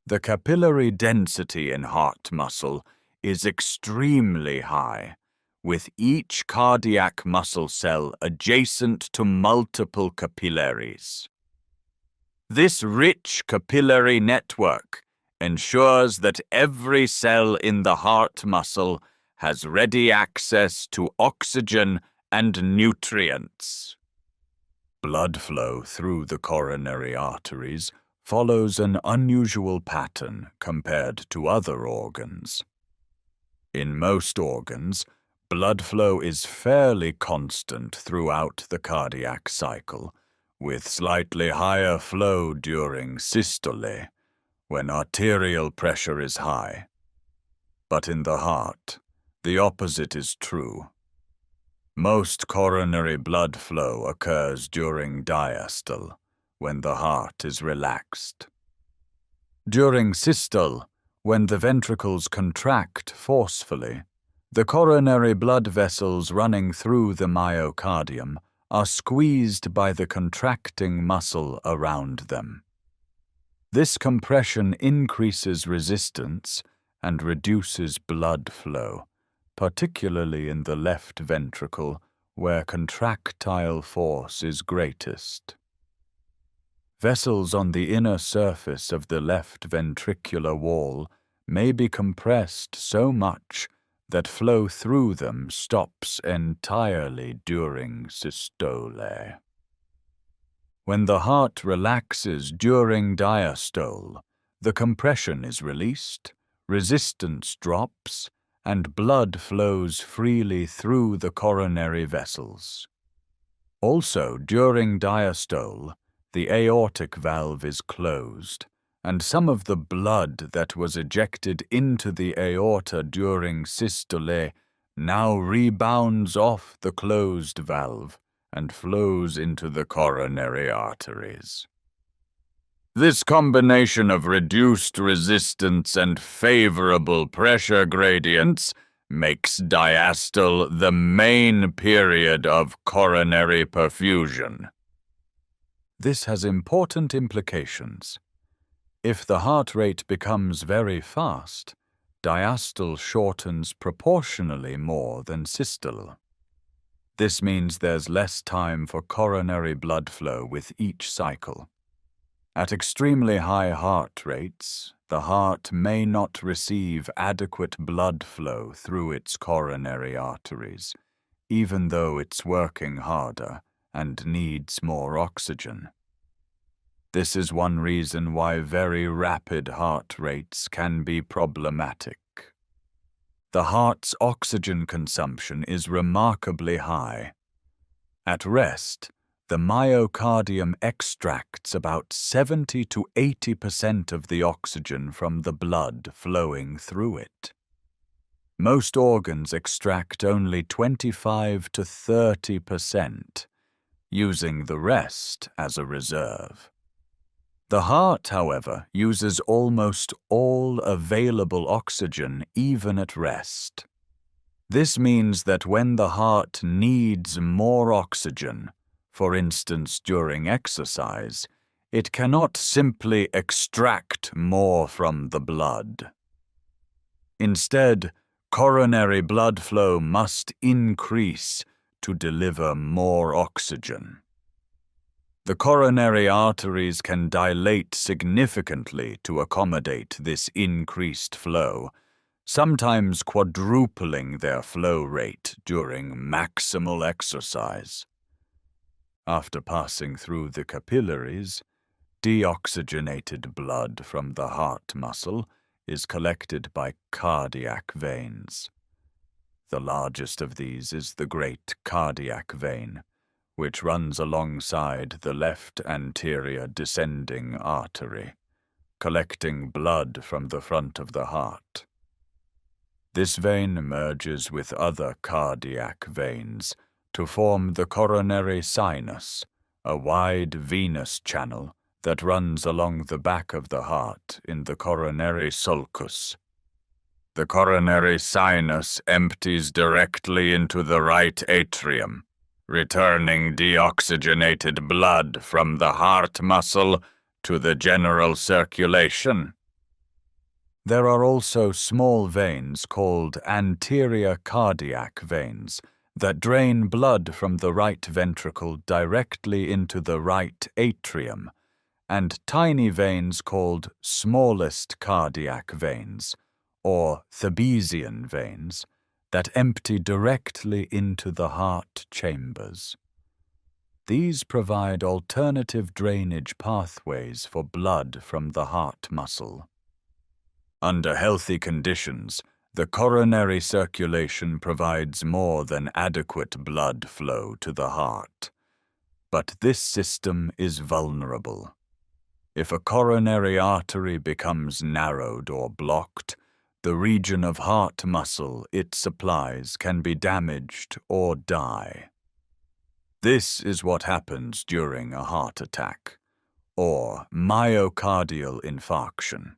The capillary density in heart muscle is extremely high, with each cardiac muscle cell adjacent to multiple capillaries. This rich capillary network ensures that every cell in the heart muscle has ready access to oxygen and nutrients. Blood flow through the coronary arteries follows an unusual pattern compared to other organs. In most organs, blood flow is fairly constant throughout the cardiac cycle, with slightly higher flow during systole, when arterial pressure is high. But in the heart, the opposite is true. Most coronary blood flow occurs during diastole, when the heart is relaxed. During systole, when the ventricles contract forcefully, the coronary blood vessels running through the myocardium are squeezed by the contracting muscle around them. This compression increases resistance and reduces blood flow, particularly in the left ventricle, where contractile force is greatest. Vessels on the inner surface of the left ventricular wall may be compressed so much that flow through them stops entirely during systole. When the heart relaxes during diastole, the compression is released, resistance drops, and blood flows freely through the coronary vessels. Also, during diastole, the aortic valve is closed, and some of the blood that was ejected into the aorta during systole now rebounds off the closed valve and flows into the coronary arteries. This combination of reduced resistance and favorable pressure gradients makes diastole the main period of coronary perfusion. This has important implications. If the heart rate becomes very fast, diastole shortens proportionally more than systole. This means there's less time for coronary blood flow with each cycle. At extremely high heart rates, the heart may not receive adequate blood flow through its coronary arteries, even though it's working harder and needs more oxygen. This is one reason why very rapid heart rates can be problematic. The heart's oxygen consumption is remarkably high. At rest, the myocardium extracts about 70 to 80% of the oxygen from the blood flowing through it. Most organs extract only 25 to 30%, using the rest as a reserve. The heart, however, uses almost all available oxygen even at rest. This means that when the heart needs more oxygen, for instance during exercise, it cannot simply extract more from the blood. Instead, coronary blood flow must increase to deliver more oxygen. The coronary arteries can dilate significantly to accommodate this increased flow, sometimes quadrupling their flow rate during maximal exercise. After passing through the capillaries, deoxygenated blood from the heart muscle is collected by cardiac veins. The largest of these is the great cardiac vein, which runs alongside the left anterior descending artery, collecting blood from the front of the heart. This vein merges with other cardiac veins to form the coronary sinus, a wide venous channel that runs along the back of the heart in the coronary sulcus. The coronary sinus empties directly into the right atrium, returning deoxygenated blood from the heart muscle to the general circulation. There are also small veins called anterior cardiac veins that drain blood from the right ventricle directly into the right atrium, and tiny veins called smallest cardiac veins, or Thebesian veins, that empty directly into the heart chambers. These provide alternative drainage pathways for blood from the heart muscle. Under healthy conditions, the coronary circulation provides more than adequate blood flow to the heart. But this system is vulnerable. If a coronary artery becomes narrowed or blocked, the region of heart muscle it supplies can be damaged or die. This is what happens during a heart attack, or myocardial infarction.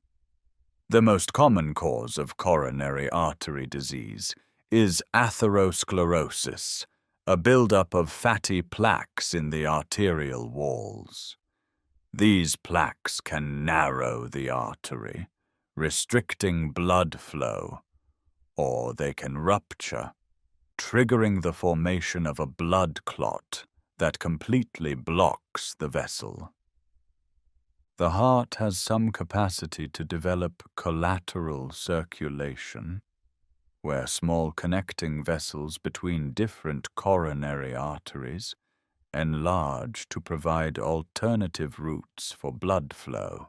The most common cause of coronary artery disease is atherosclerosis, a buildup of fatty plaques in the arterial walls. These plaques can narrow the artery, restricting blood flow, or they can rupture, triggering the formation of a blood clot that completely blocks the vessel. The heart has some capacity to develop collateral circulation, where small connecting vessels between different coronary arteries enlarge to provide alternative routes for blood flow.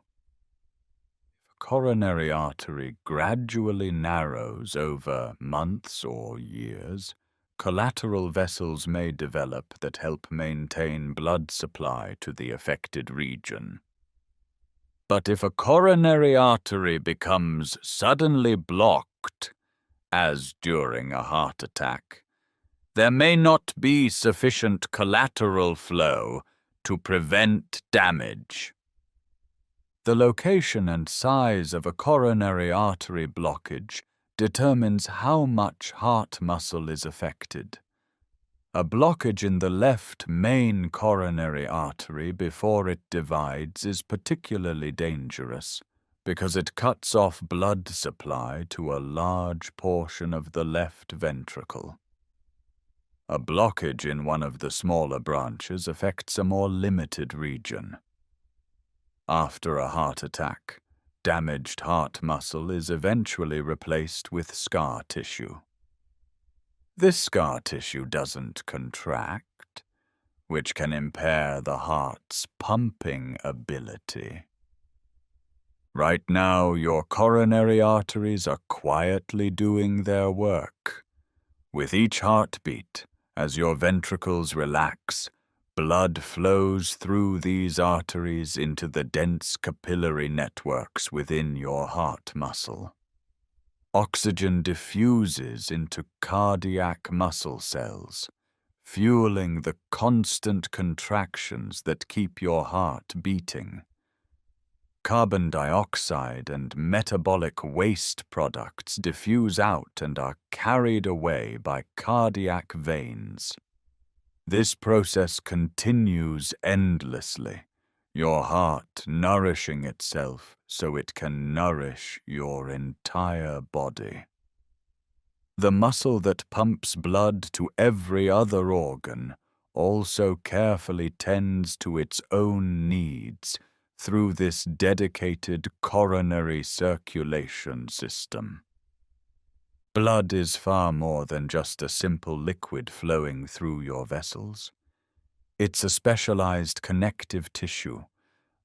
A coronary artery gradually narrows over months or years. Collateral vessels may develop that help maintain blood supply to the affected region. But if a coronary artery becomes suddenly blocked, as during a heart attack, there may not be sufficient collateral flow to prevent damage. The location and size of a coronary artery blockage determines how much heart muscle is affected. A blockage in the left main coronary artery before it divides is particularly dangerous because it cuts off blood supply to a large portion of the left ventricle. A blockage in one of the smaller branches affects a more limited region. After a heart attack, damaged heart muscle is eventually replaced with scar tissue. This scar tissue doesn't contract, which can impair the heart's pumping ability. Right now, your coronary arteries are quietly doing their work. With each heartbeat, as your ventricles relax, blood flows through these arteries into the dense capillary networks within your heart muscle. Oxygen diffuses into cardiac muscle cells, fueling the constant contractions that keep your heart beating. Carbon dioxide and metabolic waste products diffuse out and are carried away by cardiac veins. This process continues endlessly, your heart nourishing itself so it can nourish your entire body. The muscle that pumps blood to every other organ also carefully tends to its own needs through this dedicated coronary circulation system. Blood is far more than just a simple liquid flowing through your vessels. It's a specialized connective tissue,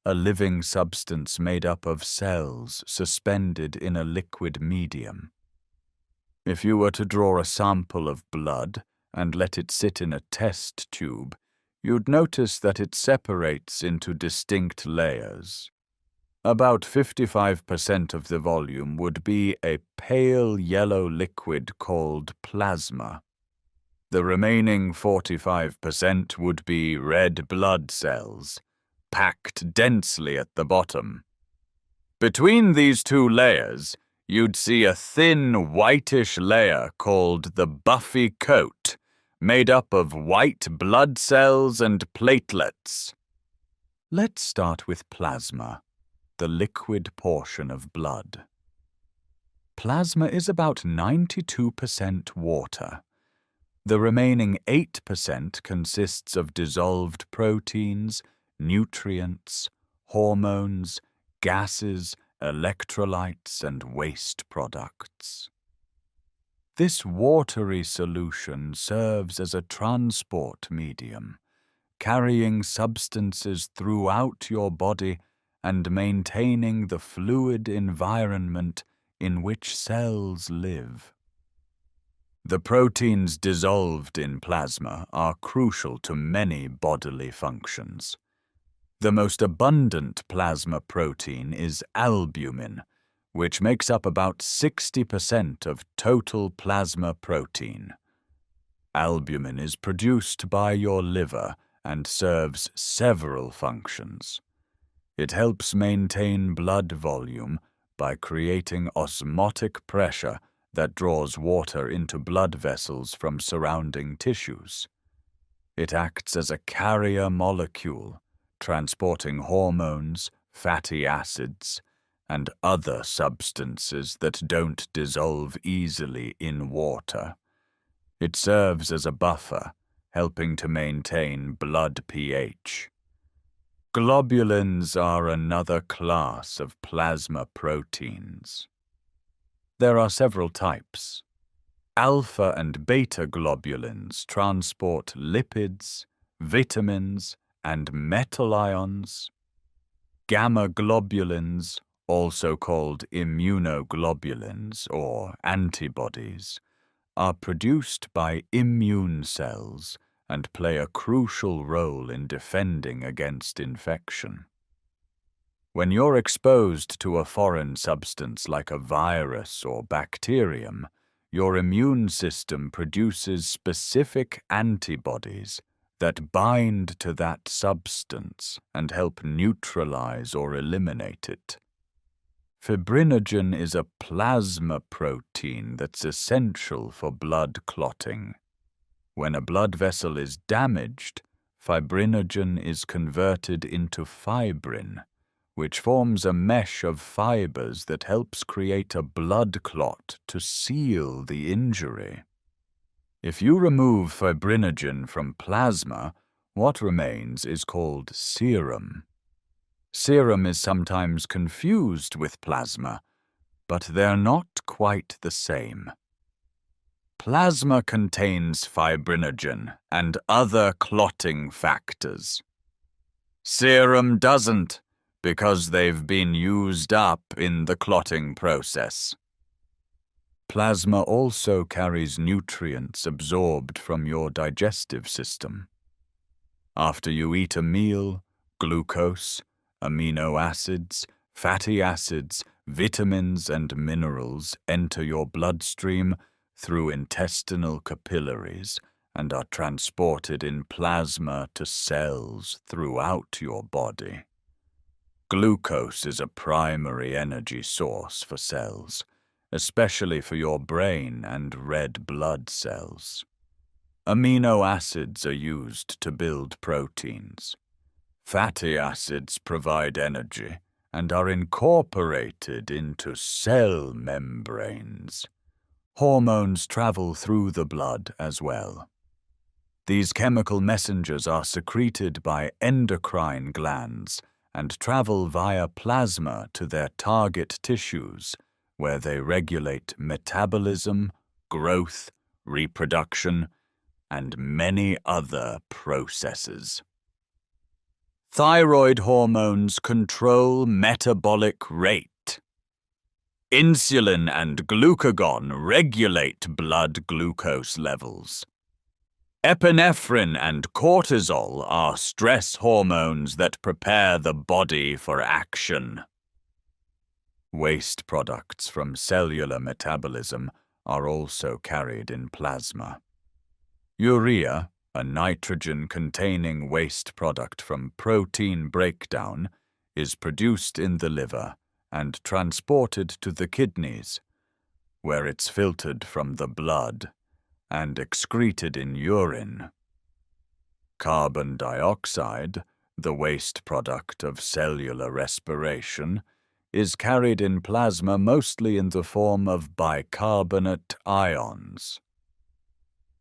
a living substance made up of cells suspended in a liquid medium. If you were to draw a sample of blood and let it sit in a test tube, you'd notice that it separates into distinct layers. About 55% of the volume would be a pale yellow liquid called plasma. The remaining 45% would be red blood cells, packed densely at the bottom. Between these two layers, you'd see a thin whitish layer called the buffy coat, made up of white blood cells and platelets. Let's start with plasma, the liquid portion of blood. Plasma is about 92% water. The remaining 8% consists of dissolved proteins, nutrients, hormones, gases, electrolytes, and waste products. This watery solution serves as a transport medium, carrying substances throughout your body and maintaining the fluid environment in which cells live. The proteins dissolved in plasma are crucial to many bodily functions. The most abundant plasma protein is albumin, which makes up about 60% of total plasma protein. Albumin is produced by your liver and serves several functions. It helps maintain blood volume by creating osmotic pressure that draws water into blood vessels from surrounding tissues. It acts as a carrier molecule, transporting hormones, fatty acids, and other substances that don't dissolve easily in water. It serves as a buffer, helping to maintain blood pH. Globulins are another class of plasma proteins. There are several types. Alpha and beta globulins transport lipids, vitamins, and metal ions. Gamma globulins, also called immunoglobulins or antibodies, are produced by immune cells and play a crucial role in defending against infection. When you're exposed to a foreign substance like a virus or bacterium, your immune system produces specific antibodies that bind to that substance and help neutralize or eliminate it. Fibrinogen is a plasma protein that's essential for blood clotting. When a blood vessel is damaged, fibrinogen is converted into fibrin, which forms a mesh of fibers that helps create a blood clot to seal the injury. If you remove fibrinogen from plasma, what remains is called serum. Serum is sometimes confused with plasma, but they're not quite the same. Plasma contains fibrinogen and other clotting factors. Serum doesn't, because they've been used up in the clotting process. Plasma also carries nutrients absorbed from your digestive system. After you eat a meal, glucose, amino acids, fatty acids, vitamins, and minerals enter your bloodstream through intestinal capillaries and are transported in plasma to cells throughout your body. Glucose is a primary energy source for cells, especially for your brain and red blood cells. Amino acids are used to build proteins. Fatty acids provide energy and are incorporated into cell membranes. Hormones travel through the blood as well. These chemical messengers are secreted by endocrine glands and travel via plasma to their target tissues, where they regulate metabolism, growth, reproduction, and many other processes. Thyroid hormones control metabolic rate. Insulin and glucagon regulate blood glucose levels. Epinephrine and cortisol are stress hormones that prepare the body for action. Waste products from cellular metabolism are also carried in plasma. Urea, a nitrogen-containing waste product from protein breakdown, is produced in the liver and transported to the kidneys, where it's filtered from the blood and excreted in urine. Carbon dioxide, the waste product of cellular respiration, is carried in plasma mostly in the form of bicarbonate ions.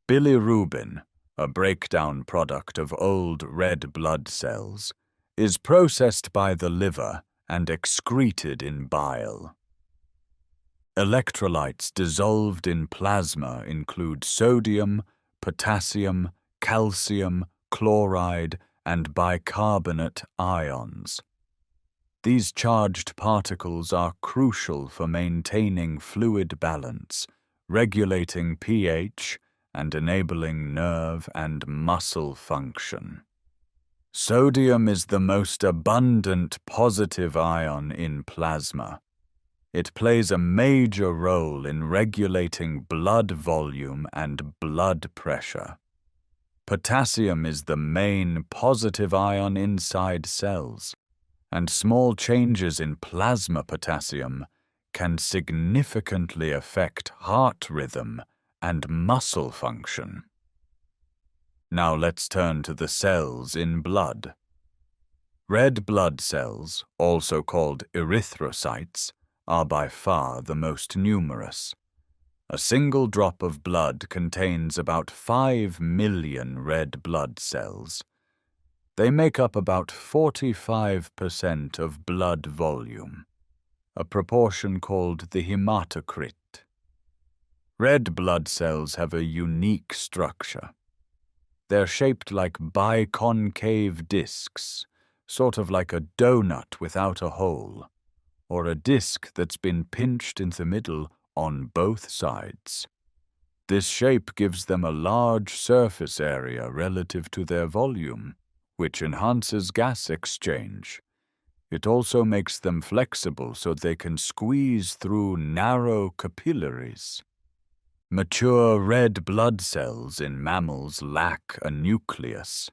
Bilirubin, a breakdown product of old red blood cells, is processed by the liver and excreted in bile. Electrolytes dissolved in plasma include sodium, potassium, calcium, chloride, and bicarbonate ions. These charged particles are crucial for maintaining fluid balance, regulating pH, and enabling nerve and muscle function. Sodium is the most abundant positive ion in plasma. It plays a major role in regulating blood volume and blood pressure. Potassium is the main positive ion inside cells, and small changes in plasma potassium can significantly affect heart rhythm and muscle function. Now let's turn to the cells in blood. Red blood cells, also called erythrocytes, are by far the most numerous. A single drop of blood contains about 5 million red blood cells. They make up about 45% of blood volume, a proportion called the hematocrit. Red blood cells have a unique structure. They're shaped like biconcave discs, sort of like a donut without a hole, or a disc that's been pinched in the middle on both sides. This shape gives them a large surface area relative to their volume, which enhances gas exchange. It also makes them flexible so they can squeeze through narrow capillaries. Mature red blood cells in mammals lack a nucleus.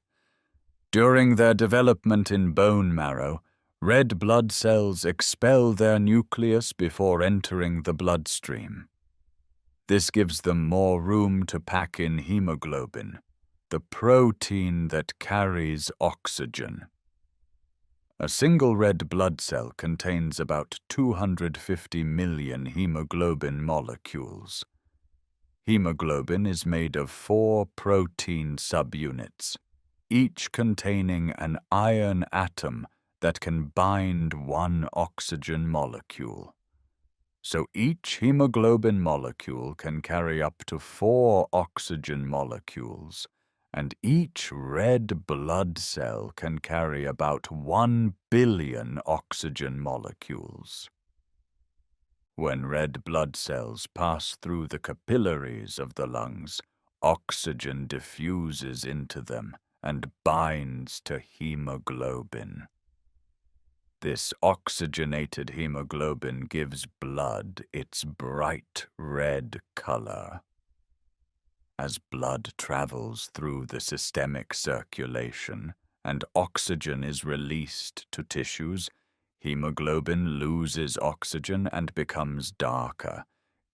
During their development in bone marrow, red blood cells expel their nucleus before entering the bloodstream. This gives them more room to pack in hemoglobin, the protein that carries oxygen. A single red blood cell contains about 250 million hemoglobin molecules. Hemoglobin is made of 4 protein subunits, each containing an iron atom that can bind 1 oxygen molecule. So each hemoglobin molecule can carry up to 4 oxygen molecules, and each red blood cell can carry about 1 billion oxygen molecules. When red blood cells pass through the capillaries of the lungs, oxygen diffuses into them and binds to hemoglobin. This oxygenated hemoglobin gives blood its bright red color. As blood travels through the systemic circulation and oxygen is released to tissues, hemoglobin loses oxygen and becomes darker,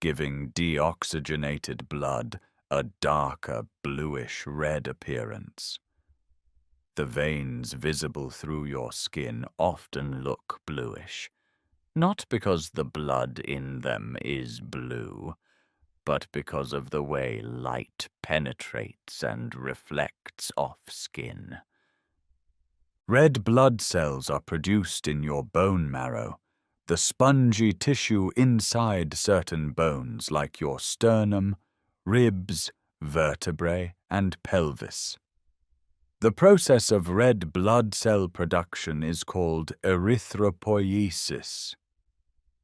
giving deoxygenated blood a darker bluish-red appearance. The veins visible through your skin often look bluish, not because the blood in them is blue, but because of the way light penetrates and reflects off skin. Red blood cells are produced in your bone marrow, the spongy tissue inside certain bones like your sternum, ribs, vertebrae, and pelvis. The process of red blood cell production is called erythropoiesis.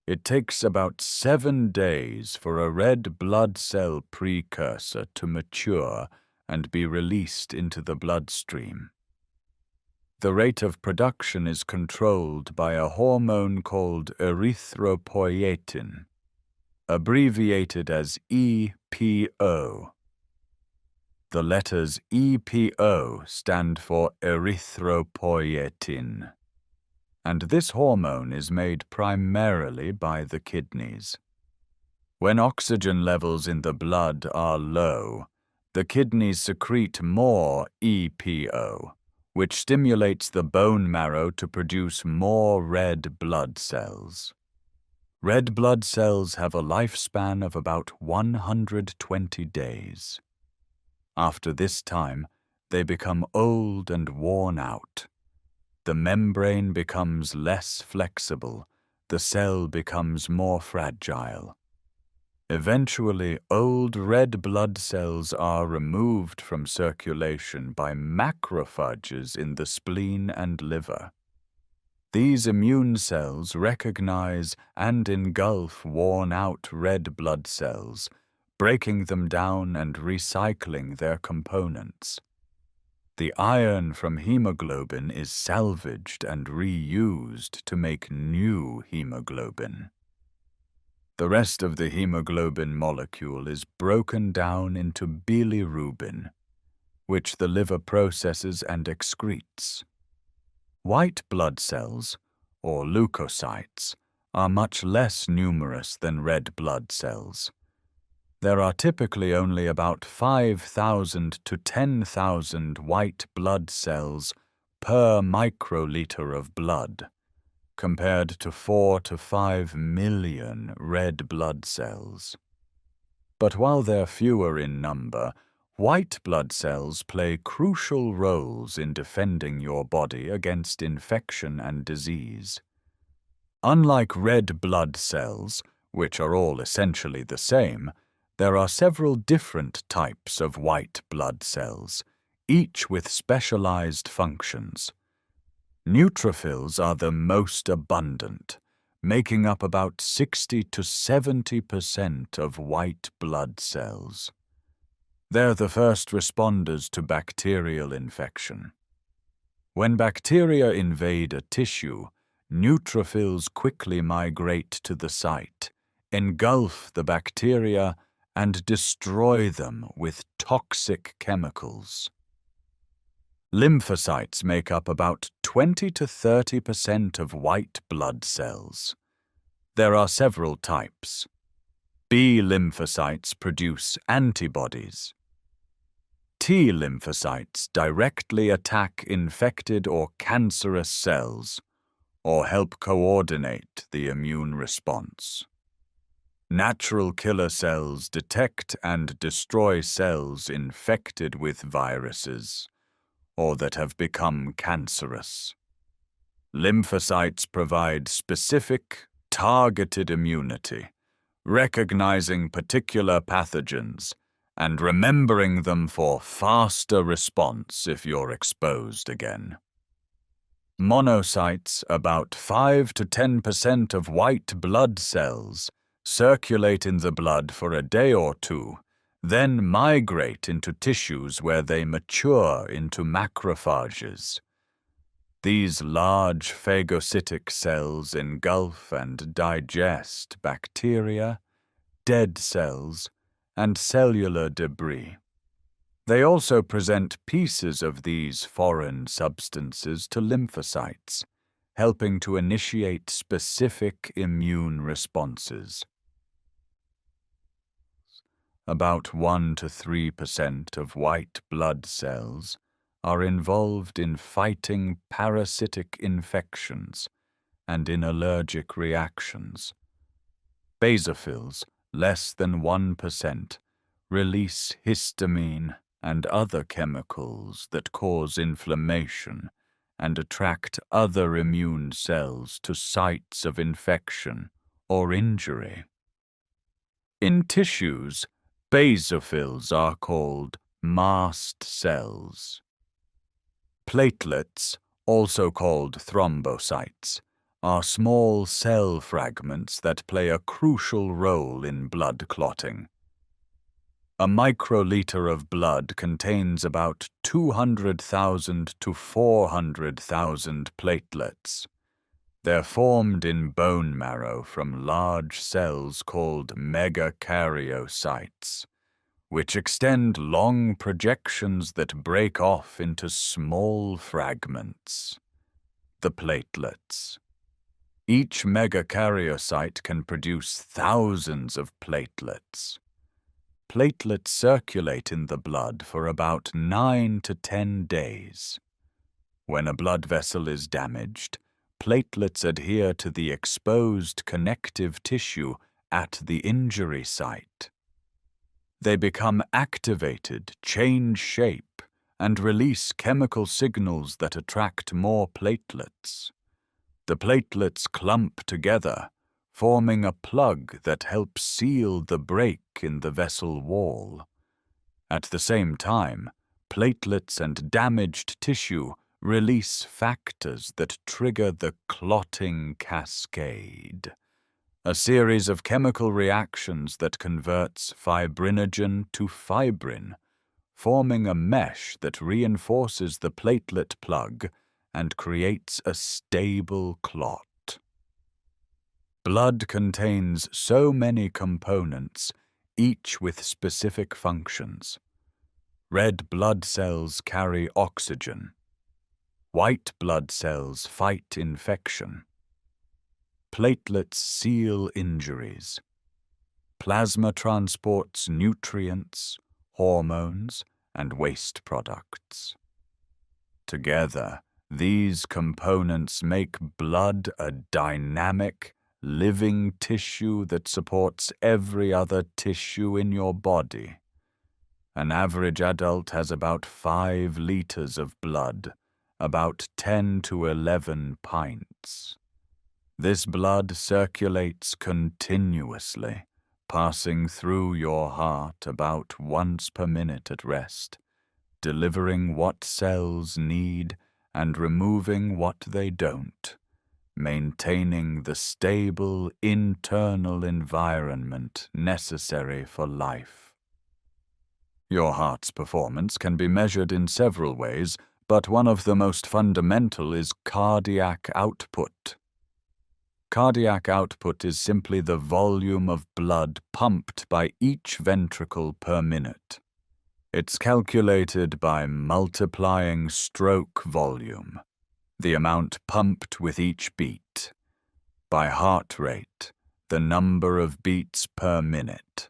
It takes about 7 days for a red blood cell precursor to mature and be released into the bloodstream. The rate of production is controlled by a hormone called erythropoietin, abbreviated as EPO. The letters EPO stand for erythropoietin, and this hormone is made primarily by the kidneys. When oxygen levels in the blood are low, the kidneys secrete more EPO, which stimulates the bone marrow to produce more red blood cells. Red blood cells have a lifespan of about 120 days. After this time, they become old and worn out. The membrane becomes less flexible, the cell becomes more fragile. Eventually, old red blood cells are removed from circulation by macrophages in the spleen and liver. These immune cells recognize and engulf worn-out red blood cells, breaking them down and recycling their components. The iron from hemoglobin is salvaged and reused to make new hemoglobin. The rest of the hemoglobin molecule is broken down into bilirubin, which the liver processes and excretes. White blood cells, or leukocytes, are much less numerous than red blood cells. There are typically only about 5,000 to 10,000 white blood cells per microliter of blood, compared to 4 to 5 million red blood cells. But while they're fewer in number, white blood cells play crucial roles in defending your body against infection and disease. Unlike red blood cells, which are all essentially the same, there are several different types of white blood cells, each with specialized functions. Neutrophils are the most abundant, making up about 60 to 70% of white blood cells. They're the first responders to bacterial infection. When bacteria invade a tissue, neutrophils quickly migrate to the site, engulf the bacteria, and destroy them with toxic chemicals. Lymphocytes make up about 20 to 30% of white blood cells. There are several types. B lymphocytes produce antibodies. T lymphocytes directly attack infected or cancerous cells, or help coordinate the immune response. Natural killer cells detect and destroy cells infected with viruses, or that have become cancerous. Lymphocytes provide specific, targeted immunity, recognizing particular pathogens and remembering them for faster response if you're exposed again. Monocytes, about 5 to 10% of white blood cells, circulate in the blood for a day or two, then migrate into tissues where they mature into macrophages. These large phagocytic cells engulf and digest bacteria, dead cells, and cellular debris. They also present pieces of these foreign substances to lymphocytes, helping to initiate specific immune responses. About 1 to 3% of white blood cells are involved in fighting parasitic infections and in allergic reactions. Basophils, less than 1%, release histamine and other chemicals that cause inflammation and attract other immune cells to sites of infection or injury. In tissues, basophils are called mast cells. Platelets, also called thrombocytes, are small cell fragments that play a crucial role in blood clotting. A microliter of blood contains about 200,000 to 400,000 platelets. They're formed in bone marrow from large cells called megakaryocytes, which extend long projections that break off into small fragments, the platelets. Each megakaryocyte can produce thousands of platelets. Platelets circulate in the blood for about 9 to 10 days. When a blood vessel is damaged, platelets adhere to the exposed connective tissue at the injury site. They become activated, change shape, and release chemical signals that attract more platelets. The platelets clump together, forming a plug that helps seal the break in the vessel wall. At the same time, platelets and damaged tissue release factors that trigger the clotting cascade, a series of chemical reactions that converts fibrinogen to fibrin, forming a mesh that reinforces the platelet plug and creates a stable clot. Blood contains so many components, each with specific functions. Red blood cells carry oxygen. White blood cells fight infection. Platelets seal injuries. Plasma transports nutrients, hormones, and waste products. Together, these components make blood a dynamic, living tissue that supports every other tissue in your body. An average adult has about 5 liters of blood, about 10 to 11 pints. This blood circulates continuously, passing through your heart about once per minute at rest, delivering what cells need and removing what they don't, maintaining the stable internal environment necessary for life. Your heart's performance can be measured in several ways, but one of the most fundamental is cardiac output. Cardiac output is simply the volume of blood pumped by each ventricle per minute. It's calculated by multiplying stroke volume, the amount pumped with each beat, by heart rate, the number of beats per minute.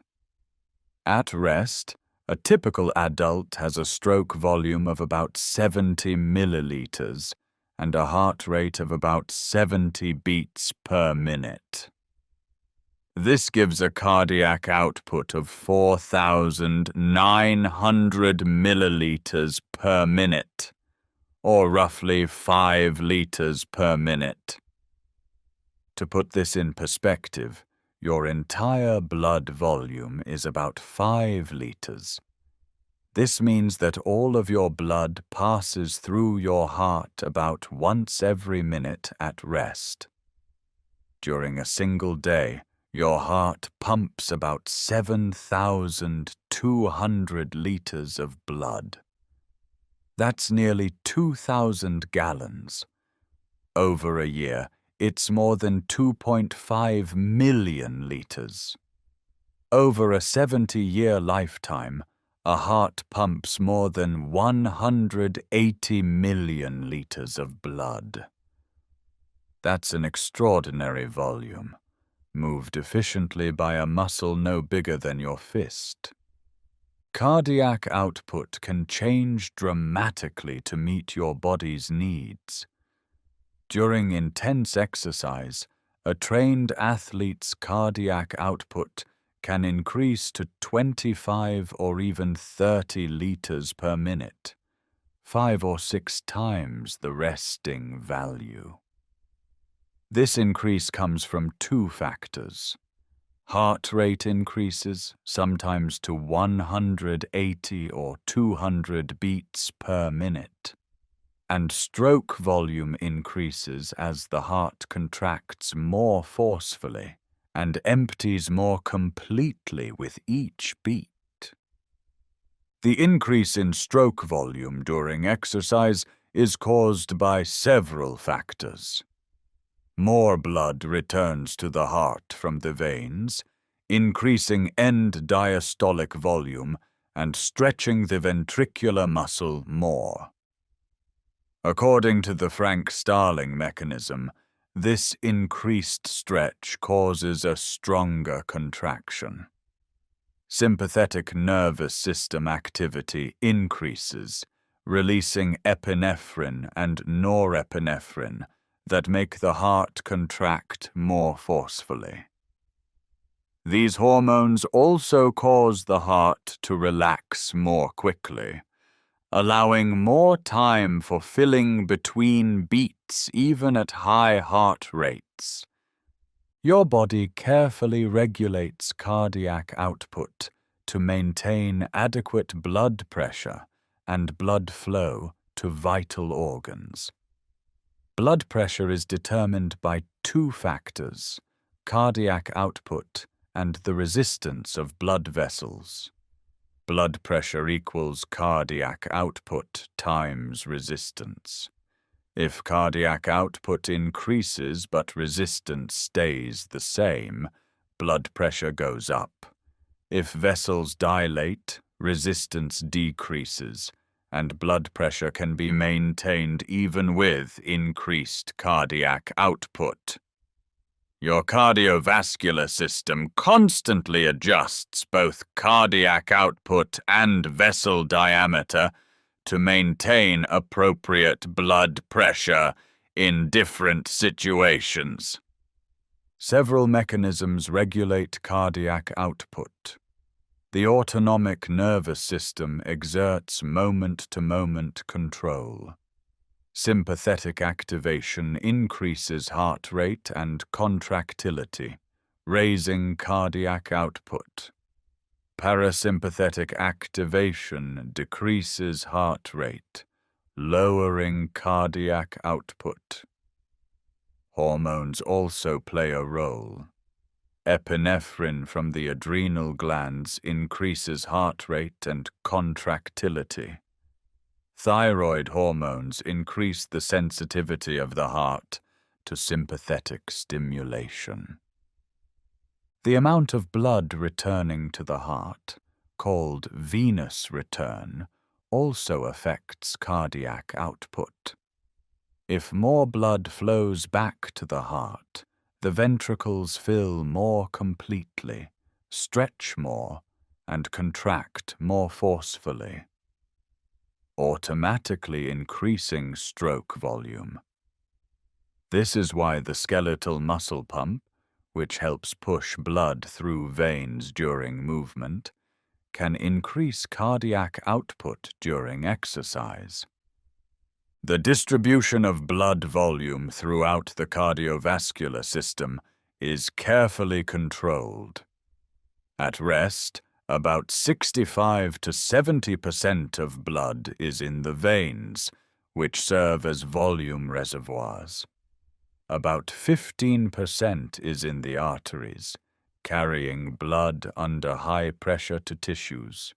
At rest, a typical adult has a stroke volume of about 70 milliliters and a heart rate of about 70 beats per minute. This gives a cardiac output of 4,900 milliliters per minute, or roughly 5 liters per minute. To put this in perspective, your entire blood volume is about 5 liters. This means that all of your blood passes through your heart about once every minute at rest. During a single day, your heart pumps about 7,200 liters of blood. That's nearly 2,000 gallons. Over a year, it's more than 2.5 million liters. Over a 70-year lifetime, a heart pumps more than 180 million liters of blood. That's an extraordinary volume, moved efficiently by a muscle no bigger than your fist. Cardiac output can change dramatically to meet your body's needs. During intense exercise, a trained athlete's cardiac output can increase to 25 or even 30 liters per minute, 5 or 6 times the resting value. This increase comes from 2 factors. Heart rate increases, sometimes to 180 or 200 beats per minute. And stroke volume increases as the heart contracts more forcefully and empties more completely with each beat. The increase in stroke volume during exercise is caused by several factors. More blood returns to the heart from the veins, increasing end diastolic volume and stretching the ventricular muscle more. According to the Frank-Starling mechanism, this increased stretch causes a stronger contraction. Sympathetic nervous system activity increases, releasing epinephrine and norepinephrine that make the heart contract more forcefully. These hormones also cause the heart to relax more quickly, allowing more time for filling between beats even at high heart rates. Your body carefully regulates cardiac output to maintain adequate blood pressure and blood flow to vital organs. Blood pressure is determined by 2 factors: cardiac output and the resistance of blood vessels. Blood pressure equals cardiac output times resistance. If cardiac output increases but resistance stays the same, blood pressure goes up. If vessels dilate, resistance decreases, and blood pressure can be maintained even with increased cardiac output. Your cardiovascular system constantly adjusts both cardiac output and vessel diameter to maintain appropriate blood pressure in different situations. Several mechanisms regulate cardiac output. The autonomic nervous system exerts moment-to-moment control. Sympathetic activation increases heart rate and contractility, raising cardiac output. Parasympathetic activation decreases heart rate, lowering cardiac output. Hormones also play a role. Epinephrine from the adrenal glands increases heart rate and contractility. Thyroid hormones increase the sensitivity of the heart to sympathetic stimulation. The amount of blood returning to the heart, called venous return, also affects cardiac output. If more blood flows back to the heart, the ventricles fill more completely, stretch more, and contract more forcefully, automatically increasing stroke volume. This is why the skeletal muscle pump, which helps push blood through veins during movement, can increase cardiac output during exercise. The distribution of blood volume throughout the cardiovascular system is carefully controlled. At rest, about 65 to 70% of blood is in the veins, which serve as volume reservoirs. About 15% is in the arteries, carrying blood under high pressure to tissues.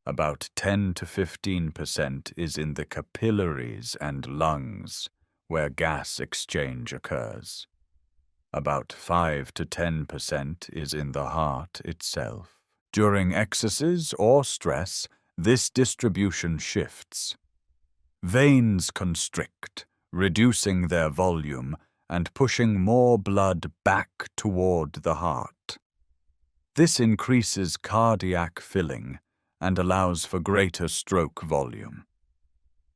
About 10 to 15% is in the capillaries and lungs, where gas exchange occurs. About 5 to 10% is in the heart itself. During excesses or stress, this distribution shifts. Veins constrict, reducing their volume and pushing more blood back toward the heart. This increases cardiac filling and allows for greater stroke volume.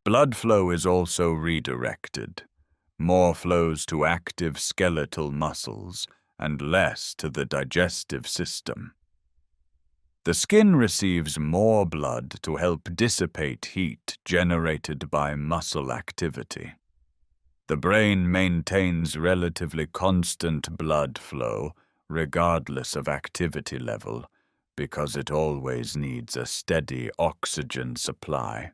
Blood flow is also redirected. More flows to active skeletal muscles and less to the digestive system. The skin receives more blood to help dissipate heat generated by muscle activity. The brain maintains relatively constant blood flow regardless of activity level because it always needs a steady oxygen supply.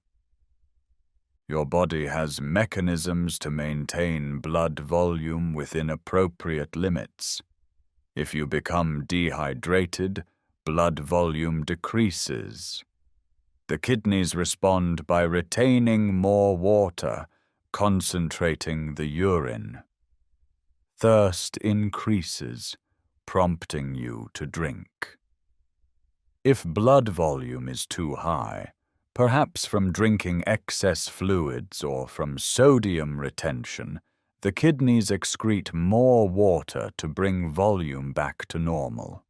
Your body has mechanisms to maintain blood volume within appropriate limits. If you become dehydrated, blood volume decreases. The kidneys respond by retaining more water, concentrating the urine. Thirst increases, prompting you to drink. If blood volume is too high, perhaps from drinking excess fluids or from sodium retention, the kidneys excrete more water to bring volume back to normal.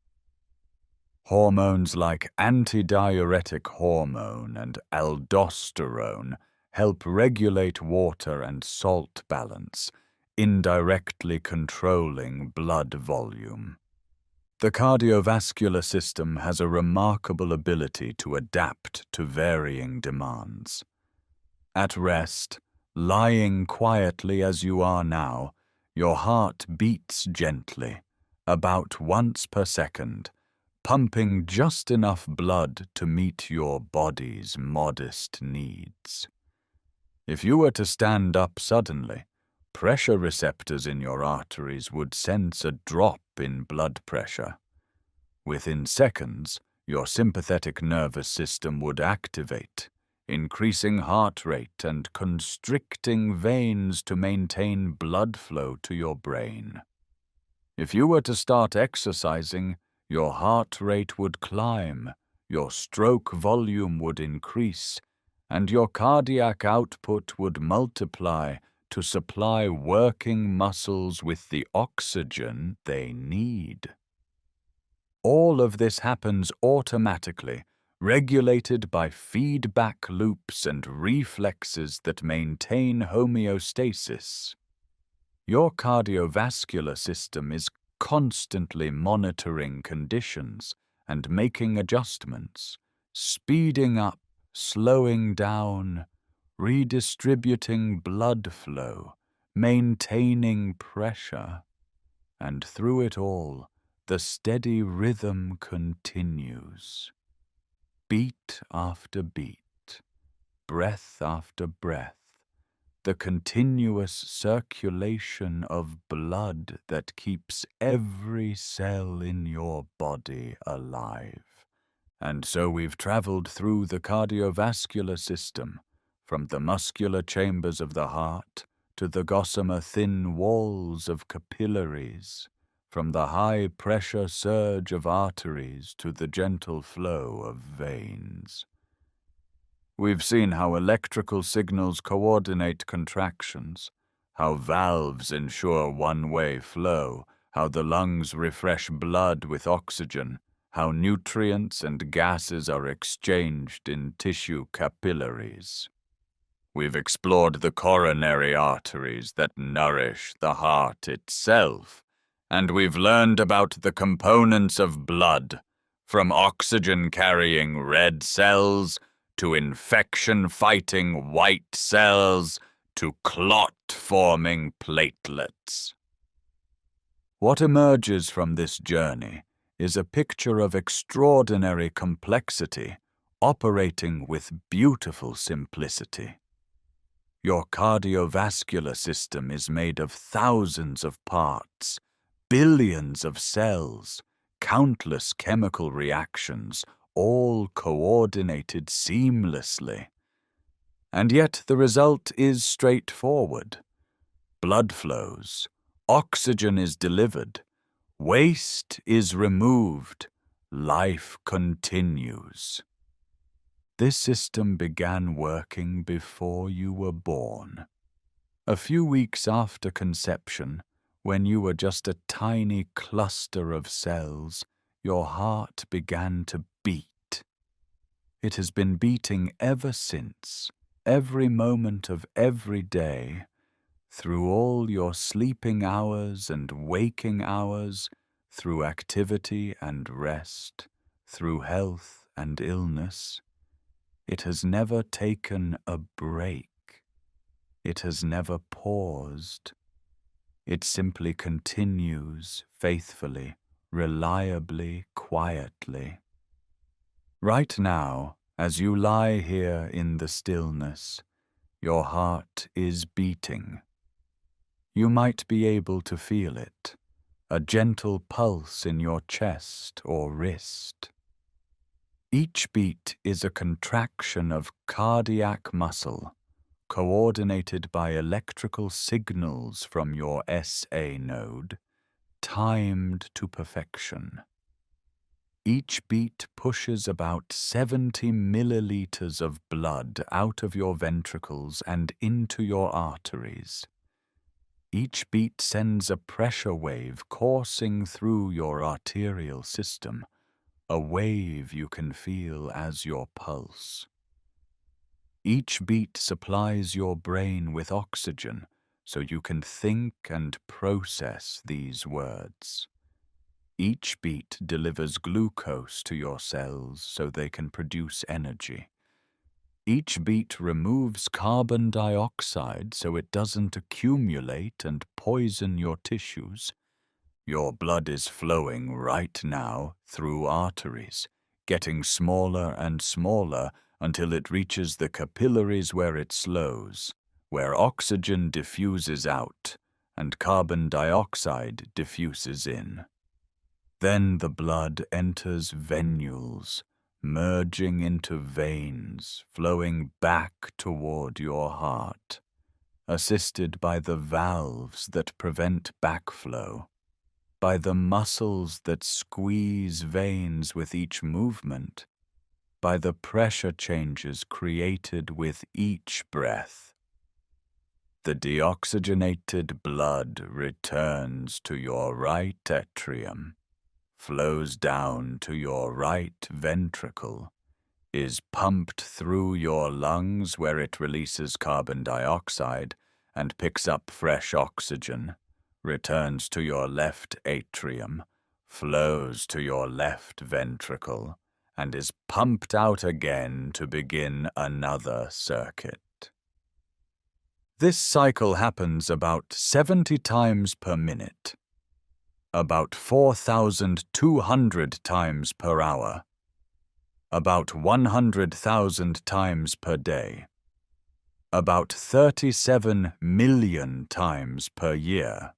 Hormones like antidiuretic hormone and aldosterone help regulate water and salt balance, indirectly controlling blood volume. The cardiovascular system has a remarkable ability to adapt to varying demands. At rest, lying quietly as you are now, your heart beats gently, about once per second, pumping just enough blood to meet your body's modest needs. If you were to stand up suddenly, pressure receptors in your arteries would sense a drop in blood pressure. Within seconds, your sympathetic nervous system would activate, increasing heart rate and constricting veins to maintain blood flow to your brain. If you were to start exercising, your heart rate would climb, your stroke volume would increase, and your cardiac output would multiply to supply working muscles with the oxygen they need. All of this happens automatically, regulated by feedback loops and reflexes that maintain homeostasis. Your cardiovascular system is constantly monitoring conditions and making adjustments, speeding up, slowing down, redistributing blood flow, maintaining pressure. And through it all, the steady rhythm continues. Beat after beat, breath after breath, the continuous circulation of blood that keeps every cell in your body alive. And so we've traveled through the cardiovascular system, from the muscular chambers of the heart to the gossamer thin walls of capillaries, from the high-pressure surge of arteries to the gentle flow of veins. We've seen how electrical signals coordinate contractions, how valves ensure one-way flow, how the lungs refresh blood with oxygen, how nutrients and gases are exchanged in tissue capillaries. We've explored the coronary arteries that nourish the heart itself, and we've learned about the components of blood, from oxygen-carrying red cells to infection-fighting white cells to clot-forming platelets. What emerges from this journey is a picture of extraordinary complexity operating with beautiful simplicity. Your cardiovascular system is made of thousands of parts, billions of cells, countless chemical reactions, all coordinated seamlessly. And yet the result is straightforward. Blood flows, oxygen is delivered, waste is removed, life continues. This system began working before you were born. A few weeks after conception, when you were just a tiny cluster of cells, your heart began to beat. It has been beating ever since, every moment of every day, through all your sleeping hours and waking hours, through activity and rest, through health and illness. It has never taken a break. It has never paused. It simply continues faithfully, reliably, quietly. Right now, as you lie here in the stillness, your heart is beating. You might be able to feel it, a gentle pulse in your chest or wrist. Each beat is a contraction of cardiac muscle, coordinated by electrical signals from your SA node, timed to perfection. Each beat pushes about 70 milliliters of blood out of your ventricles and into your arteries. Each beat sends a pressure wave coursing through your arterial system, a wave you can feel as your pulse. Each beat supplies your brain with oxygen so you can think and process these words. Each beat delivers glucose to your cells so they can produce energy. Each beat removes carbon dioxide so it doesn't accumulate and poison your tissues. Your blood is flowing right now through arteries, getting smaller and smaller until it reaches the capillaries where it slows, where oxygen diffuses out and carbon dioxide diffuses in. Then the blood enters venules, merging into veins, flowing back toward your heart, assisted by the valves that prevent backflow, by the muscles that squeeze veins with each movement, by the pressure changes created with each breath. The deoxygenated blood returns to your right atrium, flows down to your right ventricle, is pumped through your lungs where it releases carbon dioxide and picks up fresh oxygen, returns to your left atrium, flows to your left ventricle, and is pumped out again to begin another circuit. This cycle happens about 70 times per minute, about 4,200 times per hour, about 100,000 times per day, about 37 million times per year,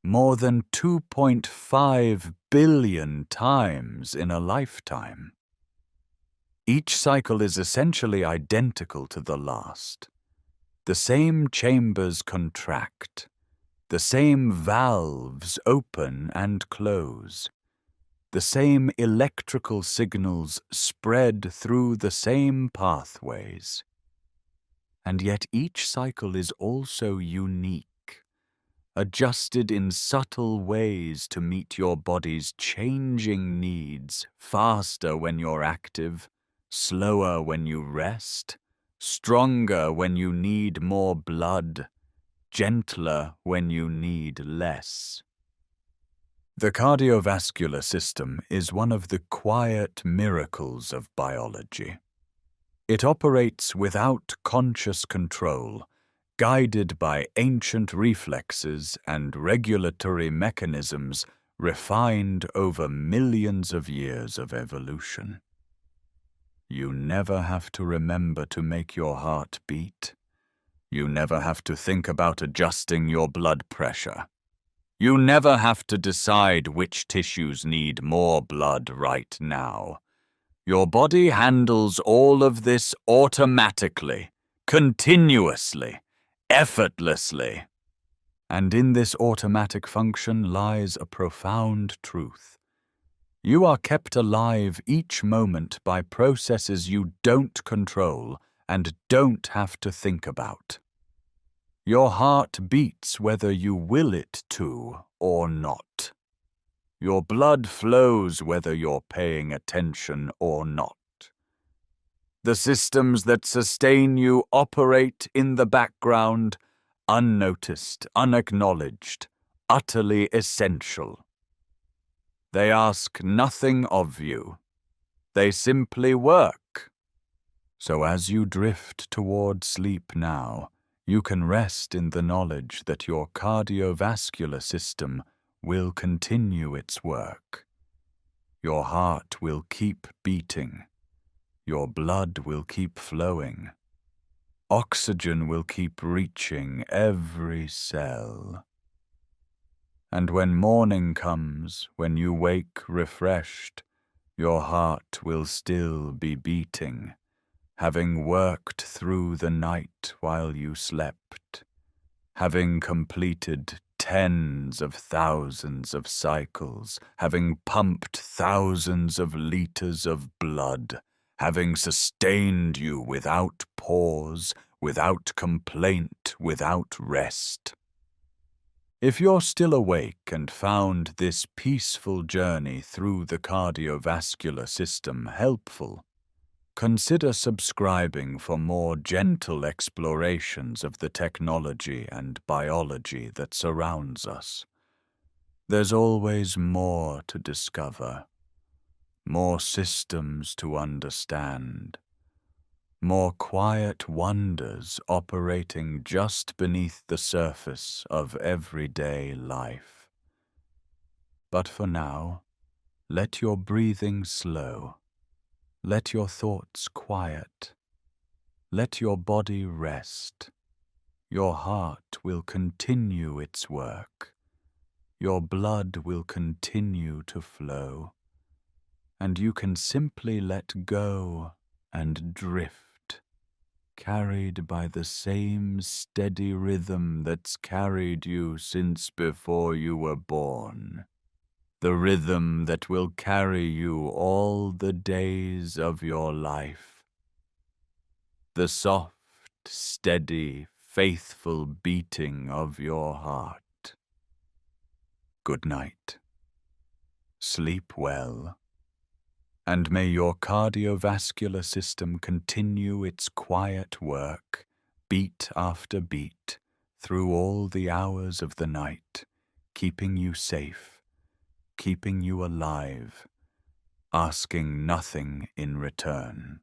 more than 2.5 billion times in a lifetime. Each cycle is essentially identical to the last. The same chambers contract, the same valves open and close, the same electrical signals spread through the same pathways. And yet each cycle is also unique, adjusted in subtle ways to meet your body's changing needs, faster when you're active, slower when you rest, stronger when you need more blood, gentler when you need less. The cardiovascular system is one of the quiet miracles of biology. It operates without conscious control, guided by ancient reflexes and regulatory mechanisms refined over millions of years of evolution. You never have to remember to make your heart beat. You never have to think about adjusting your blood pressure. You never have to decide which tissues need more blood right now. Your body handles all of this automatically, continuously, effortlessly. And in this automatic function lies a profound truth. You are kept alive each moment by processes you don't control and don't have to think about. Your heart beats whether you will it to or not. Your blood flows whether you're paying attention or not. The systems that sustain you operate in the background, unnoticed, unacknowledged, utterly essential. They ask nothing of you. They simply work. So as you drift toward sleep now, you can rest in the knowledge that your cardiovascular system will continue its work. Your heart will keep beating. Your blood will keep flowing. Oxygen will keep reaching every cell. And when morning comes, when you wake refreshed, your heart will still be beating, having worked through the night while you slept, having completed tens of thousands of cycles, having pumped thousands of liters of blood, having sustained you without pause, without complaint, without rest. If you're still awake and found this peaceful journey through the cardiovascular system helpful, consider subscribing for more gentle explorations of the technology and biology that surrounds us. There's always more to discover, more systems to understand, more quiet wonders operating just beneath the surface of everyday life. But for now, let your breathing slow. Let your thoughts quiet. Let your body rest. Your heart will continue its work. Your blood will continue to flow. And you can simply let go and drift, carried by the same steady rhythm that's carried you since before you were born. The rhythm that will carry you all the days of your life. The soft, steady, faithful beating of your heart. Good night. Sleep well. And may your cardiovascular system continue its quiet work, beat after beat, through all the hours of the night, keeping you safe, keeping you alive, asking nothing in return.